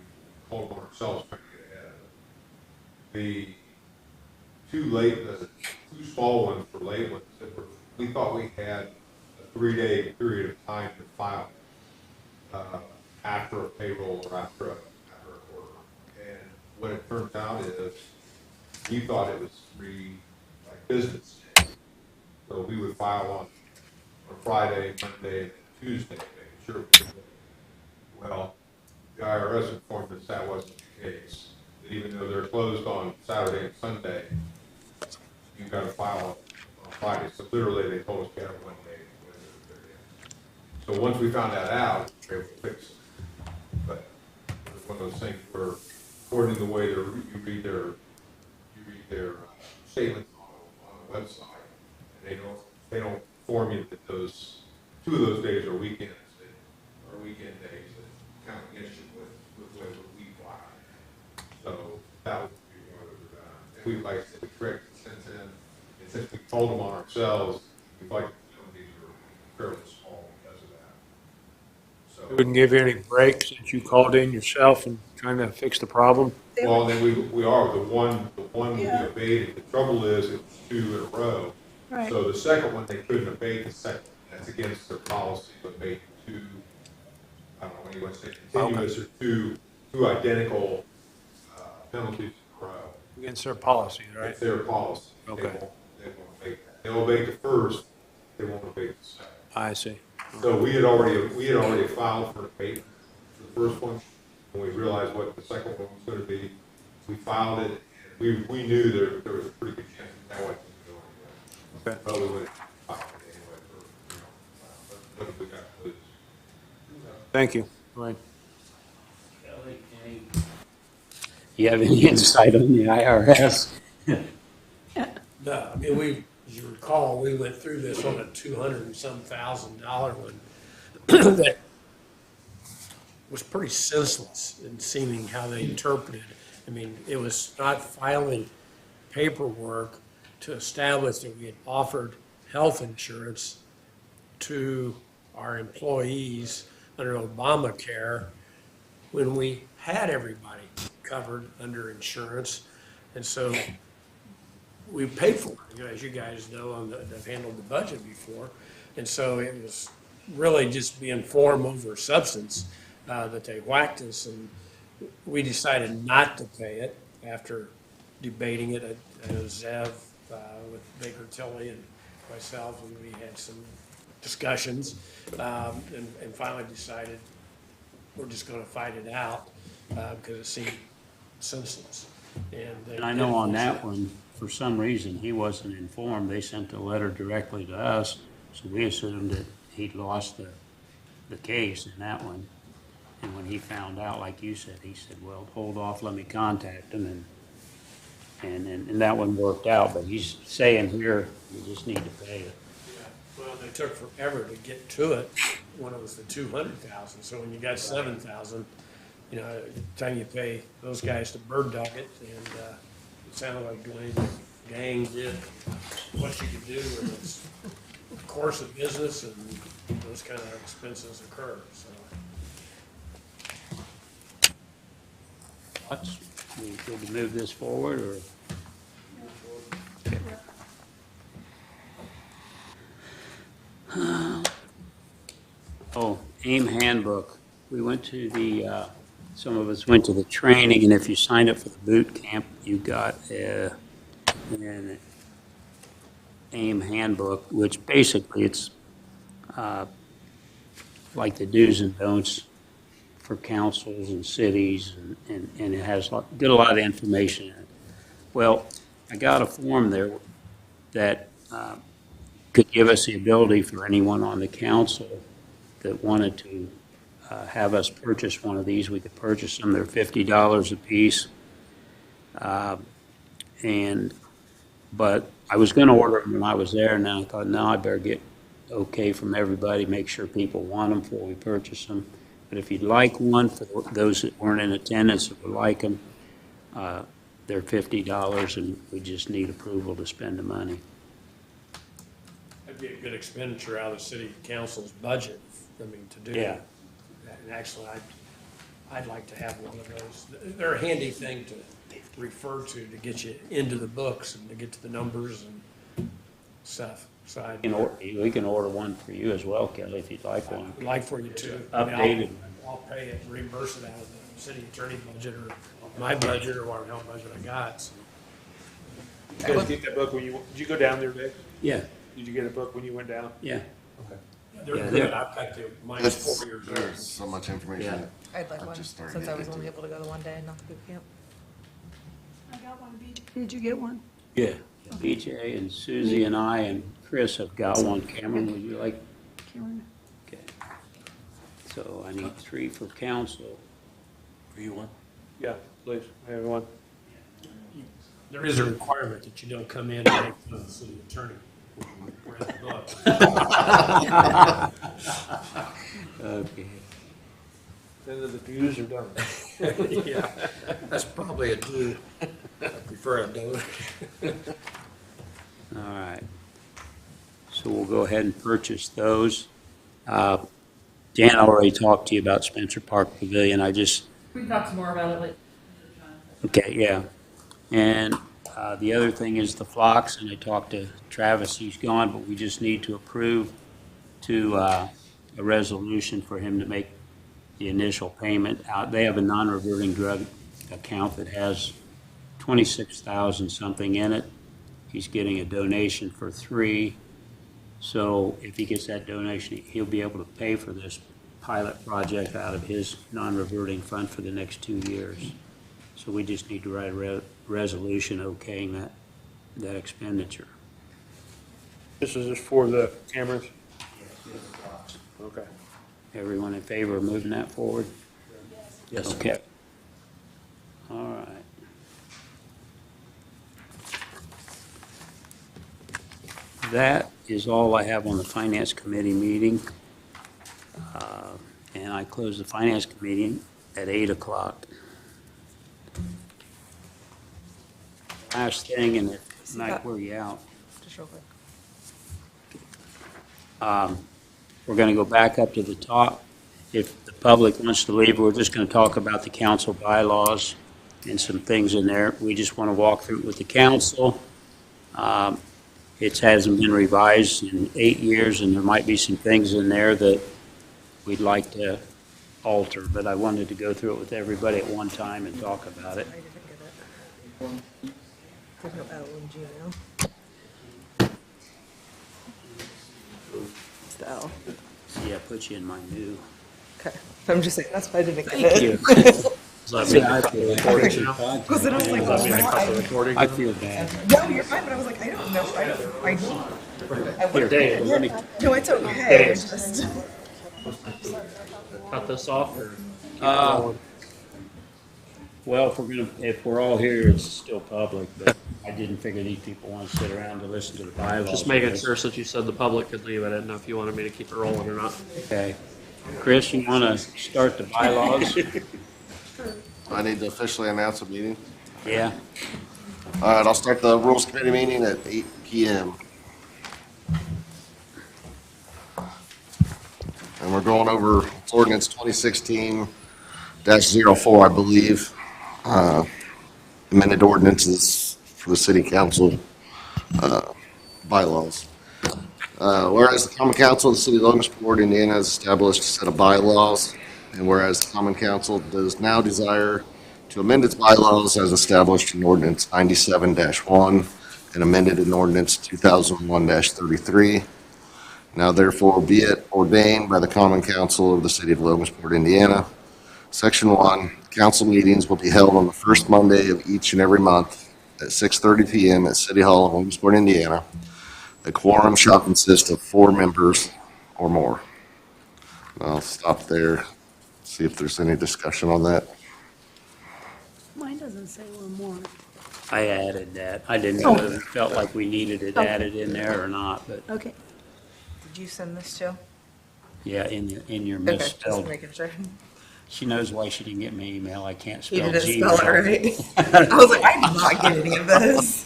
called on ourselves trying to get ahead of it. The two small ones for late ones, we thought we had a 3-day period of time to file after a payroll or after a quarter. And what it turns out is, we thought it was 3 business days. So we would file on Friday, Monday, and Tuesday, making sure. Well, the IRS informed us that wasn't the case. That even though they're closed on Saturday and Sunday, you've got to file on Friday. So literally, they told us we had a 1 day. So once we found that out, we were able to fix it. But it's one of those things where, according to the way you read their statements on the website, and they don't inform you that those 2 of those days are weekends or weekend days that count against you with the we fly. So that would be one of the, we like to correct it since then. And since we told them on ourselves, we like these are fairly small because of that. So
They wouldn't give you any break since you called in yourself and trying to fix the problem?
well, then we are the one we abated. The trouble is it was 2 in a row.
Right.
So the second one, they couldn't abate the second. That's against their policy to abate 2, I don't know what you want to say, continuous or two identical penalties in a row.
Against their policy, right?
It's their policy.
Okay.
They won't abate that. They'll abate the first, they won't abate the second.
I see.
So we had already filed for an abatement for the first one, and we realized what the second one was going to be. We filed it, and we knew there was a pretty good chance that wasn't going to go anywhere.
Okay.
But we would have filed it anyway but we got to lose.
Thank you. Right.
You have any insight on the IRS?
No, I mean, as you recall, we went through this on a $200 and some thousand one that was pretty senseless in seeming how they interpreted. I mean, it was not filing paperwork to establish that we had offered health insurance to our employees under Obamacare when we had everybody covered under insurance. And so we paid for it, as you guys know, I've handled the budget before. And so it was really just being form over substance that they whacked us. And we decided not to pay it after debating it at Zev with Baker Tilly and myself, and we had some discussions, and finally decided we're just gonna fight it out, because it seemed senseless.
And I know on that one, for some reason, he wasn't informed. They sent a letter directly to us, so we assumed that he'd lost the case in that one. And when he found out, like you said, he said, well, hold off, let me contact him, and that one worked out. But he's saying here, you just need to pay it.
Well, they took forever to get to it when it was the 200,000. So when you got 7,000, you know, the time you pay those guys to bird dog it, and it sounded like Dwayne Gang did what you could do when it's course of business and those kind of expenses occur. So.
Thoughts? We good to move this forward, or? Oh, AIM handbook. We went to the, some of us went to the training, and if you signed up for the boot camp, you got an AIM handbook, which basically it's like the do's and don'ts for councils and cities, and it has a lot of information in it. Well, I got a form there that could give us the ability for anyone on the council that wanted to have us purchase one of these. We could purchase them. They're $50 a piece. But I was going to order them when I was there, and then I thought, no, I better get okay from everybody, make sure people want them before we purchase them. But if you'd like one, for those that weren't in attendance that would like them, they're $50, and we just need approval to spend the money.
That'd be a good expenditure out of the city council's budget, I mean, to do.
Yeah.
And actually, I'd like to have one of those. They're a handy thing to refer to get you into the books and to get to the numbers and stuff. So
We can order one for you as well, Kelly, if you'd like one.
I'd like for you to.
Updated.
I'll pay it, reimburse it out of the city attorney budget or my budget or whatever hell budget I got. So.
You guys get that book when did you go down there, Dave?
Yeah.
Did you get a book when you went down?
Yeah.
Okay.
They're good. I've got the minus 4 years.
There's so much information.
Yeah.
I'd like one,
just started
since I was
getting
only
into
able to go the one day and not the boot camp.
I got one. Did you get one?
Yeah. BJ and Susie and I and Chris have got one. Cameron, would you like?
Cameron?
Okay. So I need 3 for council.
Are you one?
Yeah, please, I have one.
There is a requirement that you don't come in and make fun of the city attorney. We're at the book.
Okay.
Then the dues are done.
Yeah, that's probably a do. I prefer a do.
All right. So we'll go ahead and purchase those. Dan already talked to you about Spencer Park Pavilion.
We can talk some more about it later.
Okay, yeah. And the other thing is the flocks, and I talked to Travis, he's gone, but we just need to approve a resolution for him to make the initial payment. They have a non-reverting drug account that has 26,000 something in it. He's getting a donation for 3. So if he gets that donation, he'll be able to pay for this pilot project out of his non-reverting fund for the next 2 years. So we just need to write a resolution okaying that expenditure.
This is just for the cameras? Okay.
Everyone in favor of moving that forward?
Yes.
Okay. All right. That is all I have on the Finance Committee meeting. And I close the Finance Committee at 8 o'clock. Last thing, and if Mike, were you out?
Just real quick.
We're going to go back up to the top. If the public wants to leave, we're just going to talk about the council bylaws. and some things in there. We just want to walk through it with the council. It hasn't been revised in 8 years, and there might be some things in there that we'd like to alter, but I wanted to go through it with everybody at one time and talk about it.
There's no L in Gmail. It's the L.
See, I put you in my new.
Okay. I'm just saying, that's why I didn't get
Thank
it.
you.
Was it, I was like,
I feel bad.
no, you're fine, but I was like, I don't know, I
Here, Dave, let me.
no, it's okay, it's just.
Cut this off or?
Well, if we're all here, it's still public, but I didn't figure these people want to sit around to listen to the bylaws.
Just making sure, since you said the public could leave, I didn't know if you wanted me to keep it rolling or not.
Okay. Chris, you want to start the bylaws?
I need to officially announce a meeting.
Yeah.
All right, I'll start the Rules Committee meeting at 8 p.m. And we're going over ordinance 2016-04, I believe. Amended ordinances for the city council bylaws. Whereas the Common Council of the City of Logansport, Indiana has established a set of bylaws, and whereas the Common Council does now desire to amend its bylaws as established in Ordinance 97-1 and amended in Ordinance 2001-33, now therefore be it ordained by the Common Council of the City of Logansport, Indiana. Section 1, council meetings will be held on the first Monday of each and every month at 6:30 p.m. at City Hall of Logansport, Indiana. The quorum shall consist of 4 members or more. I'll stop there, see if there's any discussion on that.
Mine doesn't say one more.
I added that. I didn't know if it felt like we needed it added in there or not, but
Okay.
Did you send this to?
yeah, in your
Okay,
misspelled.
just making sure.
She knows why she didn't get my email. I can't spell
You
Gmail.
didn't spell it right. I was like, I did not get any of this.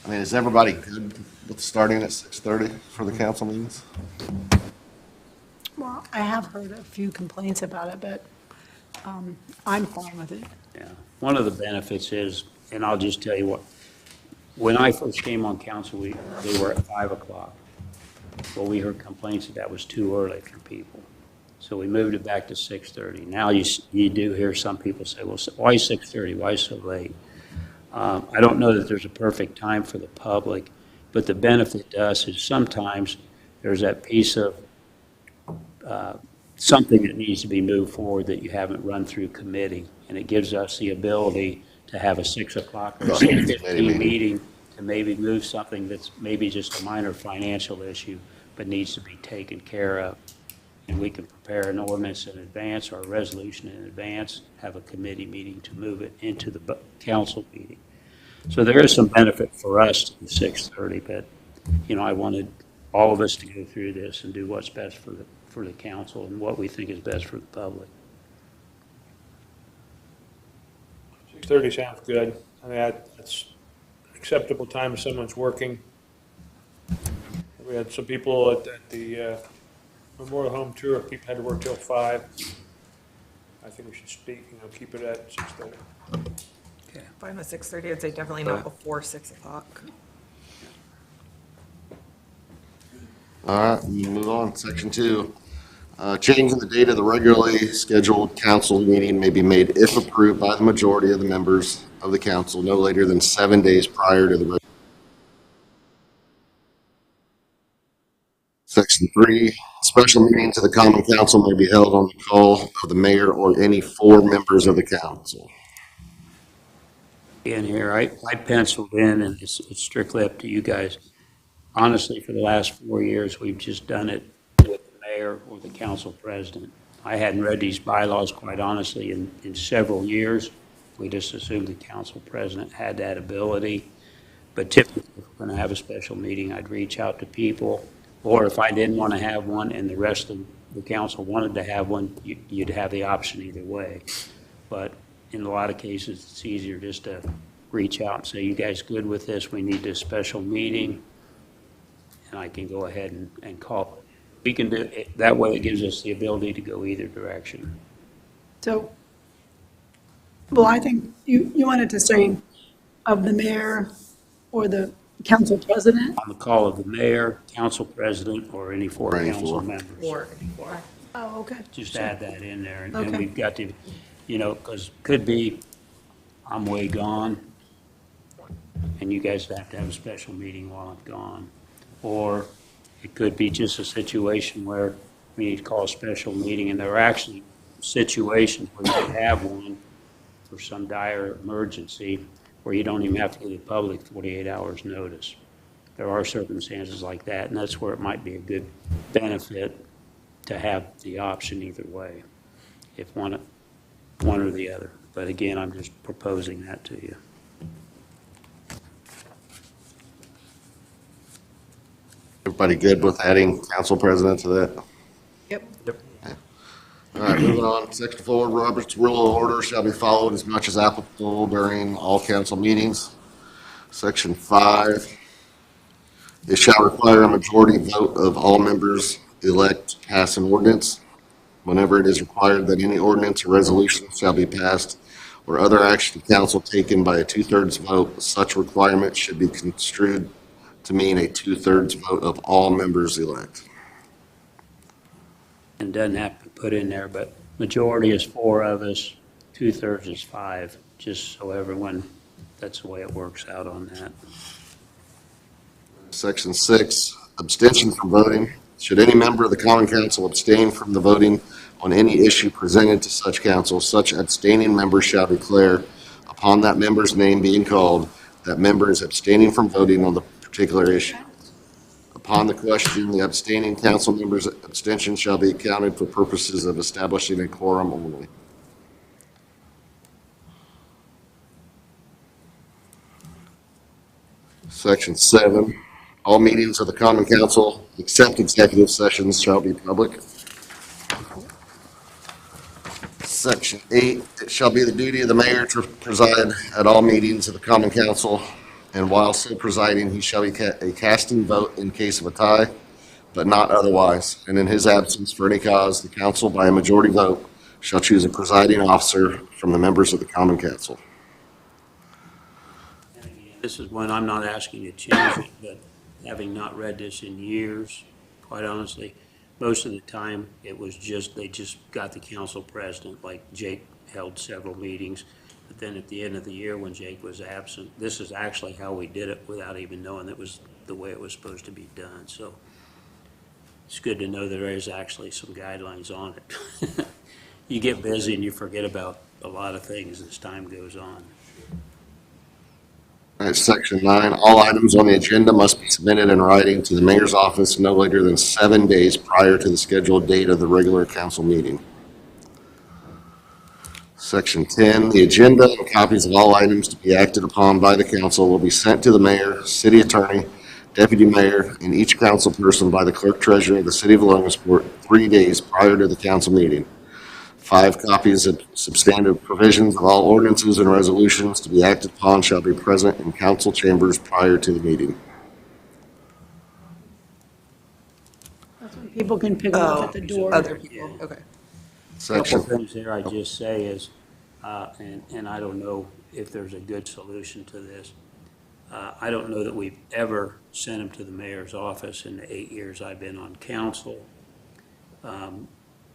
I mean, is everybody good with starting at 6:30 for the council meetings?
Well, I have heard a few complaints about it, but I'm fine with it.
Yeah. One of the benefits is, and I'll just tell you what, when I first came on council, they were at 5 o'clock. Well, we heard complaints that was too early for people. So we moved it back to 6:30. Now you do hear some people say, well, why 6:30? Why so late? I don't know that there's a perfect time for the public, but the benefit to us is sometimes there's that piece of something that needs to be moved forward that you haven't run through committee, and it gives us the ability to have a 6 o'clock or 6:15 meeting to maybe move something that's maybe just a minor financial issue, but needs to be taken care of. And we can prepare an ordinance in advance or a resolution in advance, have a committee meeting to move it into the council meeting. So there is some benefit for us to the 6:30, but, I wanted all of us to go through this and do what's best for the council and what we think is best for the public.
6:30 sounds good. I mean, that's acceptable time if someone's working. We had some people at the Memorial Home Tour, people had to work till 5. I think we should keep it at 6:30.
Fine with 6:30, I'd say definitely not before 6 o'clock.
All right, we move on. Section 2. Changing the date of the regularly scheduled council meeting may be made if approved by the majority of the members of the council no later than 7 days prior to the Section 3, special meetings of the common council may be held on the call of the mayor or any 4 members of the council.
In here, I penciled in, and it's strictly up to you guys. Honestly, for the last 4 years, we've just done it with the mayor or the council president. I hadn't read these bylaws, quite honestly, in several years. We just assumed the council president had that ability. But typically, if we're going to have a special meeting, I'd reach out to people. Or if I didn't want to have one and the rest of the council wanted to have one, you'd have the option either way. But in a lot of cases, it's easier just to reach out and say, you guys good with this? We need this special meeting. And I can go ahead and call. We can do it. That way it gives us the ability to go either direction.
So Well, I think you wanted to say of the mayor or the council president?
On the call of the mayor, council president, or any four
Or any
council
four.
members.
Oh, okay.
Just
Sure.
add that in there, and
Okay.
we've got to, because could be, I'm way gone, and you guys have to have a special meeting while I'm gone. Or it could be just a situation where we need to call a special meeting, and there are actually situations where you could have one for some dire emergency, where you don't even have to give the public 48 hours notice. There are circumstances like that, and that's where it might be a good benefit to have the option either way, if one or the other. But again, I'm just proposing that to you.
Everybody good with adding council president to that?
Yep.
All right, moving on. Section 4, Robert's Rule of Order shall be followed as much as applicable during all council meetings. Section 5, it shall require a majority vote of all members elect to pass an ordinance. Whenever it is required that any ordinance or resolution shall be passed or other action of council taken by a 2/3 vote, such requirement should be construed to mean a 2/3 vote of all members elect.
And doesn't have to put in there, but majority is 4 of us, 2/3 is 5, just so everyone, that's the way it works out on that.
Section 6, abstention from voting. Should any member of the common council abstain from the voting on any issue presented to such council, such abstaining member shall declare, upon that member's name being called, that member is abstaining from voting on the particular issue. Upon the question, the abstaining council member's abstention shall be counted for purposes of establishing a quorum only. Section 7, all meetings of the common council, except executive sessions, shall be public. Section 8, it shall be the duty of the mayor to preside at all meetings of the common council, and while so presiding, he shall be a casting vote in case of a tie, but not otherwise. And in his absence, for any cause, the council by a majority vote shall choose a presiding officer from the members of the common council.
This is one I'm not asking you to change it, but having not read this in years, quite honestly, most of the time, it was just, they just got the council president, like Jake held several meetings. But then at the end of the year, when Jake was absent, this is actually how we did it without even knowing it was the way it was supposed to be done. So it's good to know there is actually some guidelines on it. You get busy and you forget about a lot of things as time goes on.
All right, Section 9, all items on the agenda must be submitted in writing to the mayor's office no later than 7 days prior to the scheduled date of the regular council meeting. Section 10, the agenda and copies of all items to be acted upon by the council will be sent to the mayor, city attorney, deputy mayor, and each council person by the clerk treasurer of the city of Logansport 3 days prior to the council meeting. 5 copies of substantive provisions of all ordinances and resolutions to be acted upon shall be present in council chambers prior to the meeting.
That's when people can pick them up at the door.
Other people, okay.
Couple things there I just say is, and I don't know if there's a good solution to this. I don't know that we've ever sent them to the mayor's office in the 8 years I've been on council.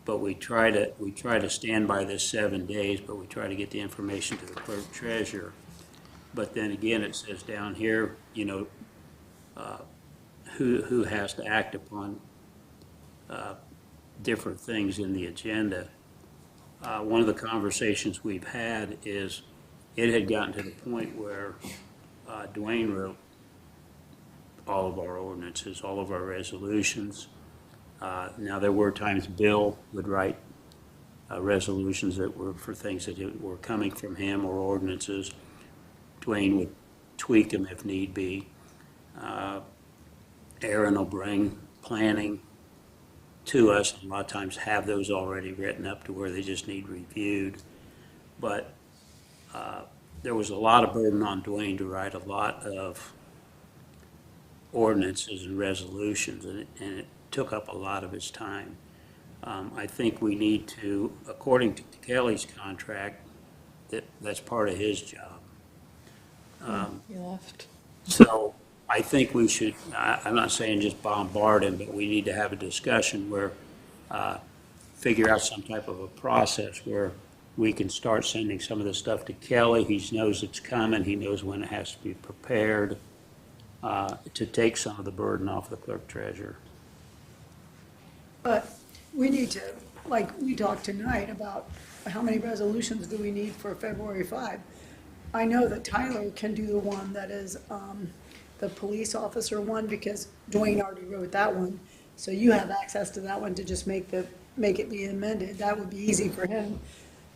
But we try to stand by this 7 days, but we try to get the information to the clerk treasurer. But then again, it says down here, who has to act upon different things in the agenda. One of the conversations we've had is it had gotten to the point where Dwayne wrote all of our ordinances, all of our resolutions. Now, there were times Bill would write resolutions that were for things that were coming from him or ordinances. Dwayne would tweak them if need be. Aaron will bring planning to us, and a lot of times have those already written up to where they just need reviewed. But there was a lot of burden on Dwayne to write a lot of ordinances and resolutions, and it took up a lot of his time. I think we need to, according to Kelly's contract, that's part of his job.
You left.
So I think we should, I'm not saying just bombard him, but we need to have a discussion where, figure out some type of a process where we can start sending some of the stuff to Kelly. He knows it's coming. He knows when it has to be prepared, to take some of the burden off the clerk treasurer.
But we need to, like we talked tonight about how many resolutions do we need for February 5? I know that Tyler can do the one that is the police officer one, because Dwayne already wrote that one. So you have access to that one to just make it be amended. That would be easy for him.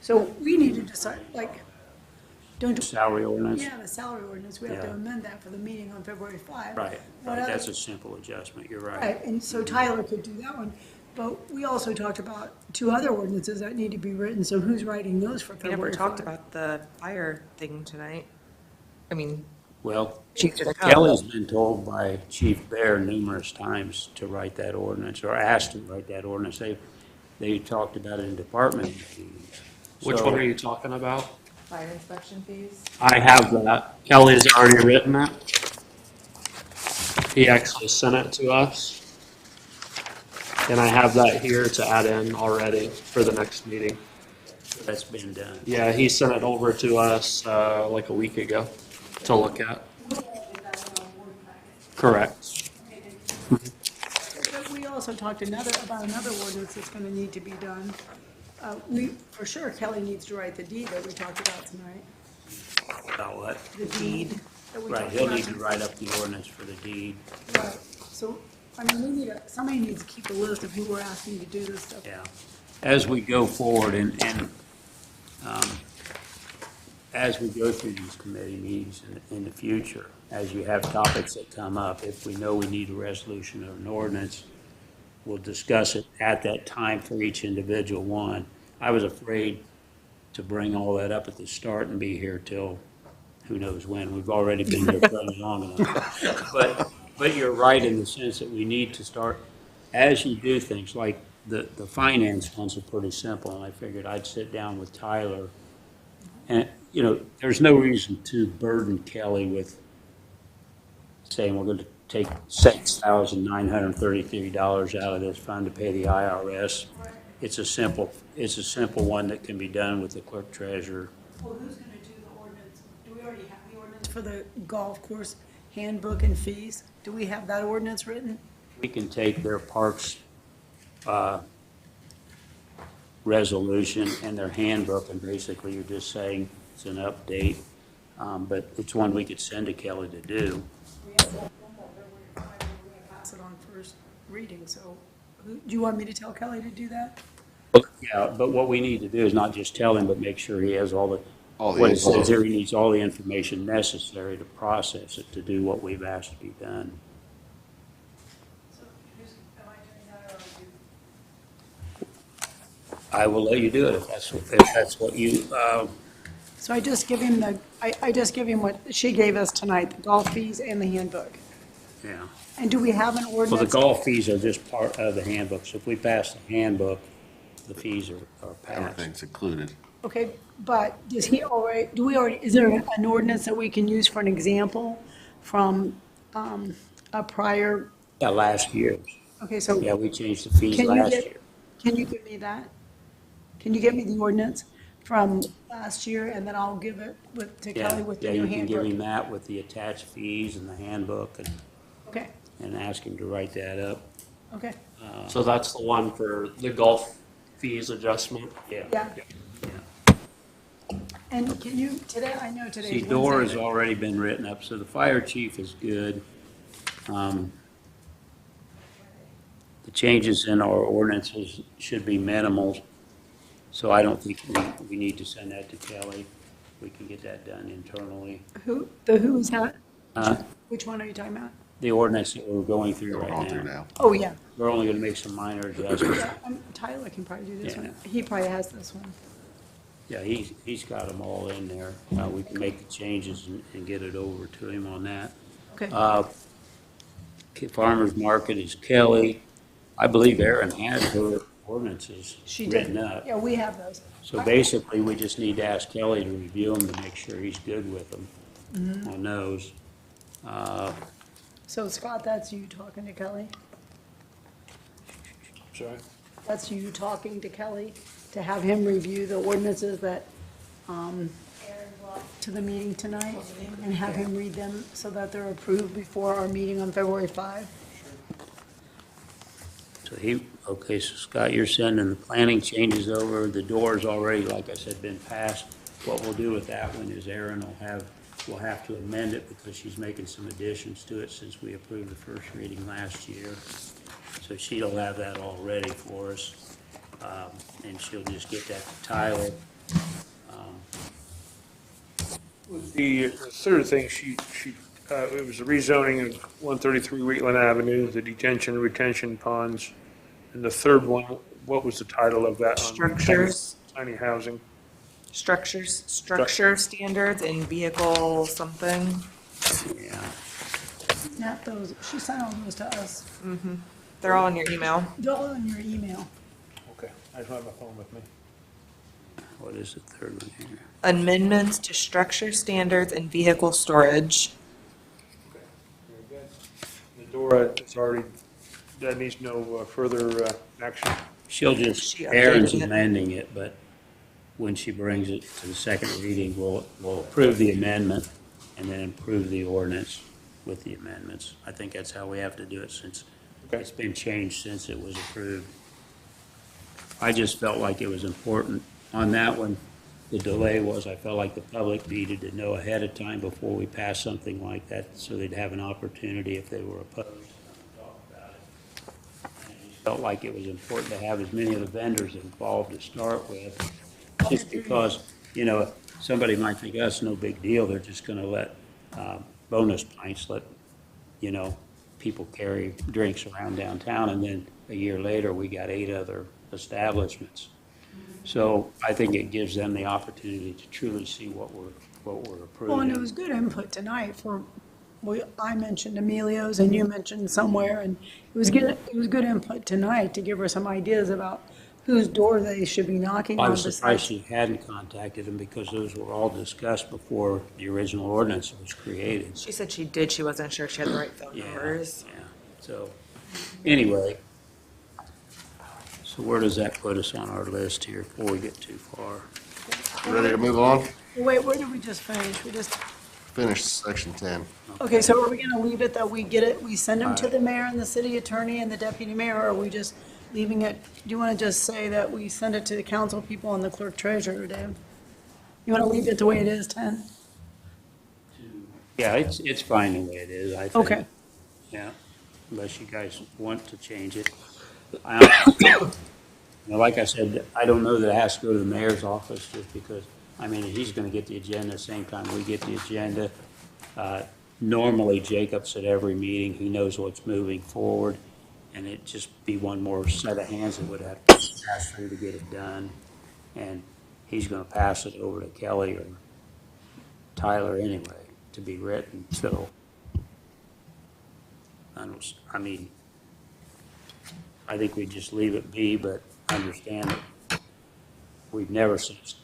So we need to decide, like, don't.
Salary ordinance?
Yeah, the salary ordinance, we have to
Yeah.
amend that for the meeting on February 5.
Right,
What
right, that's
other-
a simple adjustment, you're right.
Right, and so Tyler could do that one. But we also talked about 2 other ordinances that need to be written, so who's writing those for
We
February 5?
never talked about the fire thing tonight. I mean,
Well,
Chief's gonna come.
Kelly's been told Chief Bear numerous times to write that ordinance, or asked to write that ordinance. They talked about it in department meetings.
Which
So-
one are you talking about?
fire inspection fees.
I have that. Kelly's already written it. He actually sent it to us. And I have that here to add in already for the next meeting.
That's been done.
Yeah, he sent it over to us like a week ago to look at. Correct.
But we also talked about another ordinance that's gonna need to be done. For sure Kelly needs to write the deed that we talked about tonight.
About what?
The deed that we
Right,
talked
he'll
about
need to
tonight.
write up the ordinance for the deed.
Right, so, I mean, somebody needs to keep a list of who we're asking to do this stuff.
Yeah. As we go forward and as we go through these committee meetings in the future, as you have topics that come up, if we know we need a resolution or an ordinance, we'll discuss it at that time for each individual one. I was afraid to bring all that up at the start and be here till who knows when. We've already been here fairly long enough. But you're right in the sense that we need to start, as you do things, like the finance ones are pretty simple, and I figured I'd sit down with Tyler. And, there's no reason to burden Kelly with saying we're going to take $6,933 out of this fund to pay the IRS. It's a simple one that can be done with the clerk treasurer.
Well, who's gonna do the ordinance? Do we already have the ordinance for the golf course handbook and fees? Do we have that ordinance written?
We can take their parks resolution and their handbook, and basically you're just saying it's an update, but it's one we could send to Kelly to do.
Pass it on first reading, so do you want me to tell Kelly to do that?
Yeah, but what we need to do is not just tell him, but make sure he has all the
All the
what it
info.
says here, he needs all the information necessary to process it, to do what we've asked to be done. I will let you do it if that's what you,
So I just give him I just give him what she gave us tonight, the golf fees and the handbook.
yeah.
And do we have an
Well, the
ordinance?
golf fees are just part of the handbook, so if we pass the handbook, the fees are passed.
Everything's included.
Okay, but is there an ordinance that we can use for an example from a prior,
Yeah, last year.
okay, so.
Yeah, we changed the fees
Can you
last
get-
year.
Can you give me that? Can you get me the ordinance from last year, and then I'll give it to
Yeah,
Kelly with the
yeah,
new
you can give him
handbook?
that with the attached fees and the handbook
Okay,
and ask him to write that up.
okay,
So that's the one for the golf fees adjustment?
Yeah.
yeah. And can you, I know today's
See,
Wednesday.
Door has
but-
already been written up, so the fire chief is good. The changes in our ordinances should be minimal, so I don't think we need to send that to Kelly. We can get that done internally.
Who is that? Which one are you talking about?
The ordinance that we're going through right now.
Oh, yeah.
We're only gonna make some minor adjustments.
Yeah, Tyler can probably do this
Yeah.
one. He probably has this one.
Yeah, he's got them all in there. We can make the changes and get it over to him on that.
Okay.
Farmer's Market is Kelly. I believe Aaron had
She
ordinances
did.
written up.
Yeah, we have those.
So basically, we just need to ask Kelly to review them to make sure he's good with them
Mhm.
on those.
So Scott, that's you talking to Kelly?
Sorry?
That's you talking to Kelly to have him review the ordinances that Aaron brought to the meeting tonight and have him read them so that they're approved before our meeting on February 5?
So okay, so Scott, you're sending the planning changes over, the door's already, like I said, been passed. What we'll do with that one is Aaron we'll have to amend it because she's making some additions to it since we approved the first reading last year. So she'll have that all ready for us, and she'll just get that to Tyler.
The third thing, it was the rezoning of 133 Wheatland Avenue, the detention and retention ponds. And the third one, what was the title of that?
Structures.
Tiny housing.
Structure standards and vehicle something.
Yeah.
Not those, she sent all those to us.
Mm-hmm. They're all in your email.
They're all in your email.
Okay, I just don't have my phone with me.
What is the third one here?
Amendments to structure standards and vehicle storage.
The door, it's already, that needs no further action.
She'll
She
Aaron's
updated it.
amending it, but when she brings it to the second reading, we'll approve the amendment and then approve the ordinance with the amendments. I think that's how we have to do it since it's been changed since it was approved. I just felt like it was important. On that one, the delay was, I felt like the public needed to know ahead of time before we pass something like that, so they'd have an opportunity if they were opposed to talk about it. And I just felt like it was important to have as many of the vendors involved to start with, just because, somebody might think, that's no big deal, they're just gonna let bonus pints, people carry drinks around downtown, and then a year later, we got 8 other establishments. So I think it gives them the opportunity to truly see what we're approving.
Well, and it was good input tonight I mentioned Emilio's and you mentioned somewhere, and it was good input tonight to give her some ideas about whose door they should be knocking on.
I was surprised she hadn't contacted them because those were all discussed before the original ordinance was created.
She said she did. She wasn't sure she had the right phone numbers.
Yeah, so, anyway. So where does that put us on our list here before we get too far?
Ready to move on?
Wait, where did we just finish? We just,
Finish section 10.
okay, so are we gonna leave it that we get it, we send them to the mayor and the city attorney and the deputy mayor, or are we just leaving it? Do you wanna just say that we send it to the council people and the clerk treasurer, Dave? You wanna leave it the way it is, 10?
Yeah, it's fine the way it is, I think.
Okay.
Yeah, unless you guys want to change it. Like I said, I don't know that it has to go to the mayor's office just because, he's gonna get the agenda the same time we get the agenda. Normally Jacob's at every meeting, he knows what's moving forward, and it'd just be one more set of hands that would have to pass through to get it done. And he's gonna pass it over to Kelly or Tyler anyway to be written, so. I think we just leave it be, but understand that we've never sent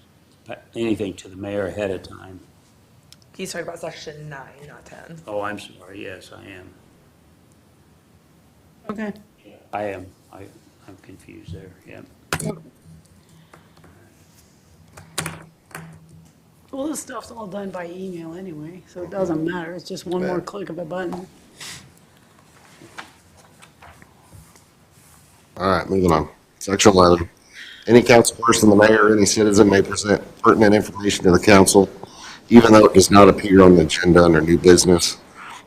anything to the mayor ahead of time.
He's talking about section 9, not 10.
Oh, I'm sorry, yes, I am.
Okay.
I am, I'm confused there, yeah.
Well, this stuff's all done by email anyway, so it doesn't matter, it's just one more click of a button.
All right, moving on. Section 11. Any council person, the mayor, or any citizen may present pertinent information to the council, even though it does not appear on the agenda under new business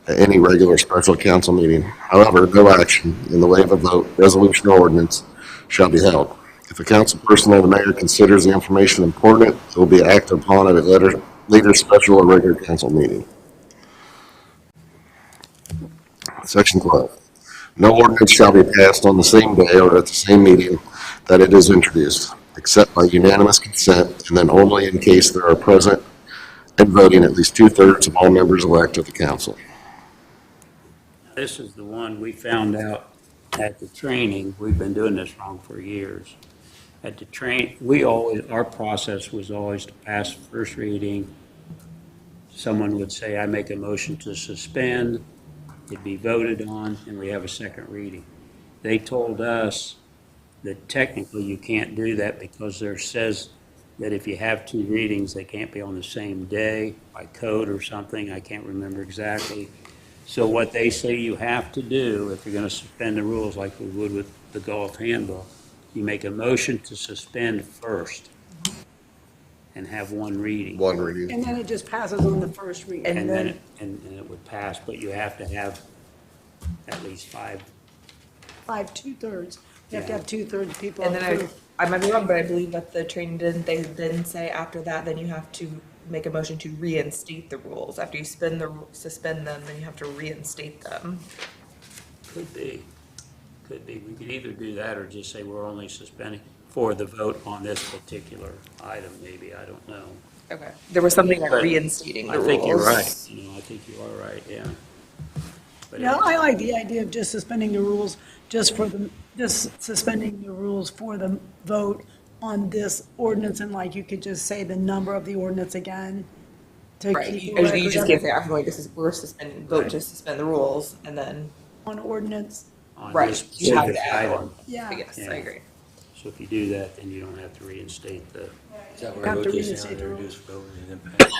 at any regular special council meeting. However, no action in the way of a vote, resolution, or ordinance shall be held. If a council person or the mayor considers the information important, it will be acted upon at a later special or regular council meeting. Section 12. No ordinance shall be passed on the same day or at the same meeting that it is introduced, except by unanimous consent, and then only in case there are present and voting at least 2/3 of all members elect of the council.
This is the one we found out at the training, we've been doing this wrong for years. At the our process was always to pass first reading. Someone would say, I make a motion to suspend, it'd be voted on, and we have a second reading. They told us that technically you can't do that because there says that if you have two readings, they can't be on the same day by code or something. I can't remember exactly. So what they say you have to do, if you're going to suspend the rules like we would with the golf handbook, you make a motion to suspend first and have one reading.
One reading.
And then it just passes on the first reading.
And then it would pass, but you have to have at least five.
2/3. You have to have 2/3 people
And then
approve.
I might be wrong, but I believe that the training they didn't say after that, then you have to make a motion to reinstate the rules. After you suspend them, then you have to reinstate them.
Could be. We could either do that or just say we're only suspending for the vote on this particular item, maybe, I don't know.
Okay. There was something like
But
reinstating the rules.
I think you're right, I think you are right, yeah. But
No, I like the idea of just suspending the rules, just suspending the rules for the vote on this ordinance, and like you could just say the number of the ordinance again. To
Right,
keep
you
the record
just
of
can't
it
say, I'm going to, we're suspending, vote to suspend the rules, and then,
on ordinance.
on
right,
this
you have
specific
to add
item.
on.
Yeah.
Yes, I
Yeah.
agree.
So if you do that, then you don't have to reinstate the,
Is that where
Have
I
to
wrote this
reinstate
down,
the
introduce,
rules.
vote, and then pass?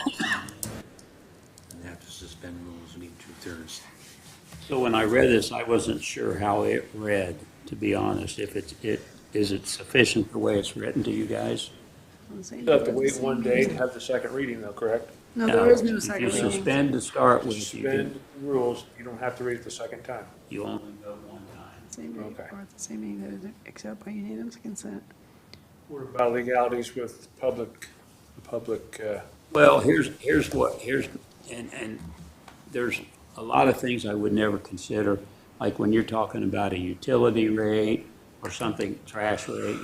And have to suspend rules, need 2/3.
so when I read this, I wasn't sure how it read, to be honest. If is it sufficient the way it's written to you guys?
You have to wait one day to have the second reading though, correct?
No, there is no second
If you
reading.
suspend to start with, you
Suspend rules, you don't have to read it the second time.
you only vote one time.
Same meeting,
Okay.
or at the same meeting, except by unanimous consent.
What about legalities with public,
Well, here's, and there's a lot of things I would never consider, like when you're talking about a utility rate or something, trash rate,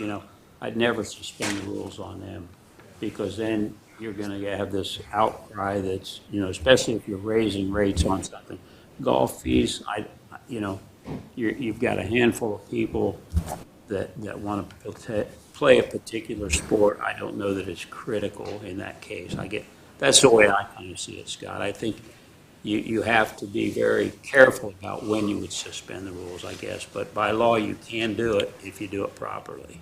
I'd never suspend the rules on them, because then you're gonna have this outcry that's, especially if you're raising rates on something. Golf fees, you've got a handful of people that want to play a particular sport. I don't know that it's critical in that case. That's the way I kind of see it, Scott. I think you have to be very careful about when you would suspend the rules, I guess. But by law, you can do it if you do it properly.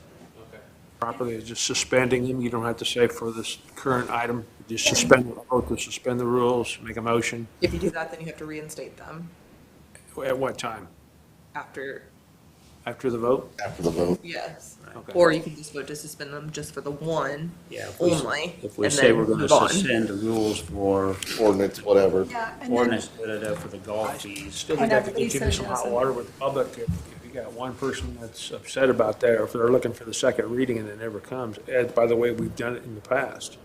properly is just suspending them. You don't have to say for this current item, just vote to suspend the rules, make a motion.
If you do that, then you have to reinstate them
At what time?
after,
After the vote?
After the vote.
yes.
Okay.
Or you can just vote to suspend them just for the one
Yeah,
only.
If we
and
say
then
we're going
move
to
on.
suspend the rules for
Ordinance, whatever.
Yeah, and then,
ordinance, for the golf fees.
Still think that could
everybody
give you
says
some
yes.
hot water with the public. If you got one person that's upset about that, or if they're looking for the second reading and it never comes. And by the way, we've done it in the past.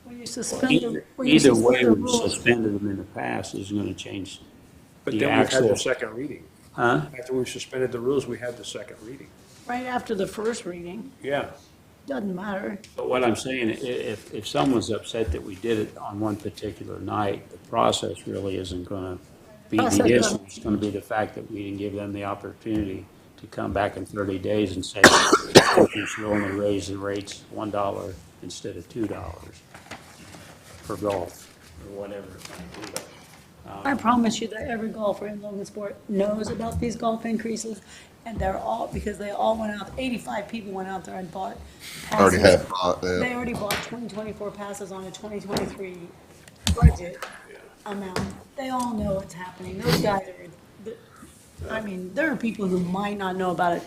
when you suspend
Either
the
way, we've
rules,
suspended them in the past is going to change
But
the
then we had the
actual,
second reading.
huh?
After we suspended the rules, we had the second reading.
right after the first reading,
Yeah.
doesn't matter.
But what I'm saying, if someone's upset that we did it on one particular night, the process really isn't going to be
Process
the issue.
doesn't-
It's going to be the fact that we didn't give them the opportunity to come back in 30 days and say, you should only raise the rates $1 instead of $2 for golf, or whatever it's going to be.
I promise you that every golfer in Logansport knows about these golf increases, and they're all, because they all went out, 85 people went out there and bought
Already
passes.
have bought
They
them.
already bought 2024 passes on a 2023 budget amount. They all know what's happening. Those guys are, I mean, there are people who might not know about it.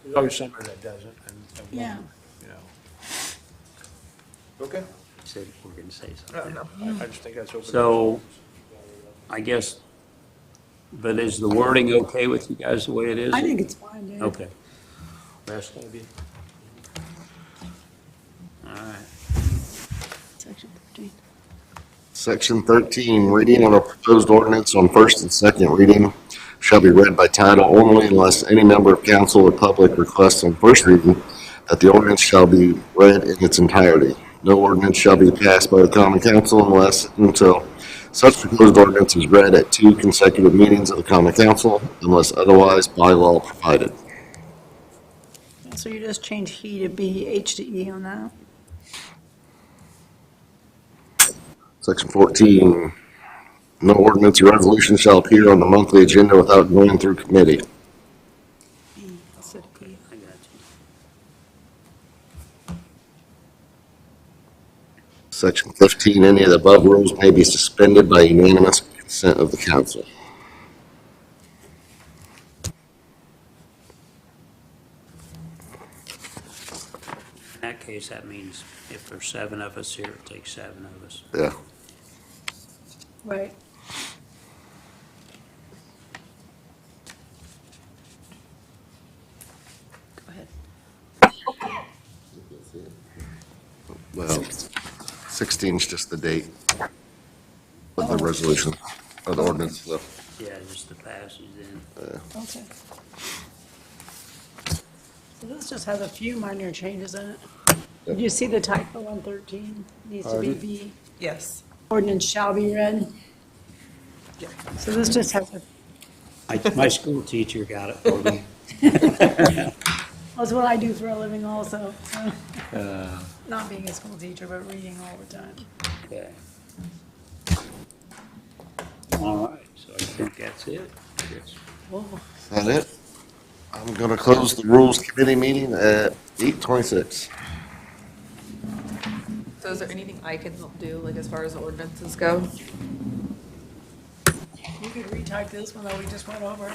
There's always somebody that doesn't. And
Yeah.
you know. Okay.
Said we're going to say something.
I just think that's open.
So, I guess, but is the wording okay with you guys the way it is?
I think it's fine, dude.
Okay. Rest of you? All right.
Section 13.
Section 13, reading of a proposed ordinance on first and second reading shall be read by title only unless any member of council or public requests on first reading that the ordinance shall be read in its entirety. No ordinance shall be passed by the common council until Such proposed ordinance is read at 2 consecutive meetings of the common council unless otherwise by law provided.
So you just change he to be, H to E on that?
Section 14, no ordinance or resolution shall appear on the monthly agenda without going through committee.
I said E.
I got you.
Section 15, any of the above rules may be suspended by unanimous consent of the council.
In that case, that means if there's 7 of us here, it takes 7 of us.
Yeah.
Right.
Go ahead.
Well, 16 is just the date of the resolution, or the ordinance, so.
Yeah, just the passage then.
Okay. So this just has a few minor changes in it. Did you see the typo on 13? Needs to be B.
Yes.
Ordinance shall be read. So this just has a,
My school teacher got it for me.
that's what I do for a living also. So.
Uh,
Not being a school teacher, but reading all the time.
Okay. All right, so I think that's it. Yes.
Is that it? I'm going to close the Rules Committee meeting at 8:26.
So is there anything I can help do, like as far as the ordinances go?
You could retype this one that we just went over.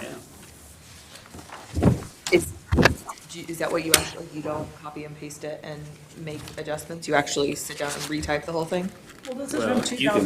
Is that what you actually, you don't copy and paste it and make adjustments? You actually sit down and retype the whole thing?
Well, this is
Well,
from
you can
2000.